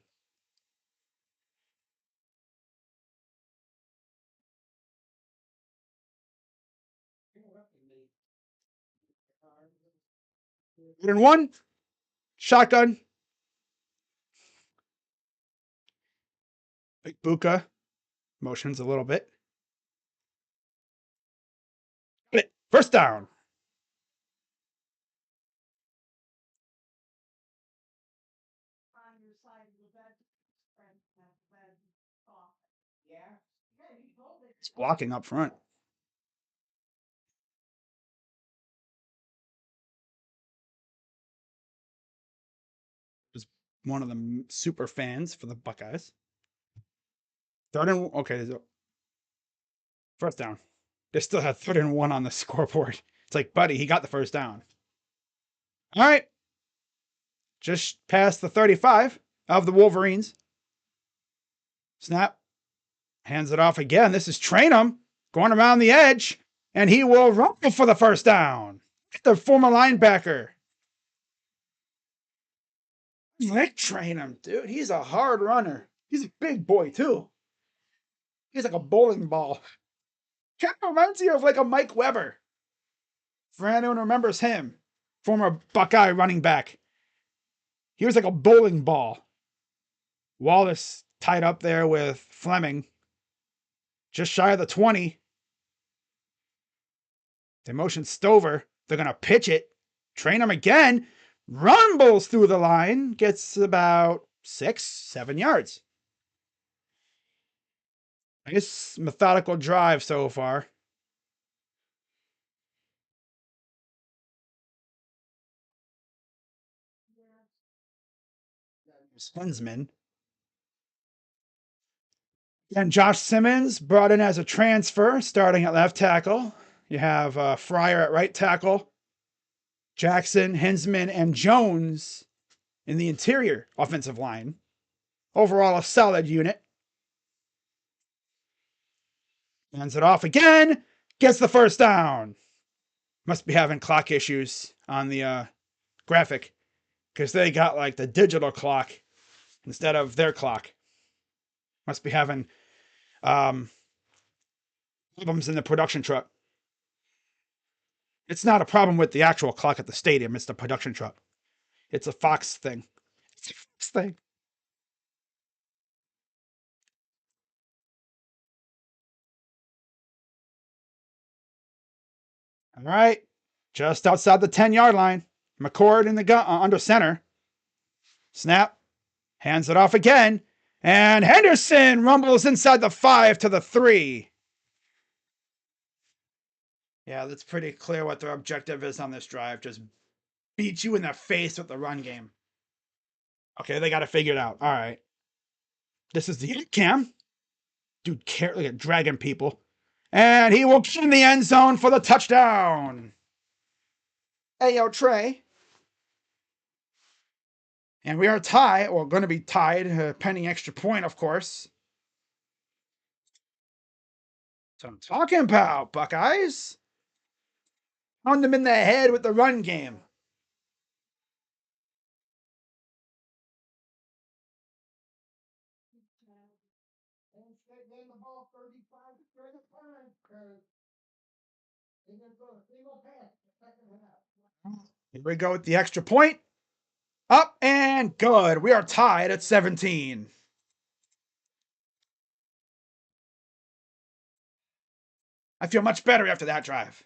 [SPEAKER 1] Third and 1. Shotgun. Big Buka motions a little bit. 1st down. It's blocking up front. Was one of the super fans for the Buckeyes. 3rd and okay. 1st down. They still have 3rd and 1 on the scoreboard. It's like, buddy, he got the 1st down. All right. Just past the 35 of the Wolverines. Snap. Hands it off again. This is Trainum going around the edge, and he will rumble for the 1st down. The former linebacker. Like Trainum, dude. He's a hard runner. He's a big boy, too. He's like a bowling ball. Kind of reminds you of like a Mike Weber. For anyone who remembers him, former Buckeye running back. He was like a bowling ball. Wallace tied up there with Fleming. Just shy of the 20. They motion Stover. They're going to pitch it. Train him again. Rumbles through the line. Gets about 6-7 yards. Nice methodical drive so far. Huntsman. And Josh Simmons brought in as a transfer, starting at left tackle. You have Fryer at right tackle. Jackson, Hinsman, and Jones in the interior offensive line. Overall, a solid unit. Hands it off again. Gets the 1st down. Must be having clock issues on the graphic, because they got like the digital clock instead of their clock. Must be having problems in the production truck. It's not a problem with the actual clock at the stadium. It's the production truck. It's a Fox thing. It's a Fox thing. All right. Just outside the 10-yard line. McCord in the gun under center. Snap. Hands it off again. And Henderson rumbles inside the 5 to the 3. Yeah, that's pretty clear what their objective is on this drive. Just beat you in the face with the run game. Okay, they got to figure it out. All right. This is the hit cam. Dude, look at dragging people. And he will get in the end zone for the touchdown. Hey, yo, Trey. And we are tied. Well, going to be tied, pending extra point, of course. So I'm talking about, Buckeyes. Pound them in the head with the run game. Here we go with the extra point. Up and good. We are tied at 17. I feel much better after that drive.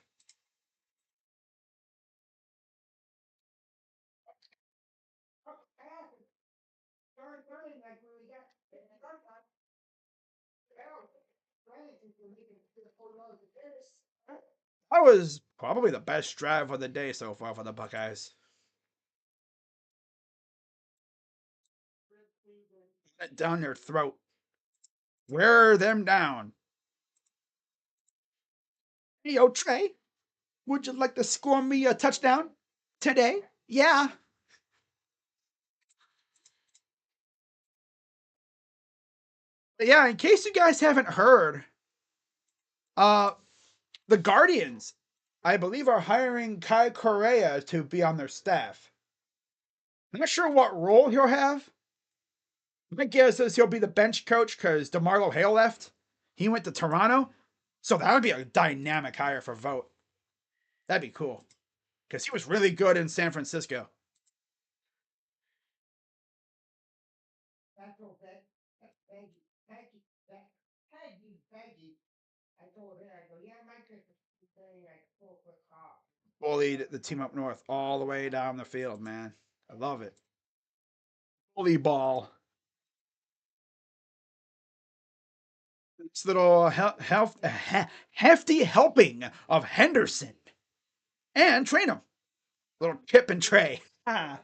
[SPEAKER 1] That was probably the best drive of the day so far for the Buckeyes. Down their throat. Wear them down. Hey, yo, Trey, would you like to score me a touchdown today? Yeah. But yeah, in case you guys haven't heard, uh, the Guardians, I believe, are hiring Kai Correa to be on their staff. I'm not sure what role he'll have. My guess is he'll be the bench coach because DeMarlo Hale left. He went to Toronto. So that would be a dynamic hire for Vogt. That'd be cool. Because he was really good in San Francisco. Bullied the team up north all the way down the field, man. I love it. Bully ball. This little hefty helping of Henderson. And train him. Little Kip and Trey. Ah.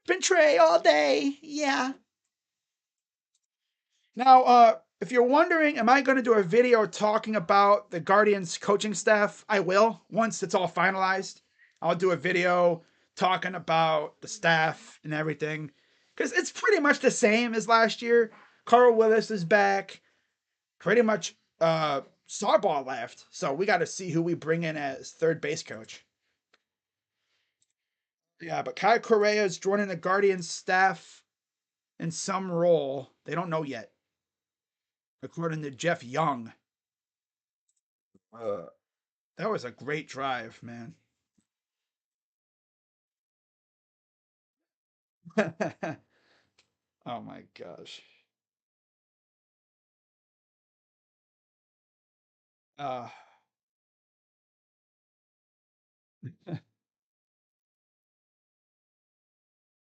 [SPEAKER 1] Kip and Trey all day. Yeah. Now, if you're wondering, am I going to do a video talking about the Guardians coaching staff? I will, once it's all finalized. I'll do a video talking about the staff and everything. Because it's pretty much the same as last year. Carl Willis is back. Pretty much Sarbaugh left. So we got to see who we bring in as third base coach. Yeah, but Kai Correa is joining the Guardians staff in some role. They don't know yet. According to Jeff Young. That was a great drive, man. Oh my gosh. Uh,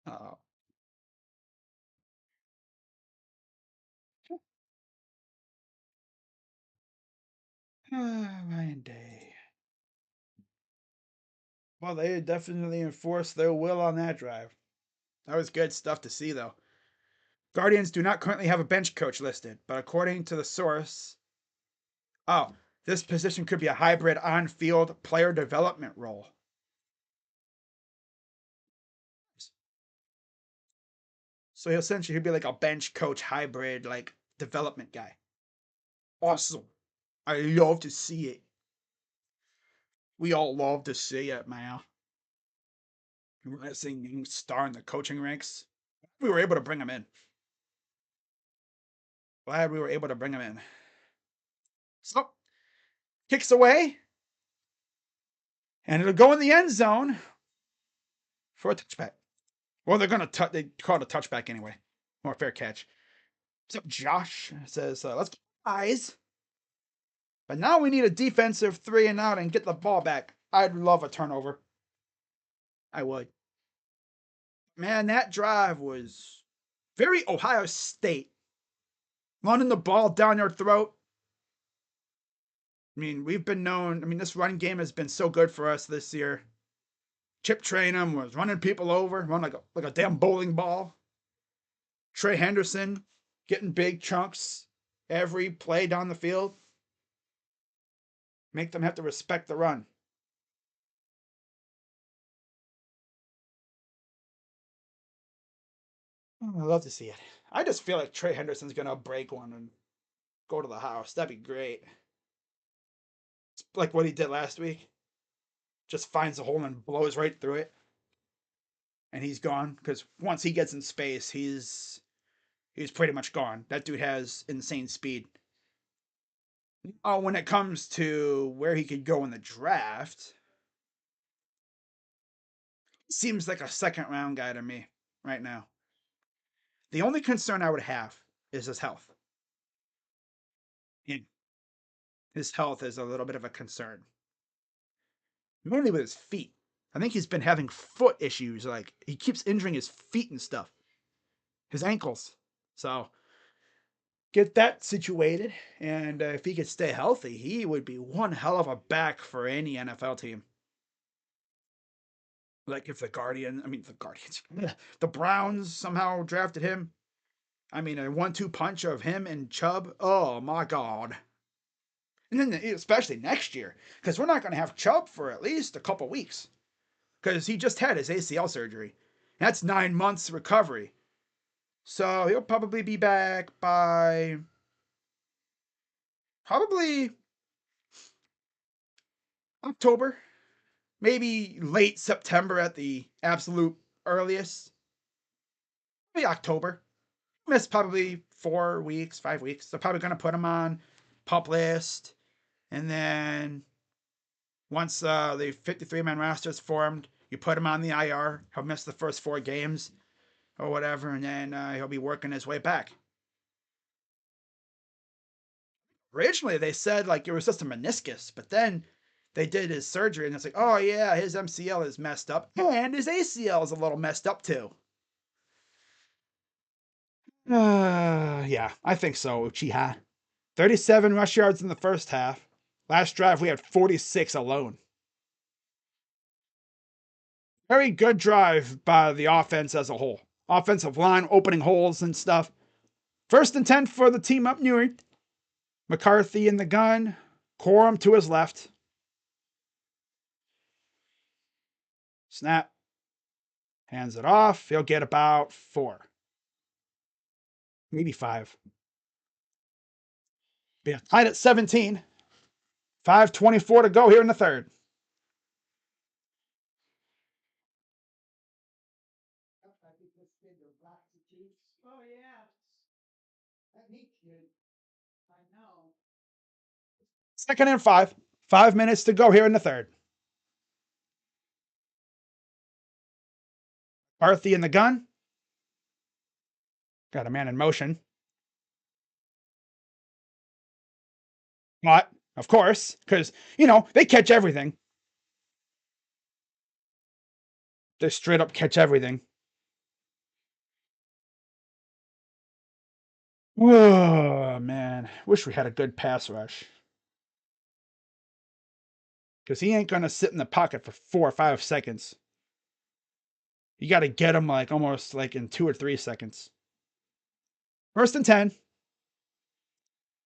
[SPEAKER 1] oh. Ryan Day. Well, they definitely enforced their will on that drive. That was good stuff to see, though. Guardians do not currently have a bench coach listed, but according to the source, oh, this position could be a hybrid on-field player development role. So essentially he'd be like a bench coach hybrid, like development guy. Awesome. I love to see it. We all love to see it, man. Rising star in the coaching ranks. We were able to bring him in. Glad we were able to bring him in. So, kicks away. And it'll go in the end zone for a touchback. Well, they're going to they call it a touchback anyway. Or a fair catch. What's up, Josh? Says, let's get eyes. But now we need a defensive 3 and out and get the ball back. I'd love a turnover. I would. Man, that drive was very Ohio State. Running the ball down your throat. I mean, we've been known. I mean, this run game has been so good for us this year. Chip Trainum was running people over, run like a damn bowling ball. Trey Henderson getting big chunks every play down the field. Make them have to respect the run. Oh, I love to see it. I just feel like Trey Henderson's gonna break one and go to the house. That'd be great. It's like what he did last week. Just finds a hole and blows right through it, and he's gone. Because once he gets in space, he's pretty much gone. That dude has insane speed. Oh, when it comes to where he could go in the draft, seems like a second round guy to me right now. The only concern I would have is his health. And his health is a little bit of a concern. Mainly with his feet. I think he's been having foot issues. Like, he keeps injuring his feet and stuff. His ankles. So, get that situated. And if he could stay healthy, he would be one hell of a back for any NFL team. Like, if the Browns somehow drafted him. I mean, a 1-2 punch of him and Chubb. Oh, my God. And then, especially next year, because we're not going to have Chubb for at least a couple weeks. Because he just had his ACL surgery. That's 9 months recovery. So he'll probably be back by probably October. Maybe late September at the absolute earliest. Maybe October. Missed probably 4 weeks, 5 weeks. They're probably going to put him on PUP list. And then once the 53-man roster is formed, you put him on the IR. He'll miss the first 4 games or whatever, and then he'll be working his way back. Originally, they said like it was just a meniscus, but then they did his surgery, and it's like, oh yeah, his MCL is messed up, and his ACL is a little messed up too. Yeah, I think so, Uchiha. 37 rush yards in the first half. Last drive, we had 46 alone. Very good drive by the offense as a whole. Offensive line opening holes and stuff. 1st and 10 for the team up Newark. McCarthy in the gun. Corum to his left. Snap. Hands it off. He'll get about 4. Maybe 5. Yeah, tied at 17. 5:24 to go here in the third. Oh, yeah. 2nd and 5. 5 minutes to go here in the third. McCarthy in the gun. Got a man in motion. But, of course, because, they catch everything. They straight up catch everything. Oh, man. Wish we had a good pass rush. Because he ain't going to sit in the pocket for 4 or 5 seconds. You got to get him like almost like in 2 or 3 seconds. 1st and 10. Is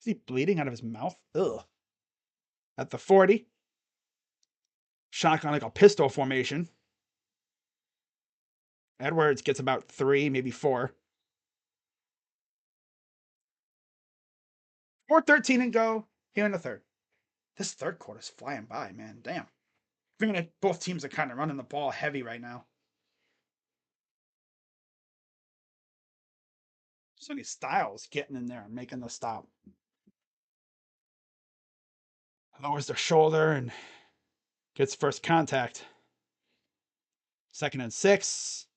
[SPEAKER 1] he bleeding out of his mouth? Ugh. At the 40. Shotgun like a pistol formation. Edwards gets about 3, maybe 4. 4:13 and go here in the third. This third quarter's flying by, man. Damn. Granted, both teams are kind of running the ball heavy right now. Sonny Styles getting in there and making the stop. Lowers their shoulder and gets first contact. 2nd and 6.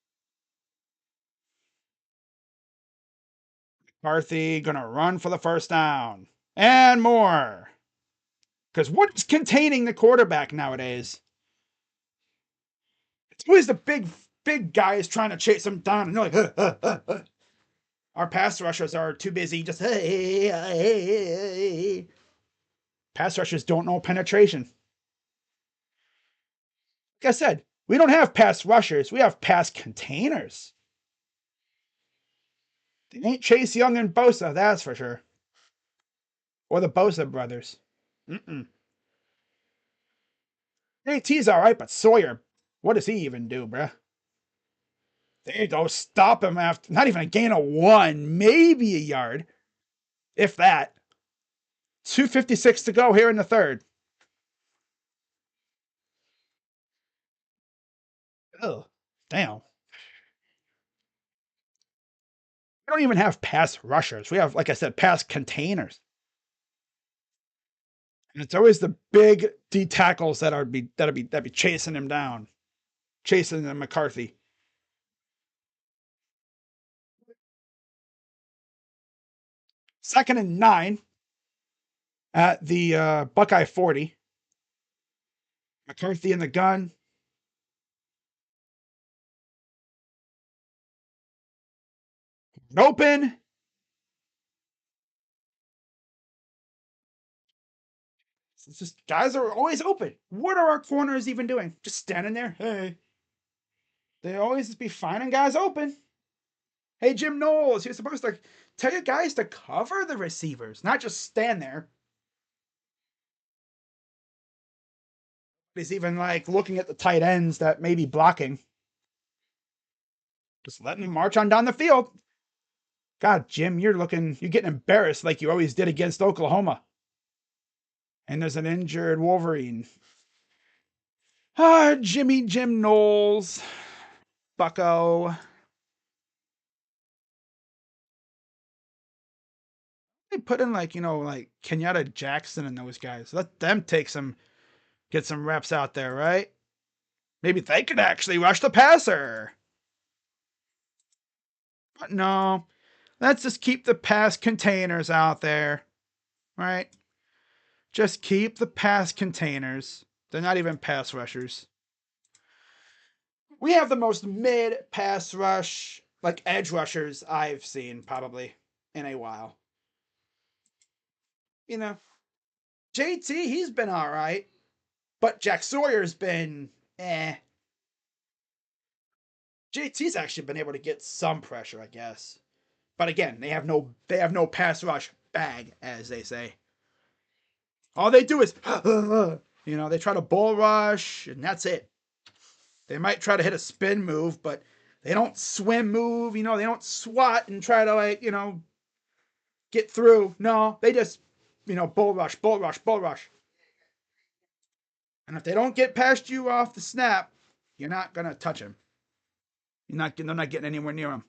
[SPEAKER 1] McCarthy gonna run for the first down. And more. Because what's containing the quarterback nowadays? It's always the big guys trying to chase him down. And they're like, Our pass rushers are too busy just, hey. Pass rushers don't know penetration. Like I said, we don't have pass rushers. We have pass containers. They ain't Chase Young and Bosa, that's for sure. Or the Bosa brothers. JT's all right, but Sawyer, what does he even do, bruh? They don't stop him after not even a gain of 1, maybe a yard, if that. 2:56 to go here in the third. Oh, damn. We don't even have pass rushers. We have, like I said, pass containers. And it's always the big D tackles that'd be chasing him down, chasing the McCarthy. Second and 9 at the Buckeye 40. McCarthy in the gun. Open. It's just guys are always open. What are our corners even doing? Just standing there. Hey. They always just be finding guys open. Hey, Jim Knowles, you're supposed to tell your guys to cover the receivers, not just stand there. He's even like looking at the tight ends that may be blocking. Just letting them march on down the field. God, Jim, you're getting embarrassed like you always did against Oklahoma. And there's an injured Wolverine. Jim Knowles. Bucko. They put in like Kenyatta Jackson and those guys. Let them get some reps out there, right? Maybe they could actually rush the passer. But no, let's just keep the pass containers out there, right? Just keep the pass containers. They're not even pass rushers. We have the most mid pass rush, like edge rushers I've seen probably in a while. JT, he's been all right, but Jack Sawyer's been JT's actually been able to get some pressure, I guess. But again, they have no pass rush bag, as they say. All they do is they try to bull rush, and that's it. They might try to hit a spin move, but they don't swim move, they don't swat and try to get through. No, they just bull rush, bull rush, bull rush. And if they don't get past you off the snap, you're not gonna touch him. They're not getting anywhere near him.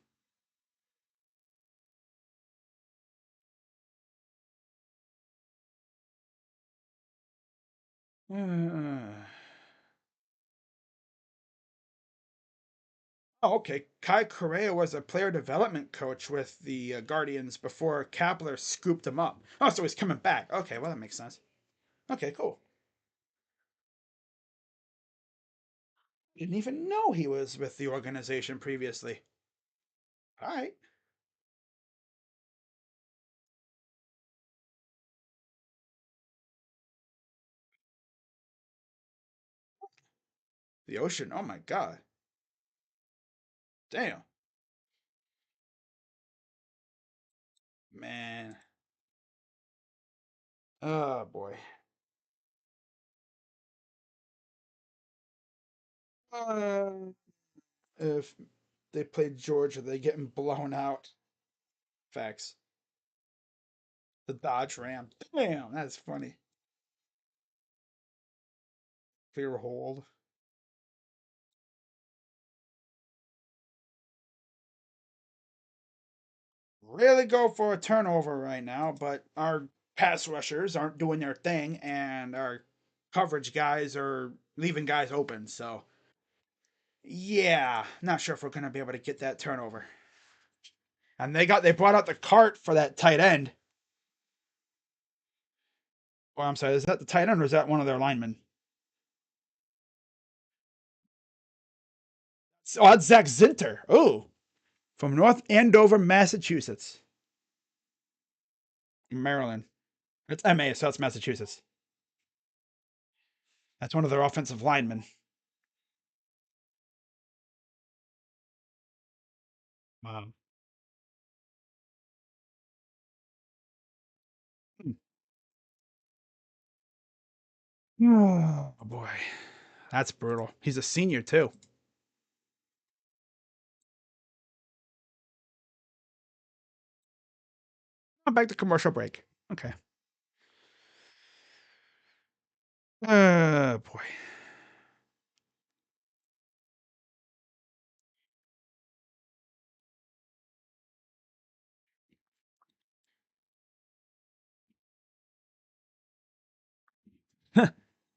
[SPEAKER 1] Oh, okay. Kai Correa was a player development coach with the Guardians before Kapler scooped him up. Oh, so he's coming back. Okay, well, that makes sense. Okay, cool. Didn't even know he was with the organization previously. All right. The ocean. Oh my God. Damn. Man. Oh boy. Uh, if they played Georgia, they getting blown out. Facts. The Dodge Ram. Damn, that's funny. Clear hold. Really go for a turnover right now, but our pass rushers aren't doing their thing, and our coverage guys are leaving guys open. So, yeah, not sure if we're going to be able to get that turnover. And they brought out the cart for that tight end. Oh, I'm sorry, is that the tight end or is that one of their linemen? Oh, that's Zach Zinter. Oh, from North Andover, Massachusetts. Maryland. It's MA, so it's Massachusetts. That's one of their offensive linemen. Wow. Oh boy, that's brutal. He's a senior too. Oh, back to commercial break. Okay. Boy.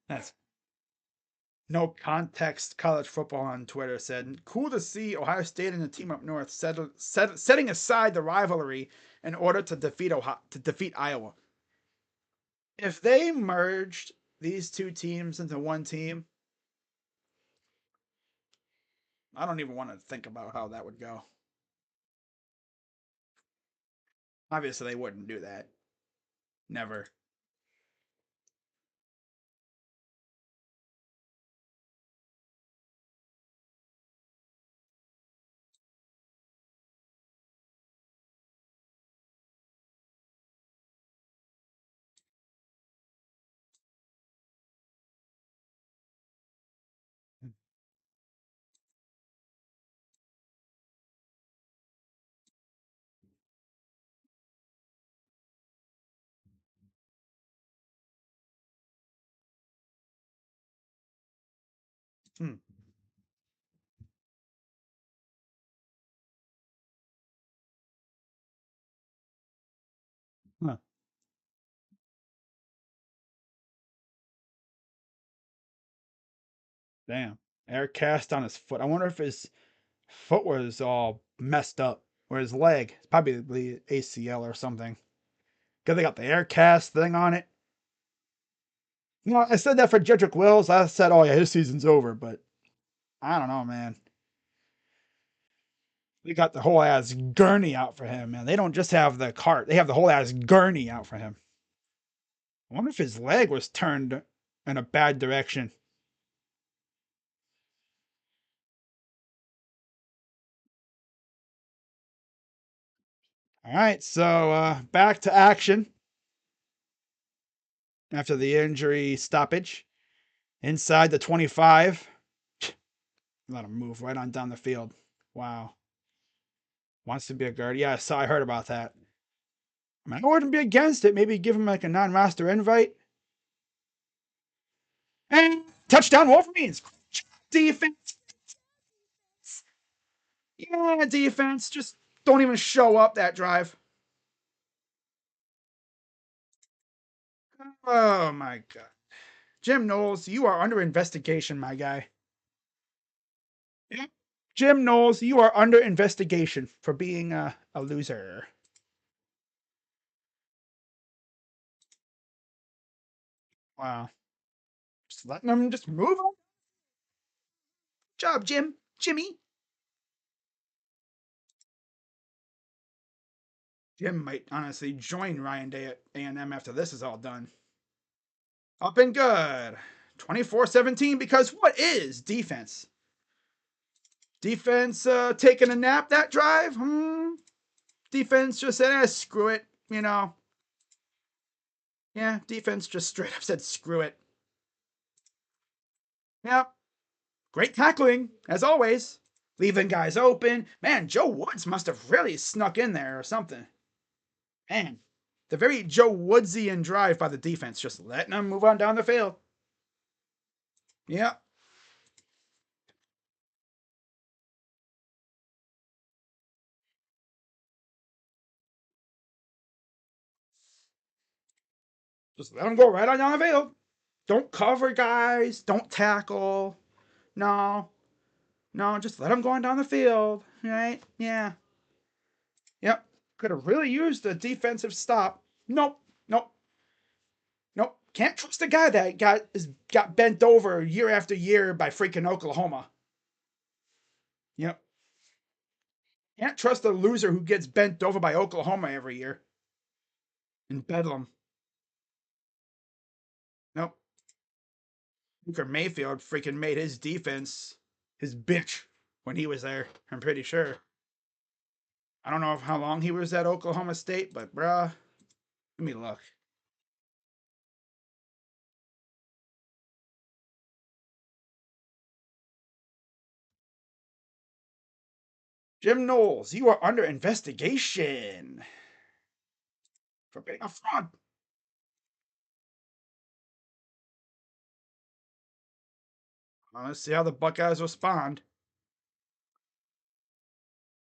[SPEAKER 1] That's no context. College football on Twitter said, "Cool to see Ohio State and the team up north setting aside the rivalry in order to defeat Iowa. If they merged these two teams into one team, I don't even want to think about how that would go. Obviously, they wouldn't do that. Never. Hmm. Huh. Damn. Air cast on his foot. I wonder if his foot was all messed up, or his leg. It's probably the ACL or something. Because they got the air cast thing on it. You know, I said that for Jedrick Wills. I said, oh, yeah, his season's over, but I don't know, man. They got the whole ass gurney out for him, man. They don't just have the cart, they have the whole ass gurney out for him. I wonder if his leg was turned in a bad direction. All right, so back to action after the injury stoppage. Inside the 25. Let him move right on down the field. Wow. Wants to be a guard. Yeah, I heard about that. I mean, I wouldn't be against it. Maybe give him like a non-roster invite. And touchdown Wolverines. Defense. Yeah, defense. Just don't even show up that drive. Oh my god. Jim Knowles, you are under investigation, my guy. Yeah. Jim Knowles, you are under investigation for being a loser. Wow. Just letting them just move on. Good job, Jim. Jimmy. Jim might honestly join Ryan Day at A&M after this is all done. Up and good. 24-17 because what is defense? Defense taking a nap that drive? Defense just said, screw it. You know. Yeah, defense just straight up said, screw it. Yep. Great tackling, as always. Leaving guys open. Man, Joe Woods must have really snuck in there or something. Man, the very Joe Woodsian drive by the defense, just letting them move on down the field. Yep. Just let them go right on down the field. Don't cover guys. Don't tackle. No. No, just let them go on down the field. Right? Yeah. Yep. Could have really used a defensive stop. Nope. Nope. Nope. Can't trust a guy that got bent over year after year by freaking Oklahoma. Yep. Can't trust a loser who gets bent over by Oklahoma every year in Bedlam. Nope. Baker Mayfield freaking made his defense his bitch when he was there. I'm pretty sure. I don't know how long he was at Oklahoma State, but bruh, let me look. Jim Knowles, you are under investigation for being a fraud. Well, let's see how the Buckeyes respond.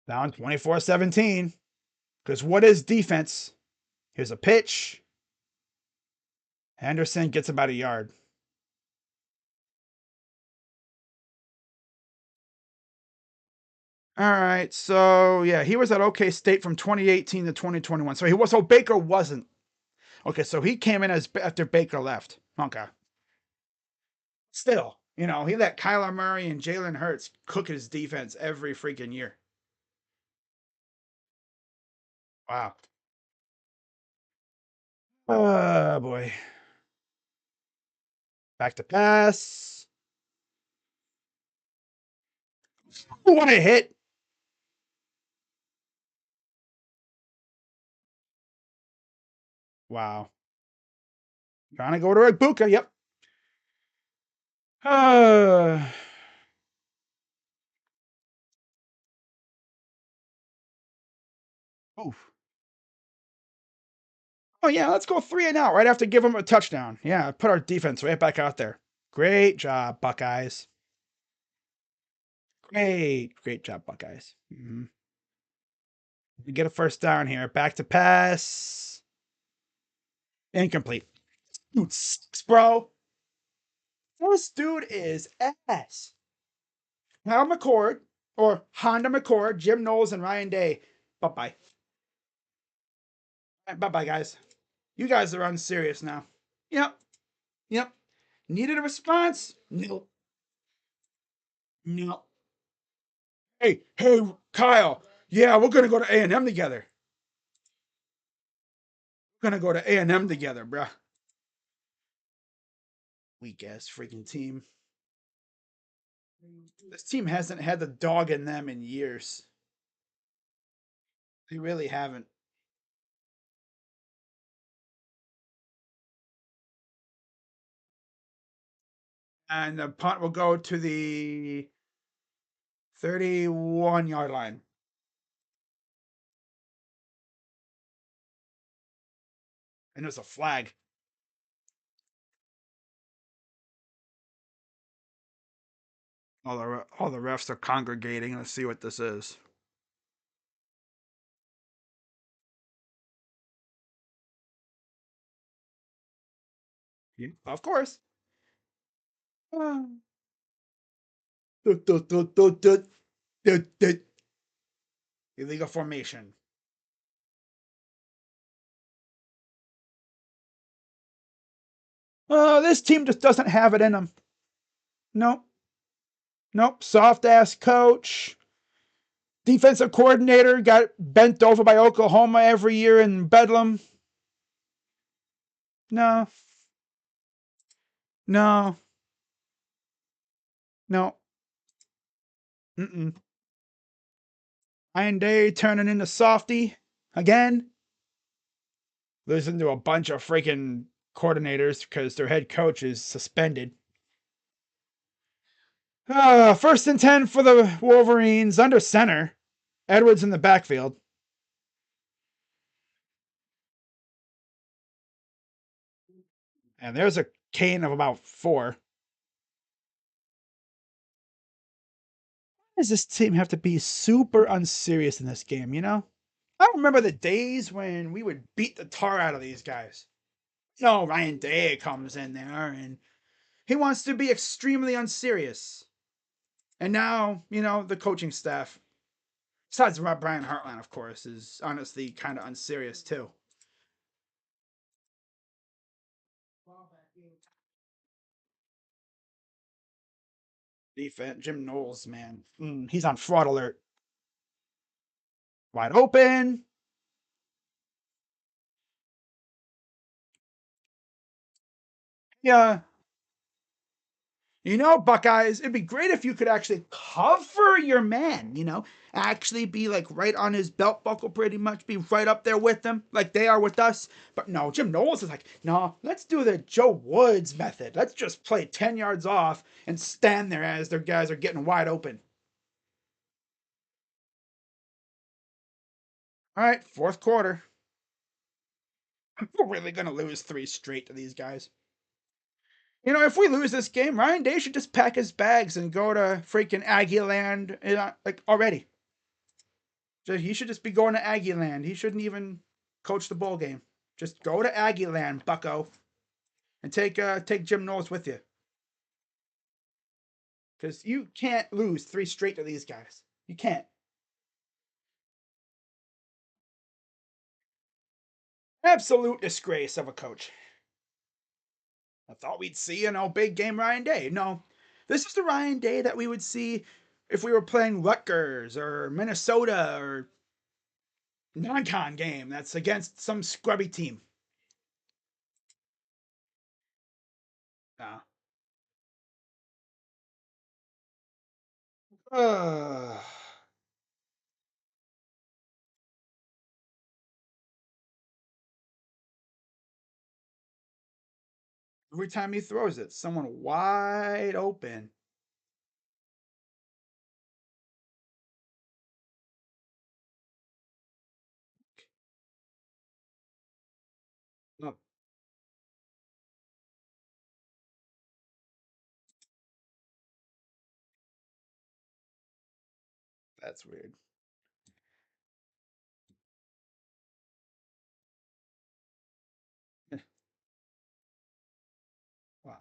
[SPEAKER 1] Down 24-17. Because what is defense? Here's a pitch. Henderson gets about a yard. All right, so yeah, he was at OK State from 2018 to 2021. So Baker wasn't. Okay, so he came in as after Baker left. Okay. Still, he let Kyler Murray and Jalen Hurts cook his defense every freaking year. Wow. Oh boy. Back to pass. What a hit. Wow. Trying to go to Ibuka. Yep. Oof. Oh, yeah, let's go 3-and-out right after give them a touchdown. Yeah, put our defense right back out there. Great job, Buckeyes. Great job, Buckeyes. Mm-hmm. We get a first down here. Back to pass. Incomplete. Dude, bro. This dude is ass. Hal McCord, or Honda McCord, Jim Knowles, and Ryan Day. Bye-bye. Bye-bye, guys. You guys are unserious now. Yep. Yep. Needed a response? No. No. Hey, Kyle. Yeah, we're gonna go to A&M together. We're gonna go to A&M together, bruh. Weak ass freaking team. This team hasn't had the dog in them in years. They really haven't. And the punt will go to the 31-yard line. And there's a flag. All the refs are congregating. Let's see what this is. Yeah, of course. Illegal formation. This team just doesn't have it in them. Nope. Nope. Soft ass coach. Defensive coordinator got bent over by Oklahoma every year in Bedlam. No. No. No. Mm-mm. Iron Day turning into Softy again. Losing to a bunch of freaking coordinators because their head coach is suspended. 1st and 10 for the Wolverines under center. Edwards in the backfield. And there's a gain of about 4. Why does this team have to be super unserious in this game, I remember the days when we would beat the tar out of these guys. Ryan Day comes in there and he wants to be extremely unserious. And now, the coaching staff, besides Brian Hartline, of course, is honestly kind of unserious too. Defense, Jim Knowles, man. He's on fraud alert. Wide open. Yeah. You know, Buckeyes, it'd be great if you could actually cover your man, you know, actually be like right on his belt buckle pretty much, be right up there with them like they are with us. But no, Jim Knowles is like, no, let's do the Joe Woods method. Let's just play 10 yards off and stand there as their guys are getting wide open. All right, fourth quarter. We're really going to lose 3 straight to these guys. You know, if we lose this game, Ryan Day should just pack his bags and go to freaking Aggie Land, like already. He should just be going to Aggie Land. He shouldn't even coach the bowl game. Just go to Aggie Land, Bucko, and take Jim Knowles with you, because you can't lose 3 straight to these guys. You can't. Absolute disgrace of a coach. I thought we'd see big game Ryan Day. No, this is the Ryan Day that we would see if we were playing Rutgers or Minnesota or non-con game that's against some scrubby team. No. Every time he throws it, someone wide open. No, that's weird. Wow.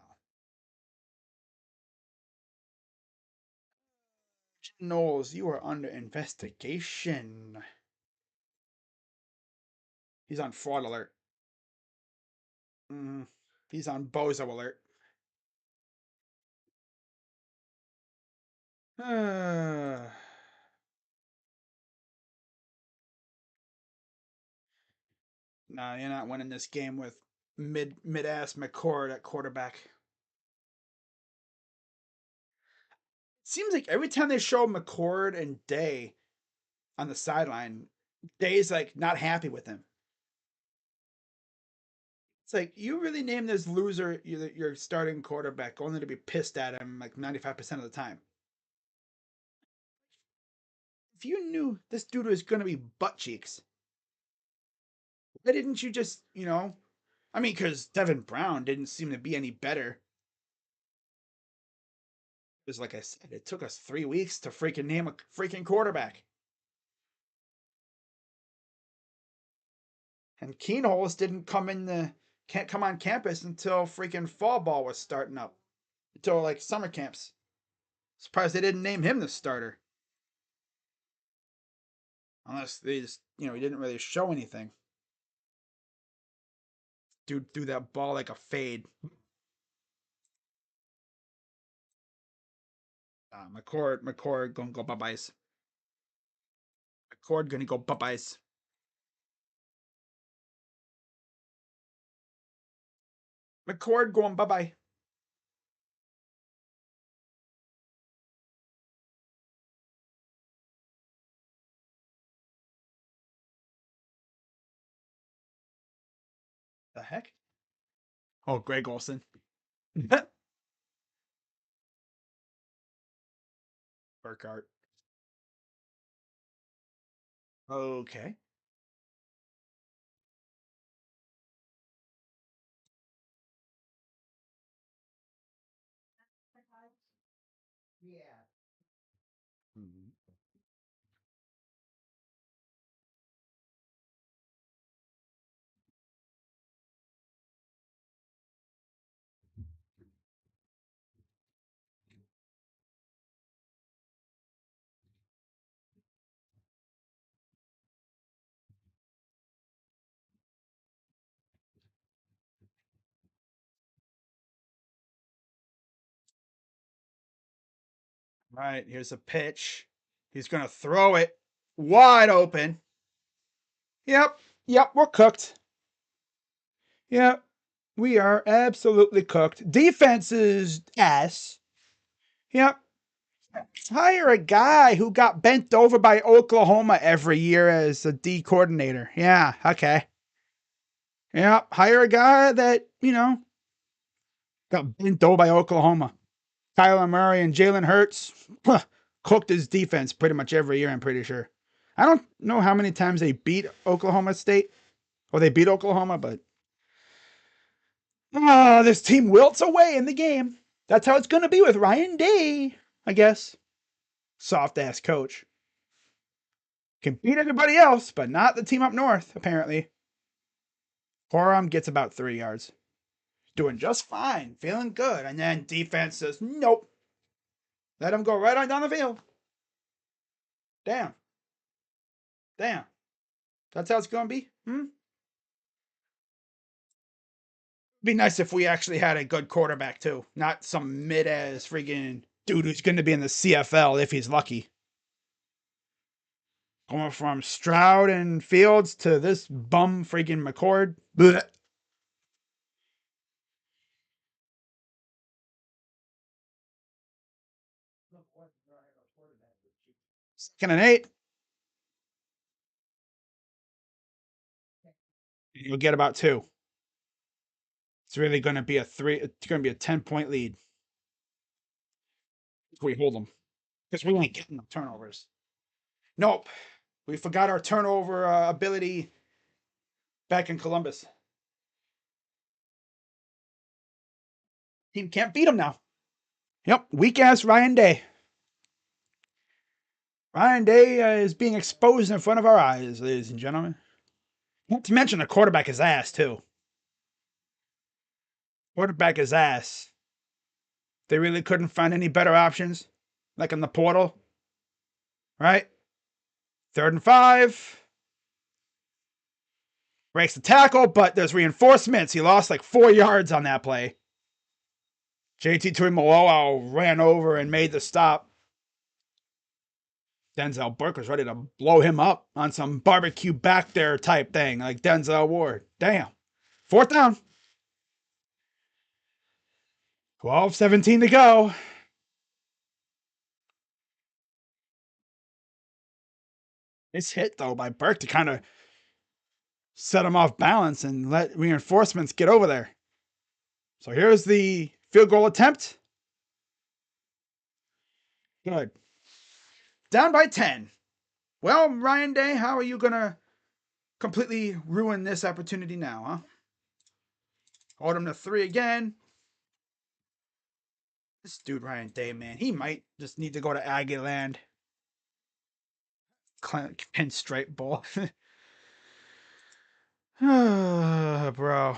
[SPEAKER 1] Knowles, you are under investigation. He's on fraud alert. Mm, he's on bozo alert. No, you're not winning this game with mid ass McCord at quarterback. It seems like every time they show McCord and Day on the sideline, Day's like not happy with him. It's like you really named this loser your starting quarterback only to be pissed at him like 95% of the time. If you knew this dude was gonna be butt cheeks, why didn't you just, I mean, because Devin Brown didn't seem to be any better. It was like I said, it took us 3 weeks to freaking name a freaking quarterback. And Keenholz didn't can't come on campus until freaking fall ball was starting up. Until like summer camps. Surprised they didn't name him the starter. Unless they just, he didn't really show anything. Dude threw that ball like a fade. McCord gonna go bye-byes. McCord gonna go bye-byes. McCord going bye-bye. The heck? Oh, Greg Olson. Burkhardt. Okay. Mhm. All right, here's a pitch. He's gonna throw it wide open. Yep, yep, we're cooked. Yep, we are absolutely cooked. Defense is ass. Yep. Hire a guy who got bent over by Oklahoma every year as a D coordinator. Yeah, okay. Yep. Hire a guy that, got bent over by Oklahoma. Kyler Murray and Jalen Hurts cooked his defense pretty much every year, I'm pretty sure. I don't know how many times they beat Oklahoma State, or they beat Oklahoma, but this team wilts away in the game. That's how it's going to be with Ryan Day, I guess. Soft ass coach. Can beat everybody else, but not the team up north, apparently. Corum gets about 3 yards. Doing just fine, feeling good. And then defense says, nope. Let him go right on down the field. Damn. That's how it's going to be? Be nice if we actually had a good quarterback, too. Not some mid-ass freaking dude who's going to be in the CFL if he's lucky. Going from Stroud and Fields to this bum freaking McCord. Blech. Second and 8. You'll get about 2. It's really going to be it's going to be a 10-point lead. If we hold them. Because we ain't getting them turnovers. Nope. We forgot our turnover ability back in Columbus. Team can't beat them now. Yep, weak ass Ryan Day. Ryan Day is being exposed in front of our eyes, ladies and gentlemen. Not to mention the quarterback is ass, too. Quarterback is ass. They really couldn't find any better options, like in the portal. Right? 3rd and 5. Breaks the tackle, but there's reinforcements. He lost like 4 yards on that play. JT Tuimoloau ran over and made the stop. Denzel Burke was ready to blow him up on some barbecue back there type thing, like Denzel Ward. Damn. 4th down. 12-17 to go. Nice hit, though, by Burke to kind of set him off balance and let reinforcements get over there. So here's the field goal attempt. Good. Down by 10. Well, Ryan Day, how are you going to completely ruin this opportunity now, huh? Hold him to 3 again. This dude, Ryan Day, man, he might just need to go to Aggie Land. Pinstripe ball. Bro.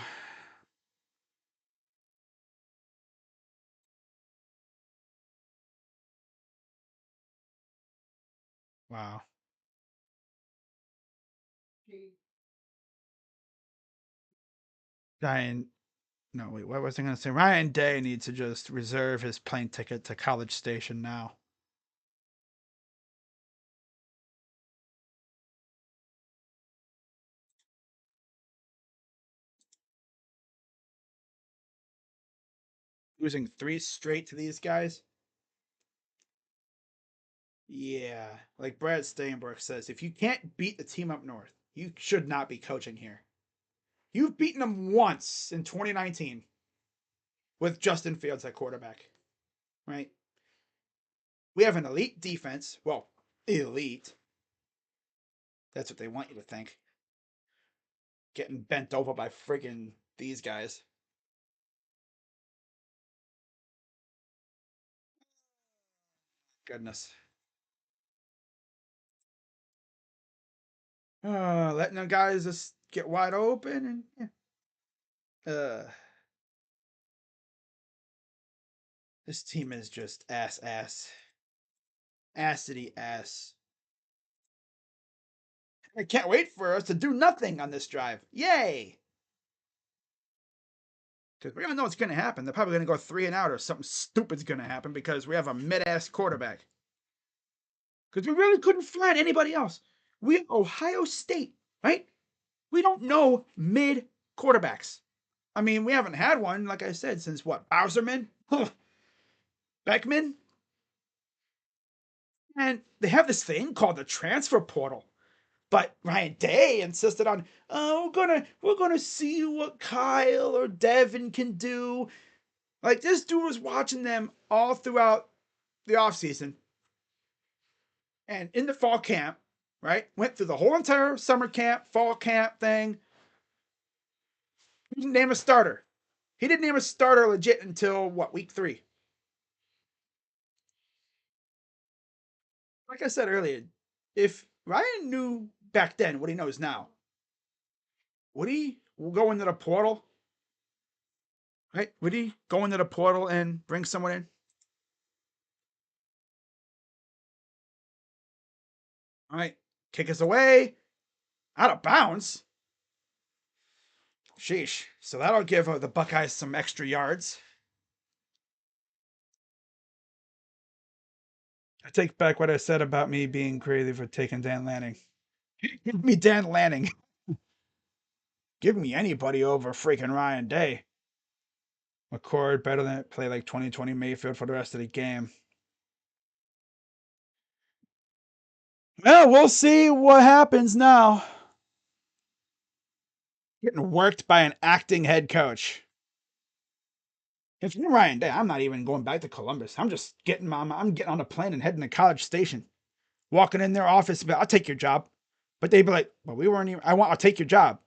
[SPEAKER 1] Wow. Ryan, no, wait, what was I going to say? Ryan Day needs to just reserve his plane ticket to College Station now. Losing 3 straight to these guys? Yeah, like Brad Steinberg says, if you can't beat the team up north, you should not be coaching here. You've beaten them once in 2019 with Justin Fields at quarterback, right? We have an elite defense. Well, elite. That's what they want you to think. Getting bent over by friggin' these guys. Goodness. Letting the guys just get wide open and yeah. This team is just ass. Acidity ass. I can't wait for us to do nothing on this drive. Yay! Because we all know what's going to happen. They're probably going to go 3 and out or something stupid's going to happen because we have a mid-ass quarterback. Because we really couldn't find anybody else. We Ohio State, right? We don't know mid quarterbacks. I mean, we haven't had one, like I said, since what? Bowserman? Beckman? And they have this thing called the transfer portal. But Ryan Day insisted on, oh, we're gonna see what Kyle or Devin can do. Like, this dude was watching them all throughout the offseason and in the fall camp, right? Went through the whole entire summer camp, fall camp thing. He didn't name a starter. He didn't name a starter legit until what, week 3? Like I said earlier, if Ryan knew back then what he knows now, would he go into the portal? Right? Would he go into the portal and bring someone in? All right, kick us away, out of bounds. Sheesh. So that'll give the Buckeyes some extra yards. I take back what I said about me being crazy for taking Dan Lanning. Give me Dan Lanning. Give me anybody over freaking Ryan Day. McCord better than play like 2020 Mayfield for the rest of the game. Well, we'll see what happens now. Getting worked by an acting head coach. If you're Ryan Day, I'm not even going back to Columbus. I'm just getting on a plane and heading to College Station. Walking in their office, but I'll take your job. But they'd be like, well, we weren't even, I'll take your job.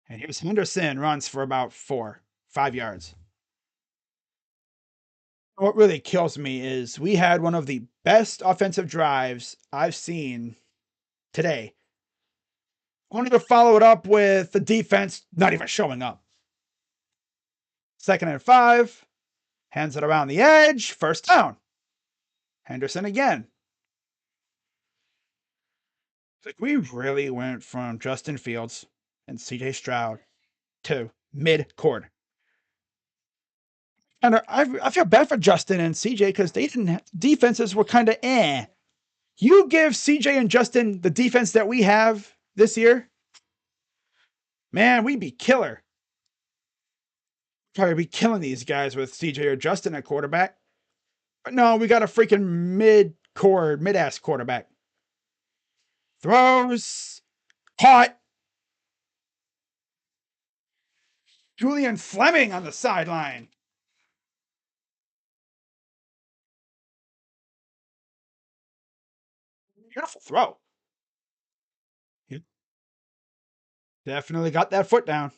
[SPEAKER 1] And here's Henderson runs for about 5 yards. What really kills me is we had one of the best offensive drives I've seen today. Only to follow it up with the defense not even showing up. 2nd and 5. Hands it around the edge. First down. Henderson again. It's like we really went from Justin Fields and CJ Stroud to mid-court. And I feel bad for Justin and CJ because they didn't defenses were kind of eh. You give CJ and Justin the defense that we have this year, man, we'd be killer. Probably be killing these guys with CJ or Justin at quarterback. But no, we got a freaking mid-ass quarterback. Throws, caught. Julian Fleming on the sideline. Beautiful throw. He definitely got that foot down.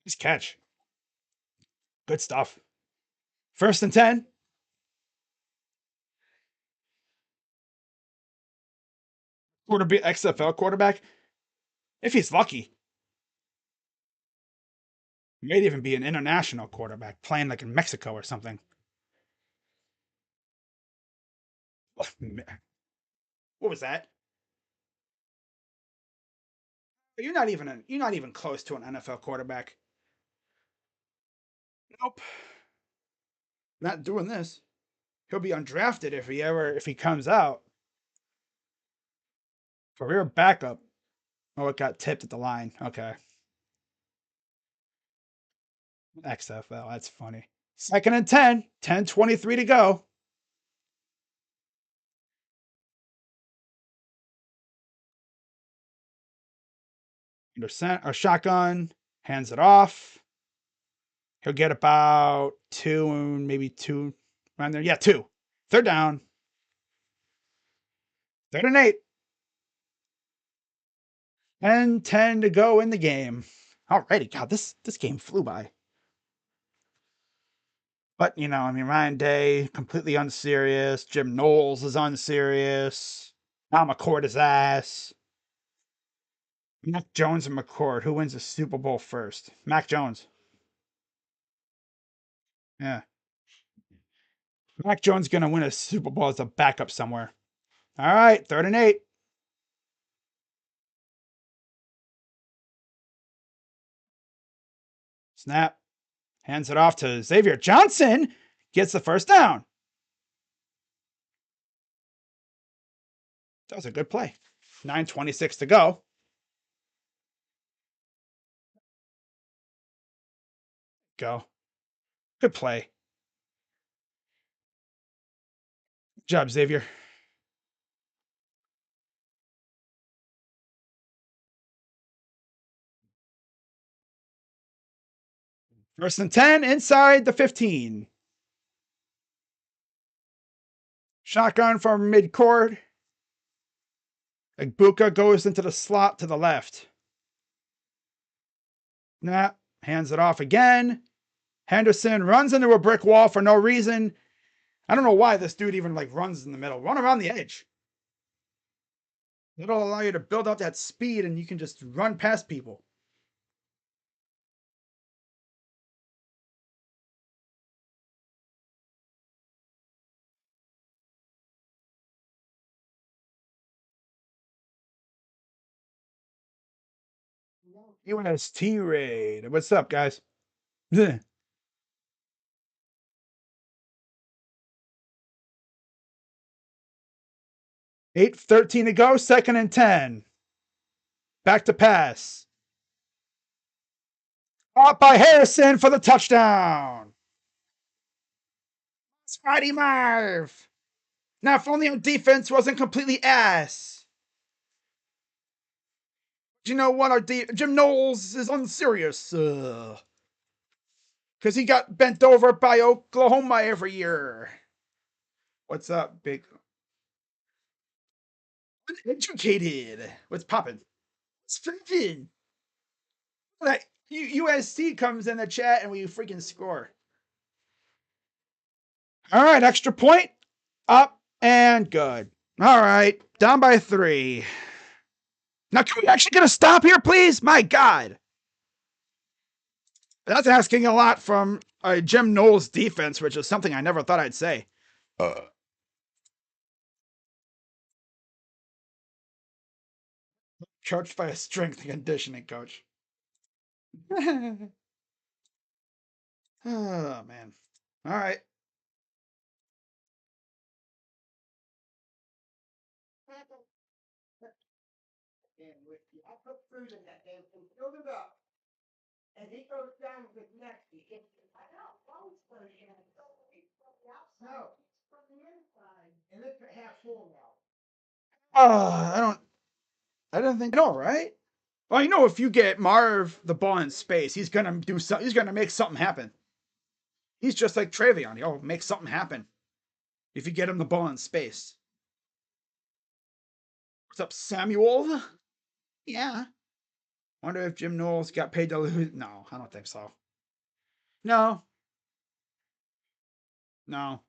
[SPEAKER 1] Nice catch. Good stuff. 1st and 10. XFL quarterback. If he's lucky. He may even be an international quarterback playing like in Mexico or something. What was that? You're not even close to an NFL quarterback. Nope. Not doing this. He'll be undrafted if he comes out. Career backup. Oh, it got tipped at the line. Okay. XFL. That's funny. 2nd and 10. 10:23 to go. Under shotgun. Hands it off. He'll get about 2, maybe 2 around there. Yeah, 2. 3rd down. 3rd and 8. And 10 to go in the game. Alrighty, God, this game flew by. But, Ryan Day, completely unserious. Jim Knowles is unserious. Now McCord his ass. Mac Jones and McCord. Who wins the Super Bowl first? Mac Jones. Yeah. Mac Jones going to win a Super Bowl as a backup somewhere. All right, 3rd and 8. Snap. Hands it off to Xavier Johnson. Gets the 1st down. That was a good play. 9:26 to go. Go. Good play. Good job, Xavier. First and 10 inside the 15. Shotgun from midcourt. Igbuka goes into the slot to the left. Nah, hands it off again. Henderson runs into a brick wall for no reason. I don't know why this dude even like runs in the middle. Run around the edge. It'll allow you to build up that speed and you can just run past people. UST raid. What's up, guys? 8:13 to go, second and 10. Back to pass. Caught by Harrison for the touchdown. Spidey Marv. Now, if only our defense wasn't completely ass. You know what? Our Jim Knowles is unserious. Because he got bent over by Oklahoma every year. What's up, big? Uneducated. What's poppin'? What's freaking? Like, USC comes in the chat and we freaking score. All right, extra point. Up and good. All right, down by 3. Now, can we actually get a stop here, please? My God. That's asking a lot from Jim Knowles' defense, which is something I never thought I'd say. Coached by a strength and conditioning coach. Oh, man. All right. I put food in that game and filled it up. And he goes down with his neck. He gets it. I know. No, from the inside. And it's half full now. I don't think, no, right? Well, you know, if you get Marv the ball in space, he's gonna do something. He's gonna make something happen. He's just like Travion. He'll make something happen if you get him the ball in space. What's up, Samuel? Yeah. Wonder if Jim Knowles got paid to lose. No, I don't think so. No. No.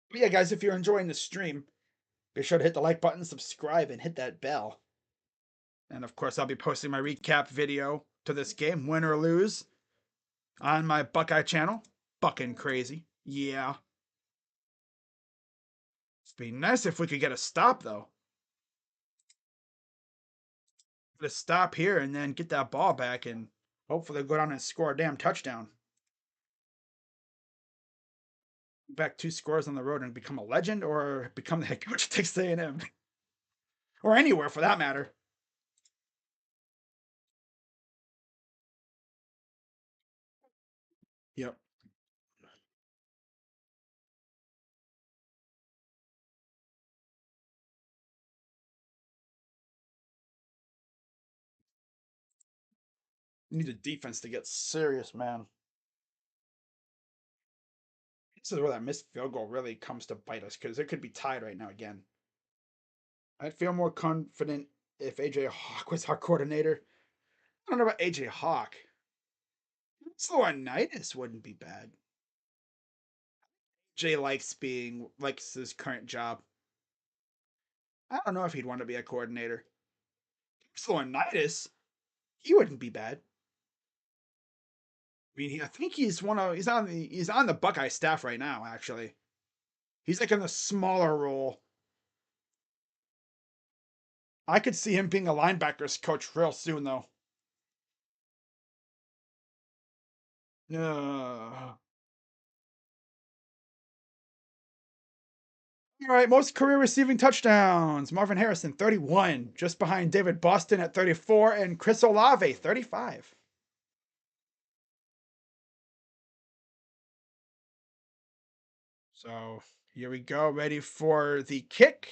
[SPEAKER 1] But yeah, guys, if you're enjoying the stream, be sure to hit the like button, subscribe, and hit that bell. And of course, I'll be posting my recap video to this game, win or lose, on my Buckeye channel. Buckin' crazy. Yeah. It'd be nice if we could get a stop, though. Get a stop here and then get that ball back and hopefully go down and score a damn touchdown. Back 2 scores on the road and become a legend, or become the head coach of Texas A&M. Or anywhere for that matter. Yep. You need a defense to get serious, man. This is where that missed field goal really comes to bite us, because it could be tied right now again. I'd feel more confident if AJ Hawk was our coordinator. I don't know about AJ Hawk. Sloronitis wouldn't be bad. Jay likes his current job. I don't know if he'd want to be a coordinator. Sloronitis, he wouldn't be bad. I mean, I think he's on the Buckeye staff right now, actually. He's like in the smaller role. I could see him being a linebackers coach real soon, though. All right, most career receiving touchdowns. Marvin Harrison, 31, just behind David Boston at 34, and Chris Olave, 35. So here we go, ready for the kick.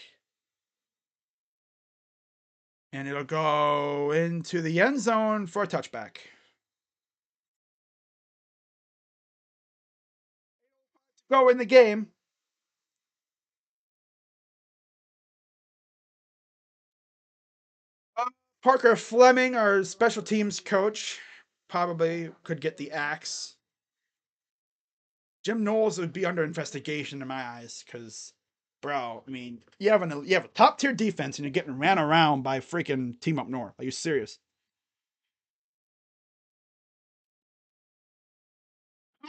[SPEAKER 1] And it'll go into the end zone for a touchback. Go in the game. Parker Fleming, our special teams coach, probably could get the axe. Jim Knowles would be under investigation in my eyes because, bro, I mean, you have a top tier defense and you're getting ran around by freaking Team Up North. Are you serious?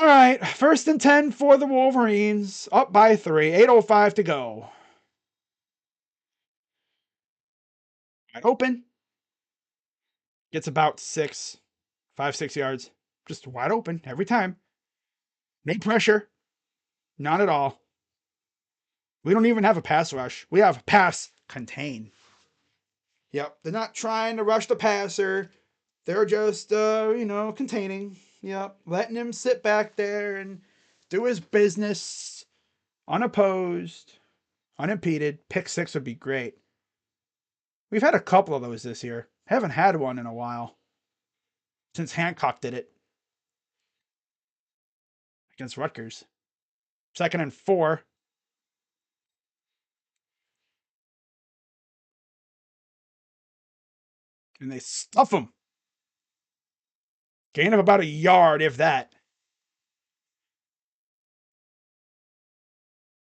[SPEAKER 1] All right, 1st and 10 for the Wolverines, up by 3, 8:05 to go. Wide open. Gets about 5, 6 yards. Just wide open every time. No pressure. Not at all. We don't even have a pass rush. We have pass contain. Yep. They're not trying to rush the passer. They're just, containing. Yep. Letting him sit back there and do his business unopposed, unimpeded. Pick six would be great. We've had a couple of those this year. Haven't had one in a while. Since Hancock did it against Rutgers. 2nd and 4. And they stuff him. Gain of about a yard, if that.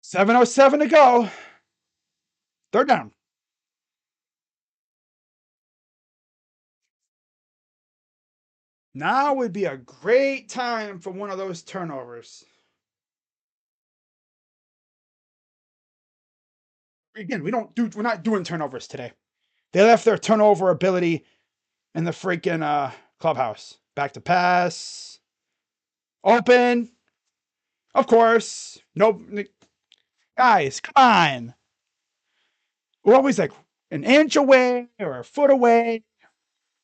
[SPEAKER 1] 7:07 to go. 3rd down. Now would be a great time for one of those turnovers. Again, we're not doing turnovers today. They left their turnover ability in the freaking clubhouse. Back to pass. Open. Of course. No, guys, come on. We're always like an inch away or a foot away.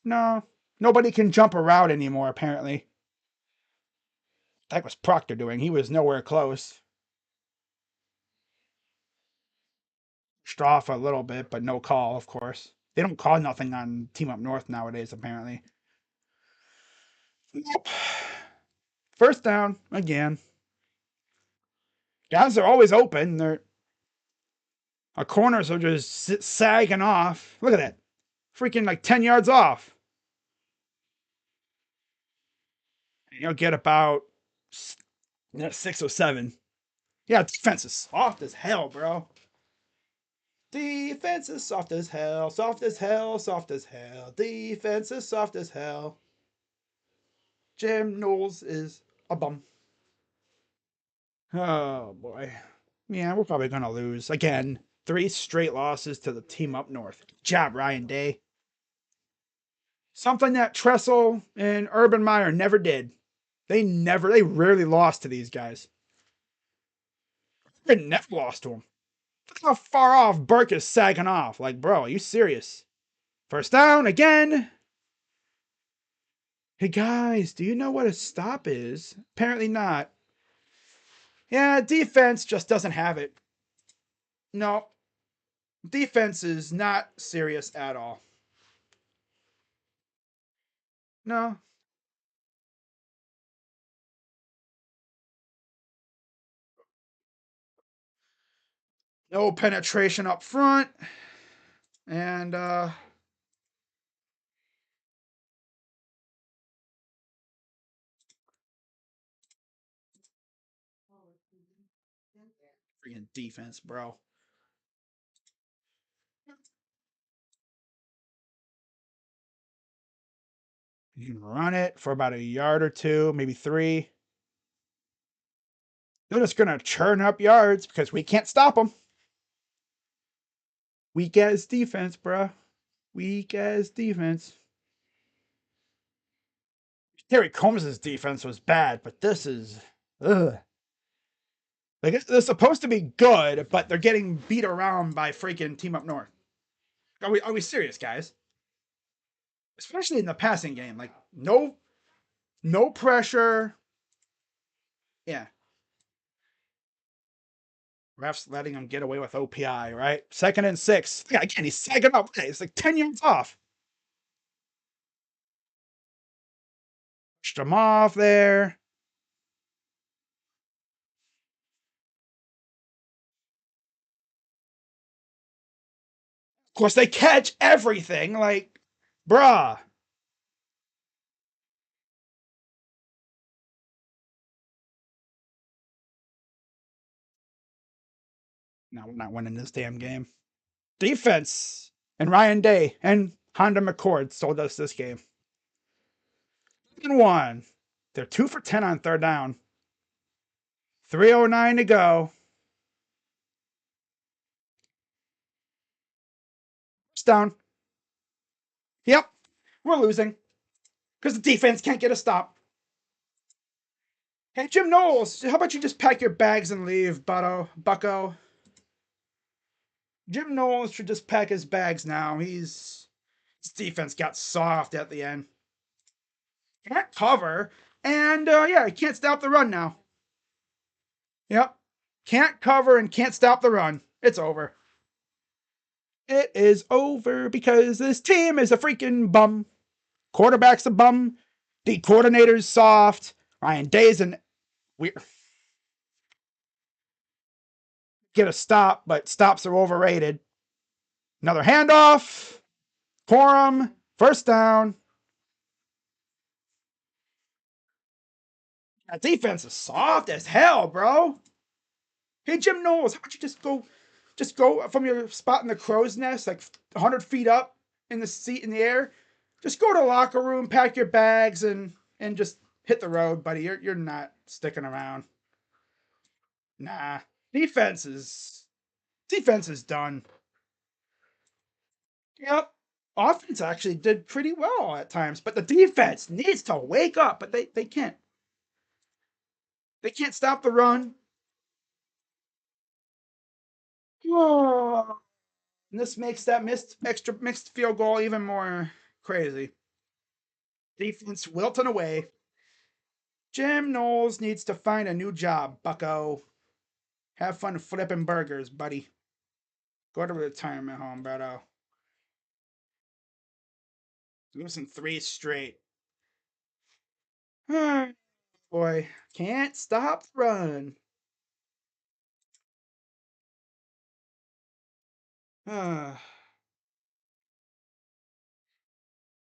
[SPEAKER 1] No, nobody can jump a route anymore, apparently. That was Proctor doing. He was nowhere close. Straw for a little bit, but no call, of course. They don't call nothing on Team Up North nowadays, apparently. Nope. 1st down again. Guys are always open. Our corners are just sagging off. Look at that. Freaking like 10 yards off. You'll get about 6 or 7. Yeah, defense is soft as hell, bro. Defense is soft as hell, soft as hell, soft as hell. Defense is soft as hell. Jim Knowles is a bum. Oh, boy. Yeah, we're probably going to lose. Again, 3 straight losses to the team up north. Good job, Ryan Day. Something that Tressel and Urban Meyer never did. They rarely lost to these guys. They never lost to them. Look how far off Burke is sagging off. Like, bro, are you serious? 1st down again. Hey, guys, do you know what a stop is? Apparently not. Yeah, defense just doesn't have it. No, defense is not serious at all. No. No penetration up front. And freaking defense, bro. You can run it for about a yard or 2, maybe 3. They're just gonna churn up yards because we can't stop them. Weak as defense, bruh. Weak as defense. Terry Combs' defense was bad, but this is ugh. Like they're supposed to be good, but they're getting beat around by freaking Team Up North. Are we serious, guys? Especially in the passing game, like no pressure. Yeah, refs letting him get away with OPI, right? 2nd and 6. Yeah, again, he's sagging up. It's like 10 yards off. Pushed him off there. Of course, they catch everything. Like, bruh. No, we're not winning this damn game. Defense and Ryan Day and Honda McCord sold us this game. 1. They're 2 for 10 on 3rd down. 3:09 to go. It's down. Yep, we're losing because the defense can't get a stop. Hey, Jim Knowles, how about you just pack your bags and leave, Bucko? Jim Knowles should just pack his bags now. His defense got soft at the end. Can't cover, and yeah, he can't stop the run now. Yep, can't cover and can't stop the run. It's over. It is over because this team is a freaking bum. Quarterback's a bum. The coordinator's soft. Ryan Day's an weird. Get a stop, but stops are overrated. Another handoff. Corum. 1st down. That defense is soft as hell, bro. Hey, Jim Knowles, how about you just go from your spot in the crow's nest, like 100 feet up in the seat in the air. Just go to the locker room, pack your bags, and just hit the road, buddy. You're not sticking around. Nah, defense is done. Yep. Offense actually did pretty well at times, but the defense needs to wake up, but they can't. They can't stop the run. Oh, and this makes that missed field goal even more crazy. Defense wilting away. Jim Knowles needs to find a new job, Bucko. Have fun flipping burgers, buddy. Go to retirement home, brother. Losing 3 straight. Boy, can't stop the run.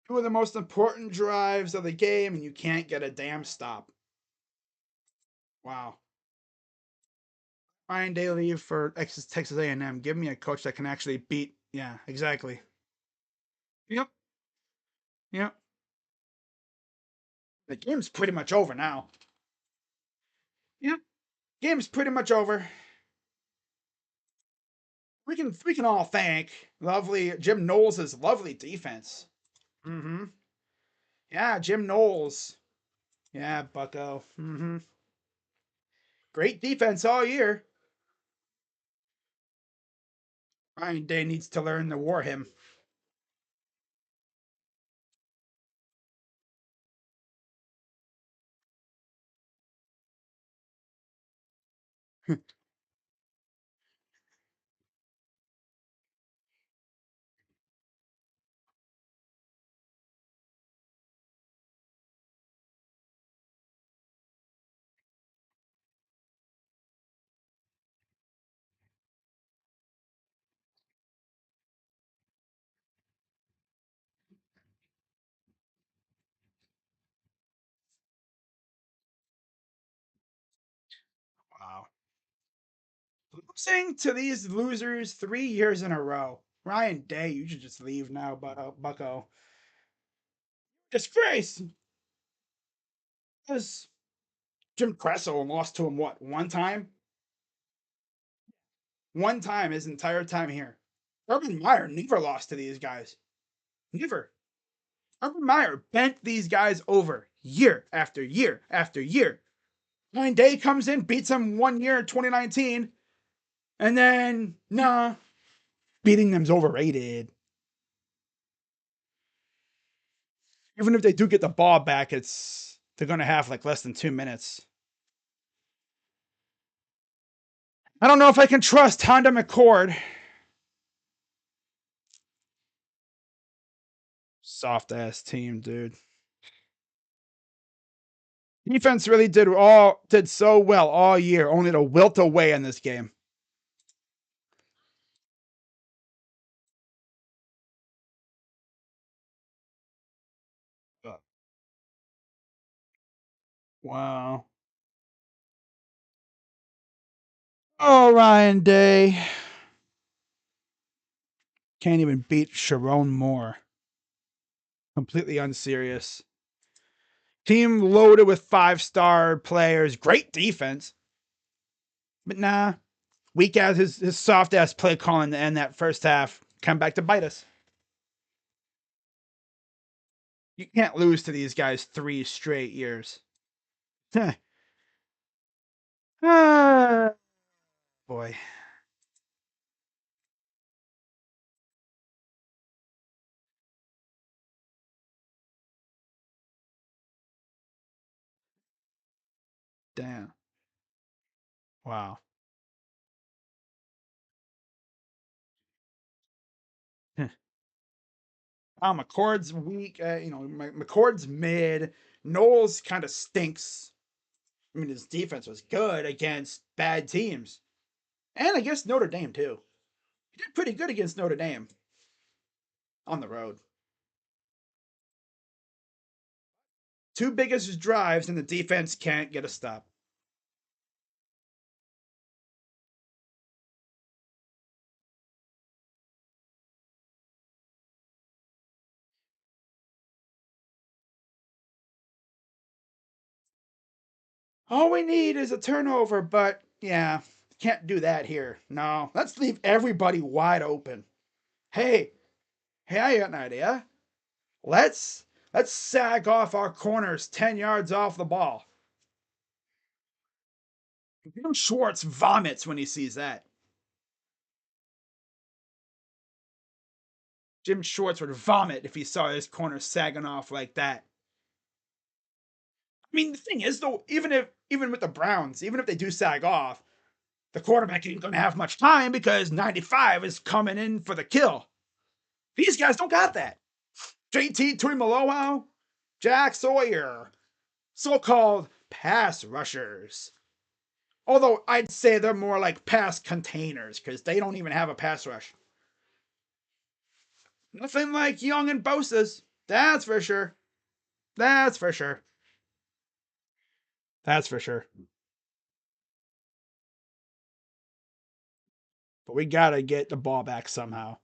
[SPEAKER 1] Two of the most important drives of the game, and you can't get a damn stop. Wow. Ryan Day leave for Texas A&M. Give me a coach that can actually beat. Yeah, exactly. Yep. Yep. The game's pretty much over now. Yep. Game's pretty much over. We can all thank lovely Jim Knowles' lovely defense. Mm-hmm. Yeah, Jim Knowles. Yeah, Bucko. Mm-hmm. Great defense all year. Ryan Day needs to learn to war him. Wow. Losing to these losers 3 years in a row. Ryan Day, you should just leave now, Bucko. Disgrace. Because Jim Kressel lost to him, what, one time? One time his entire time here. Urban Meyer never lost to these guys. Never. Urban Meyer bent these guys over year after year after year. Ryan Day comes in, beats him 1 year in 2019, and then, nah, beating them's overrated. Even if they do get the ball back, they're going to have like less than 2 minutes. I don't know if I can trust Honda McCord. Soft ass team, dude. Defense really did so well all year, only to wilt away in this game. Wow. Oh, Ryan Day. Can't even beat Sharon Moore. Completely unserious. Team loaded with 5-star players. Great defense. But nah. Weak as his soft ass play calling to end that first half. Come back to bite us. You can't lose to these guys 3 straight years. Ah, boy. Damn. Wow. McCord's weak. McCord's mid. Knowles kind of stinks. I mean, his defense was good against bad teams. And against Notre Dame, too. He did pretty good against Notre Dame on the road. 2 biggest drives, and the defense can't get a stop. All we need is a turnover, but yeah, can't do that here. No, let's leave everybody wide open. Hey, I got an idea. Let's sag off our corners 10 yards off the ball. Jim Schwartz vomits when he sees that. Jim Schwartz would vomit if he saw his corner sagging off like that. I mean, the thing is, though, even with the Browns, even if they do sag off, the quarterback ain't gonna have much time because 95 is coming in for the kill. These guys don't got that. JT Tuimoloau, Jack Sawyer, so-called pass rushers. Although I'd say they're more like pass containers because they don't even have a pass rush. Nothing like Young and Bosa's. That's for sure. That's for sure. That's for sure. But we gotta get the ball back somehow.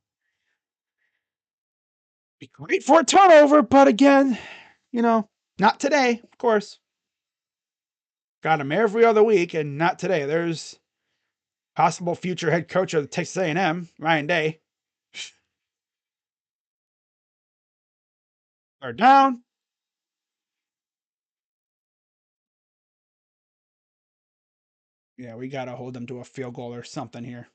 [SPEAKER 1] Be great for a turnover, but again, not today, of course. Got him every other week, and not today. There's possible future head coach of Texas A&M, Ryan Day. They're down. Yeah, we gotta hold them to a field goal or something here.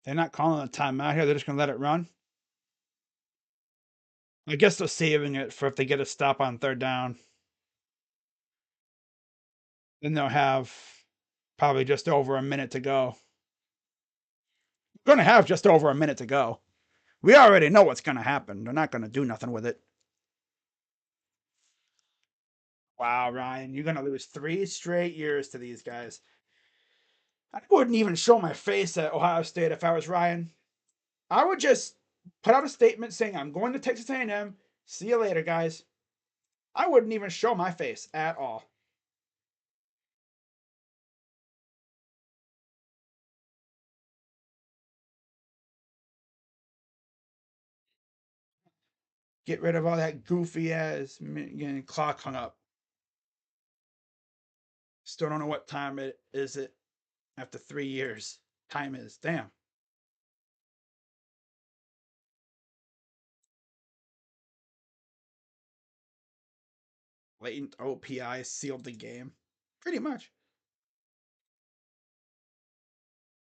[SPEAKER 1] They're not calling a timeout here. They're just gonna let it run. I guess they're saving it for if they get a stop on 3rd down. Then they'll have probably just over a minute to go. Going to have just over a minute to go. We already know what's going to happen. They're not going to do nothing with it. Wow, Ryan, you're going to lose 3 straight years to these guys. I wouldn't even show my face at Ohio State if I was Ryan. I would just put out a statement saying I'm going to Texas A&M. See you later, guys. I wouldn't even show my face at all. Get rid of all that goofy ass clock hung up. Still don't know what time it is it after 3 years. Time is. Damn. Latent OPI sealed the game. Pretty much.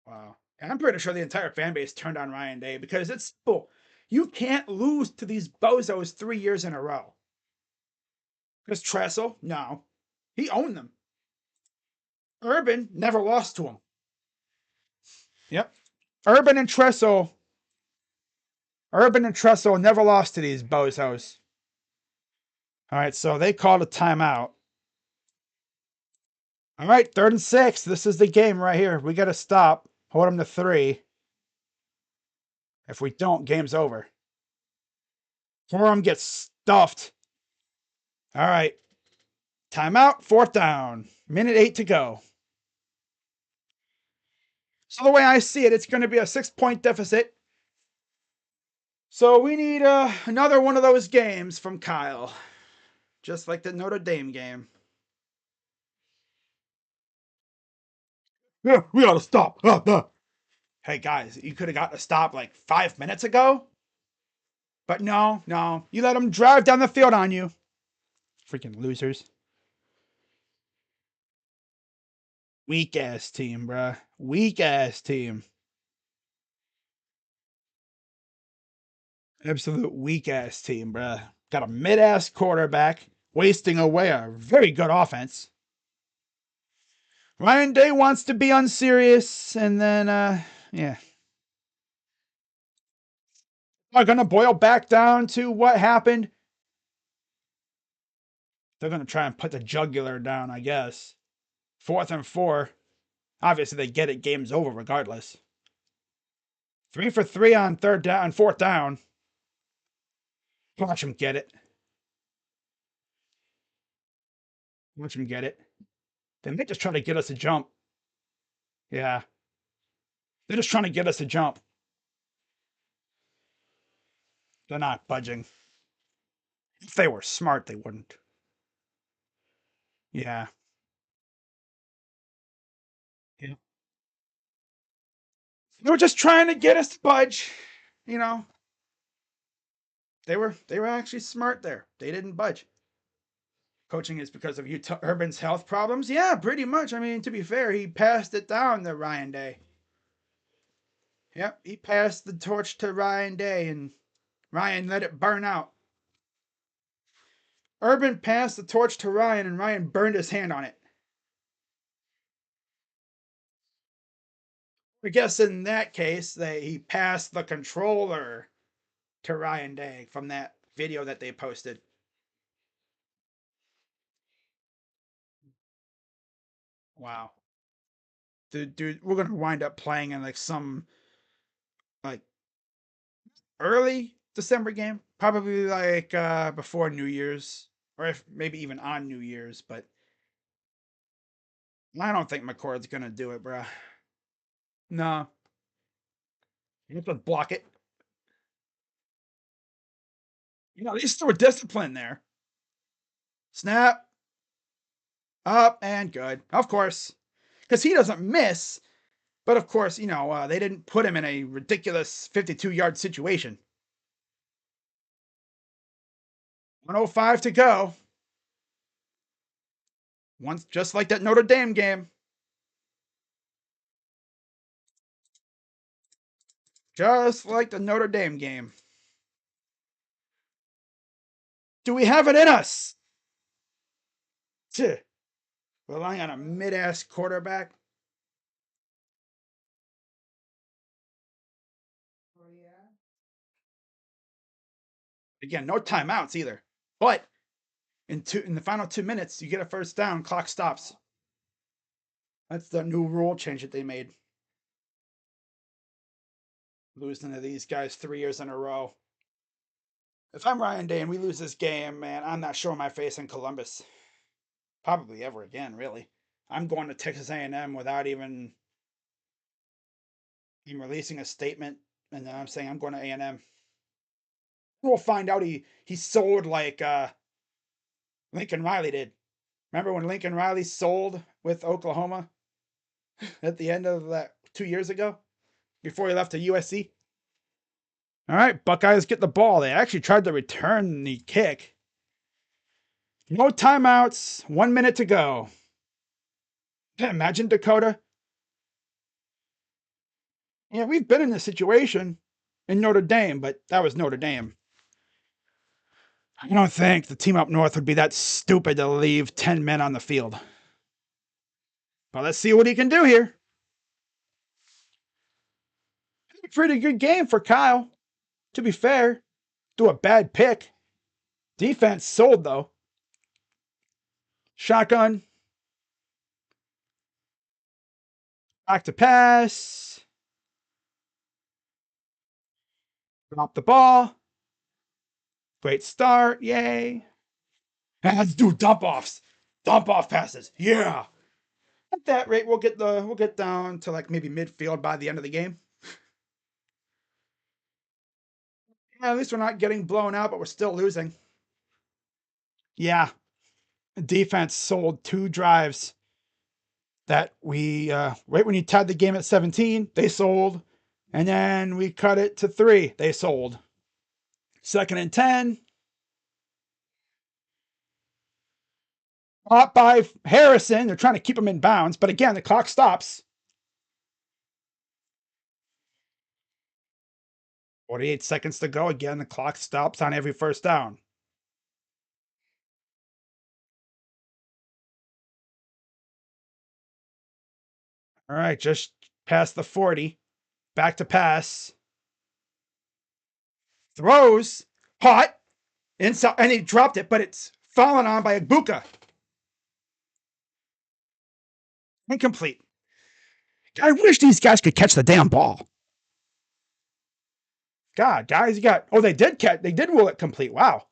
[SPEAKER 1] Wow. And I'm pretty sure the entire fan base turned on Ryan Day because it's simple. You can't lose to these bozos 3 years in a row. Because Tressel, no. He owned them. Urban never lost to him. Yep. Urban and Tressel never lost to these bozos. All right, so they called a timeout. All right, 3rd and 6. This is the game right here. We got to stop. Hold them to 3. If we don't, game's over. Forum gets stuffed. All right. Timeout, 4th down. Minute 8 to go. So the way I see it, it's going to be a 6-point deficit. So we need another one of those games from Kyle. Just like the Notre Dame game. Yeah, we gotta stop. Hey guys, you could have gotten a stop like 5 minutes ago. But no. You let them drive down the field on you. Freaking losers. Weak ass team, bruh. Weak ass team. Absolute weak ass team, bruh. Got a mid ass quarterback wasting away a very good offense. Ryan Day wants to be unserious, and then, yeah. Am I going to boil back down to what happened? They're going to try and put the jugular down, I guess. 4th and 4. Obviously, they get it. Game's over regardless. 3 for 3 on 4th down. Watch them get it. Watch them get it. They may just try to get us a jump. Yeah. They're just trying to get us a jump. They're not budging. If they were smart, they wouldn't. Yeah. Yeah. They were just trying to get us to budge. You know. They were actually smart there. They didn't budge. Coaching is because of Urban's health problems? Yeah, pretty much. I mean, to be fair, he passed it down to Ryan Day. Yep, he passed the torch to Ryan Day, and Ryan let it burn out. Urban passed the torch to Ryan, and Ryan burned his hand on it. I guess in that case, he passed the controller to Ryan Day from that video that they posted. Wow. Dude, we're gonna wind up playing in like some like early December game, probably like before New Year's, or if maybe even on New Year's. But I don't think McCord's gonna do it, bruh. No, you have to block it. You know, they still were disciplined there. Snap, up and good, of course, because he doesn't miss. But of course, you know, they didn't put him in a ridiculous 52-yard situation. 105 to go. Once, just like that Notre Dame game. Just like the Notre Dame game. Do we have it in us? Relying on a mid-ass quarterback. Again, no timeouts either. But in the final 2 minutes, you get a first down, clock stops. That's the new rule change that they made. Losing to these guys 3 years in a row. If I'm Ryan Day and we lose this game, man, I'm not showing my face in Columbus. Probably ever again, really. I'm going to Texas A&M without even releasing a statement, and then I'm saying I'm going to A&M. We'll find out he sold like Lincoln Riley did. Remember when Lincoln Riley sold with Oklahoma at the end of that 2 years ago before he left to USC? All right, Buckeyes get the ball. They actually tried to return the kick. No timeouts. 1 minute to go. Imagine Dakota. Yeah, we've been in this situation in Notre Dame, but that was Notre Dame. I don't think the team up north would be that stupid to leave 10 men on the field. But let's see what he can do here. Pretty good game for Kyle, to be fair. Do a bad pick. Defense sold, though. Shotgun. Back to pass. Drop the ball. Great start. Yay. And let's do dump offs. Dump off passes. Yeah. At that rate, we'll get down to like maybe midfield by the end of the game. Yeah, at least we're not getting blown out, but we're still losing. Yeah. Defense sold 2 drives that we right when you tied the game at 17, they sold. And then we cut it to 3. They sold. 2nd and 10. Caught by Harrison. They're trying to keep him in bounds. But again, the clock stops. 48 seconds to go. Again, the clock stops on every first down. All right, just past the 40. Back to pass. Throws. Hot. Inside. And he dropped it, but it's fallen on by Igbokwe. Incomplete. I wish these guys could catch the damn ball. God, guys, you got. Oh, they did catch. They did rule it complete. Wow.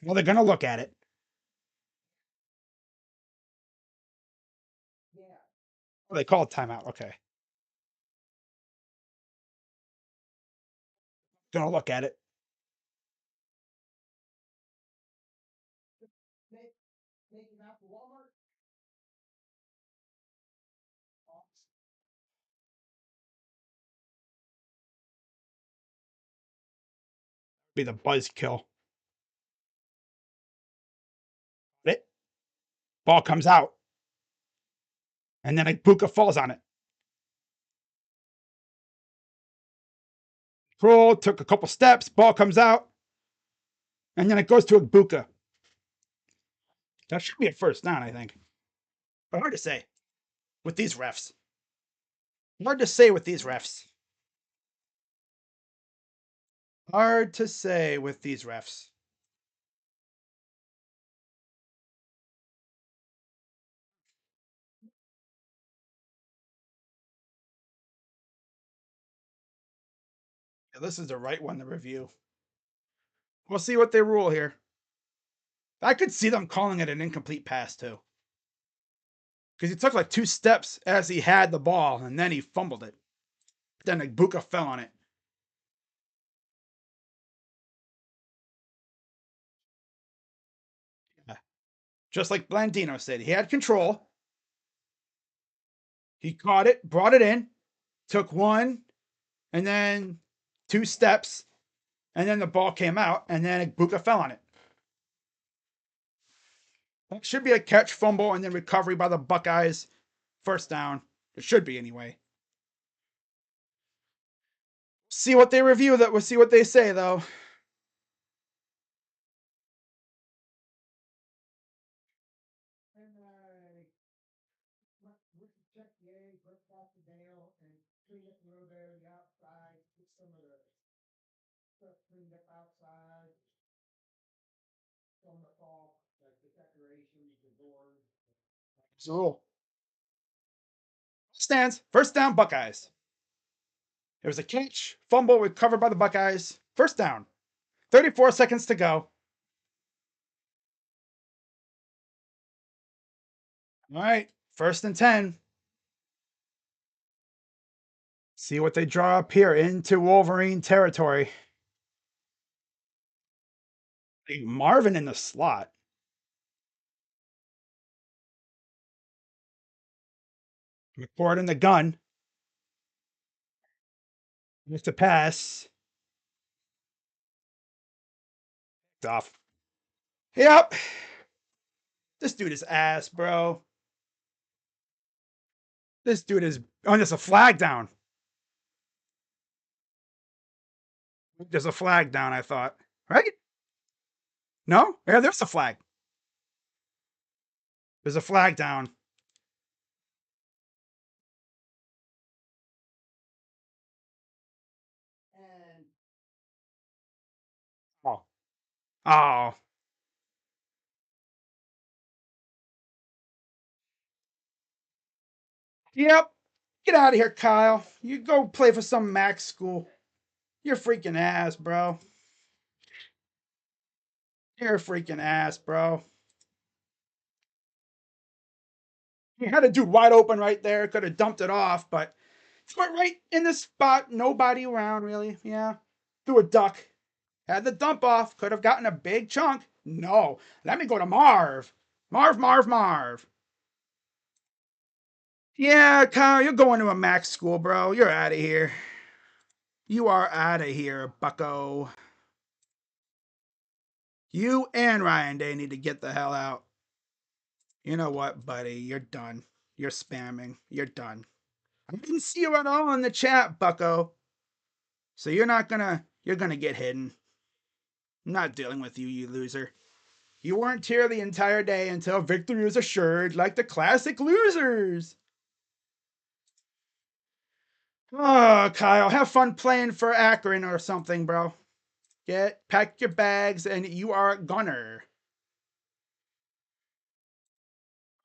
[SPEAKER 1] Well, they're going to look at it. Oh, they called timeout. Okay. Going to look at it. Be the buzzkill. It. Ball comes out. And then Igbokwe falls on it. Kroll took a couple steps. Ball comes out. And then it goes to Igbokwe. That should be a first down, I think. But hard to say with these refs. Hard to say with these refs. Hard to say with these refs. Yeah, this is the right one to review. We'll see what they rule here. I could see them calling it an incomplete pass, too. Because he took like 2 steps as he had the ball, and then he fumbled it. Then Igbokwe fell on it. Yeah. Just like Blandino said, he had control. He caught it, brought it in, took 1, and then 2 steps, and then the ball came out, and then Igbokwe fell on it. That should be a catch, fumble, and then recovery by the Buckeyes. First down. It should be anyway. See what they review. That we'll see what they say though. So stands. First down, Buckeyes. There was a catch, fumble recovered by the Buckeyes. First down. 34 seconds to go. All right, 1st and 10. See what they draw up here into Wolverine territory. Marvin in the slot. McCord in the gun. Just a pass. It's off. Yep. This dude is ass, bro. This dude is. Oh, there's a flag down. There's a flag down, I thought. Right? No? Yeah, there's a flag. There's a flag down. Oh. Oh. Yep. Get out of here, Kyle. You go play for some Mac school. You're freaking ass, bro. You're a freaking ass, bro. He had a dude wide open right there. Could have dumped it off, but threw it right in the spot. Nobody around, really. Yeah. Threw a duck. Had the dump off. Could have gotten a big chunk. No. Let me go to Marv. Marv. Yeah, Kyle, you're going to a Mac school, bro. You're out of here. You are out of here, bucko. You and Ryan Day need to get the hell out. You know what, buddy? You're done. You're spamming. You're done. I didn't see you at all in the chat, bucko. So you're gonna get hidden. I'm not dealing with you, you loser. You weren't here the entire day until victory was assured, like the classic losers. Oh, Kyle, have fun playing for Akron or something, bro. Pack your bags, and you are a gunner.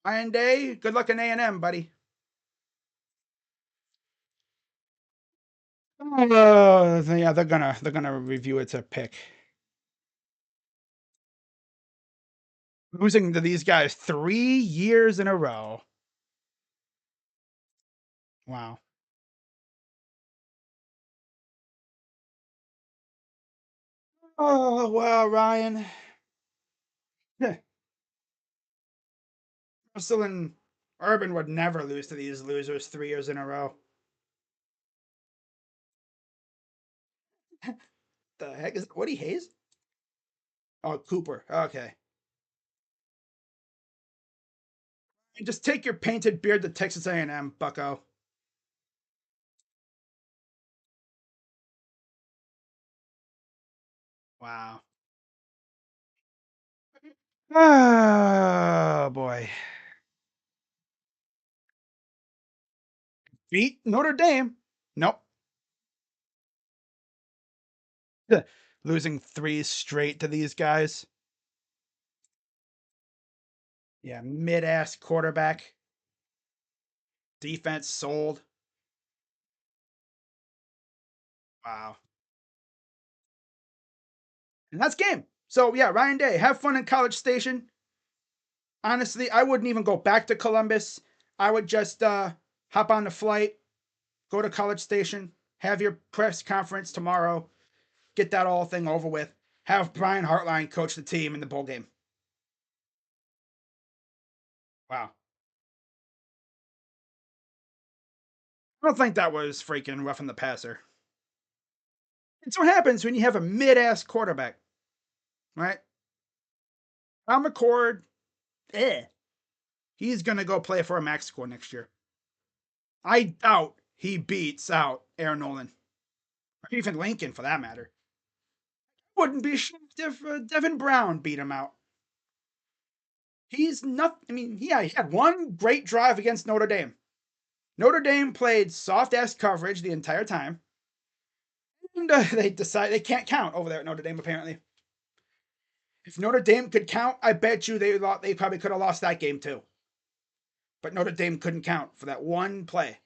[SPEAKER 1] Ryan Day, good luck in A&M, buddy. Yeah, they're gonna review it to pick. Losing to these guys 3 years in a row. Wow. Oh wow, Ryan. Russell and Urban would never lose to these losers 3 years in a row. The heck is Woody Hayes? Oh, Cooper. Okay. Just take your painted beard to Texas A&M, bucko. Wow. Oh boy. Beat Notre Dame. Nope. Losing 3 straight to these guys. Yeah, mid-ass quarterback. Defense sold. Wow. And that's game. So yeah, Ryan Day, have fun in College Station. Honestly, I wouldn't even go back to Columbus. I would just hop on the flight, go to College Station, have your press conference tomorrow, get that whole thing over with. Have Brian Hartline coach the team in the bowl game. Wow. I don't think that was freaking roughing the passer. It's what happens when you have a mid-ass quarterback, right? Tom McCord, he's gonna go play for a Max school next year. I doubt he beats out Aaron Nolan, or even Lincoln for that matter. Wouldn't be shocked if Devin Brown beat him out. He's not. I mean, yeah, he had one great drive against Notre Dame. Notre Dame played soft ass coverage the entire time, and they decide they can't count over there at Notre Dame. Apparently, if Notre Dame could count, I bet you they probably could have lost that game too. But Notre Dame couldn't count for that one play.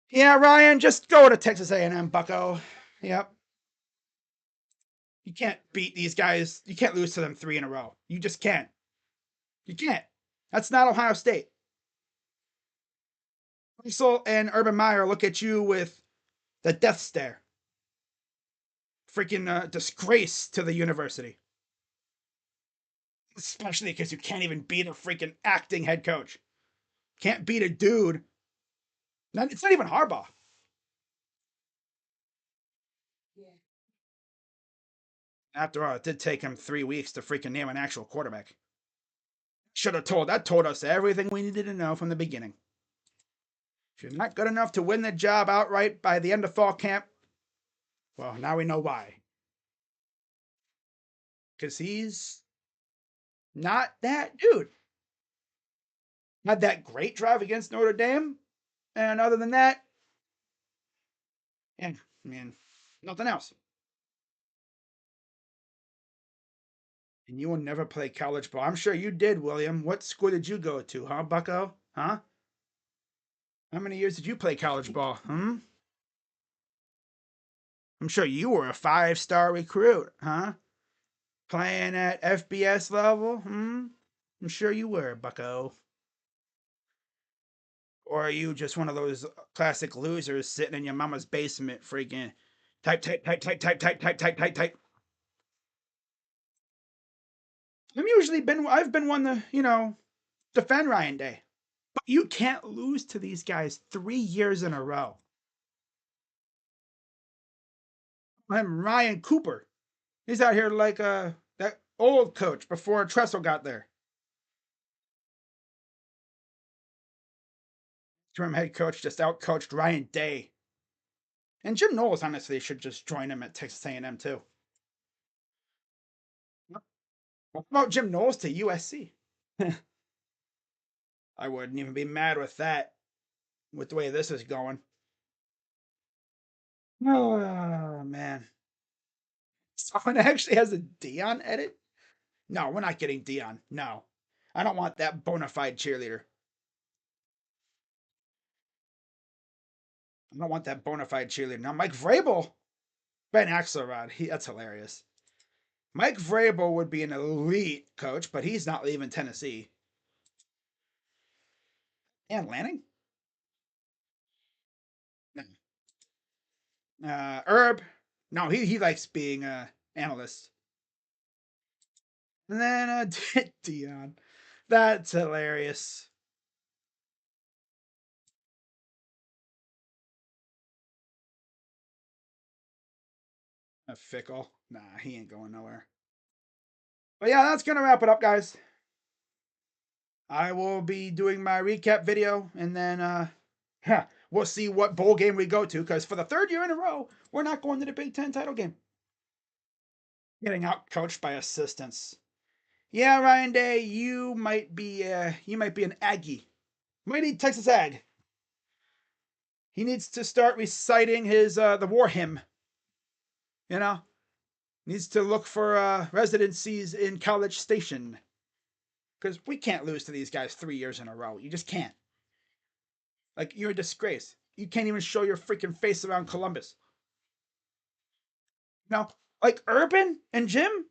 [SPEAKER 1] Yeah, Ryan, just go to Texas A&M, bucko. Yep. You can't beat these guys. You can't lose to them 3 in a row. You just can't. You can't. That's not Ohio State. Russell and Urban Meyer look at you with the death stare. Freaking disgrace to the university. Especially because you can't even beat a freaking acting head coach. Can't beat a dude. It's not even Harbaugh. After all, it did take him 3 weeks to freaking name an actual quarterback. Should have told. That told us everything we needed to know from the beginning. If you're not good enough to win the job outright by the end of fall camp, well, now we know why. Because he's not that dude. Had that great drive against Notre Dame, and other than that, yeah, I mean, nothing else. And you will never play college ball. I'm sure you did, William. What school did you go to, huh, Bucko? Huh? How many years did you play college ball? I'm sure you were a 5-star recruit, huh? Playing at FBS level? I'm sure you were, Bucko. Or are you just one of those classic losers sitting in your mama's basement freaking type. I've been one to, defend Ryan Day. But you can't lose to these guys 3 years in a row. I'm Ryan Cooper. He's out here like that old coach before Tressel got there. Interim head coach just outcoached Ryan Day. And Jim Knowles, honestly, should just join him at Texas A&M too. What about Jim Knowles to USC? I wouldn't even be mad with that, with the way this is going. Oh, man. Someone actually has a Dion edit? No, we're not getting Dion. No. I don't want that bona fide cheerleader. I don't want that bona fide cheerleader. Now, Mike Vrabel. Ben Axelrod. That's hilarious. Mike Vrabel would be an elite coach, but he's not leaving Tennessee. And Lanning? No. Herb? No, he likes being an analyst. And then Dion. That's hilarious. Fickle. Nah, he ain't going nowhere. But yeah, that's going to wrap it up, guys. I will be doing my recap video, and then we'll see what bowl game we go to, because for the 3rd year in a row, we're not going to the Big Ten title game. Getting out coached by assistants. Yeah, Ryan Day, you might be an Aggie. Might need Texas Ag. He needs to start reciting his the war hymn. Needs to look for residencies in College Station. Because we can't lose to these guys 3 years in a row. You just can't. Like, you're a disgrace. You can't even show your freaking face around Columbus. Like Urban and Jim,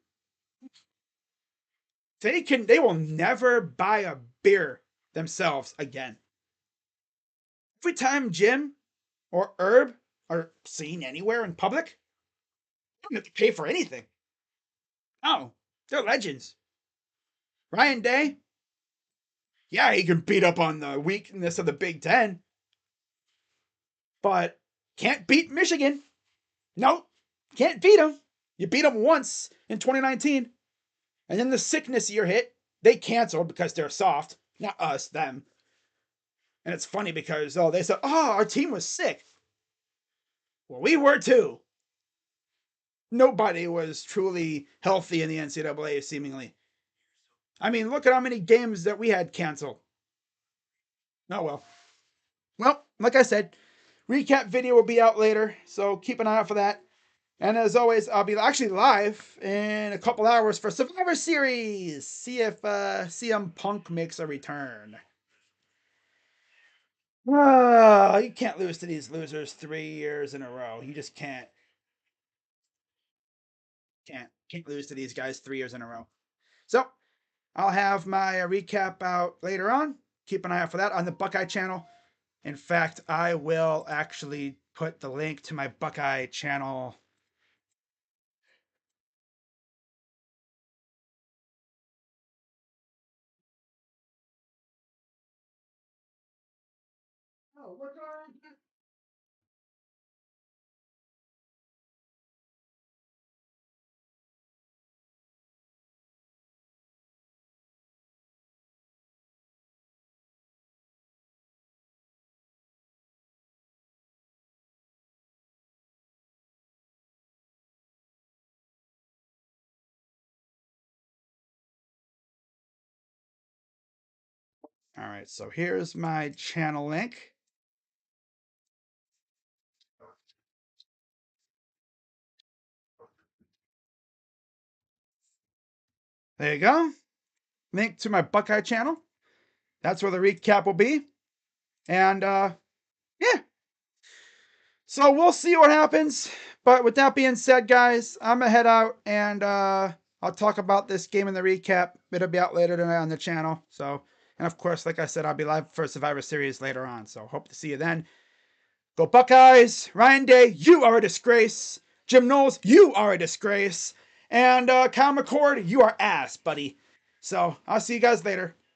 [SPEAKER 1] they will never buy a beer themselves again. Every time Jim or Herb are seen anywhere in public, they don't have to pay for anything. No, they're legends. Ryan Day, yeah, he can beat up on the weakness of the Big Ten, but can't beat Michigan. No, can't beat them. You beat them once in 2019, and then the sickness year hit. They canceled because they're soft. Not us, them. And it's funny because, they said, our team was sick. Well, we were too. Nobody was truly healthy in the NCAA, seemingly. I mean, look at how many games that we had canceled. Oh, well. Well, like I said, recap video will be out later, so keep an eye out for that. And as always, I'll be actually live in a couple hours for Survivor Series. See if CM Punk makes a return. You can't lose to these losers 3 years in a row. You just can't. Can't lose to these guys 3 years in a row. So, I'll have my recap out later on. Keep an eye out for that on the Buckeye channel. In fact, I will actually put the link to my Buckeye channel. Oh, we're going. All right, so here's my channel link. There you go. Link to my Buckeye channel. That's where the recap will be. And yeah. So we'll see what happens. But with that being said, guys, I'm gonna head out and I'll talk about this game in the recap. It'll be out later tonight on the channel. So, and of course, like I said, I'll be live for Survivor Series later on. So hope to see you then. Go Buckeyes! Ryan Day, you are a disgrace. Jim Knowles, you are a disgrace. And Kyle McCord, you are ass, buddy. So I'll see you guys later.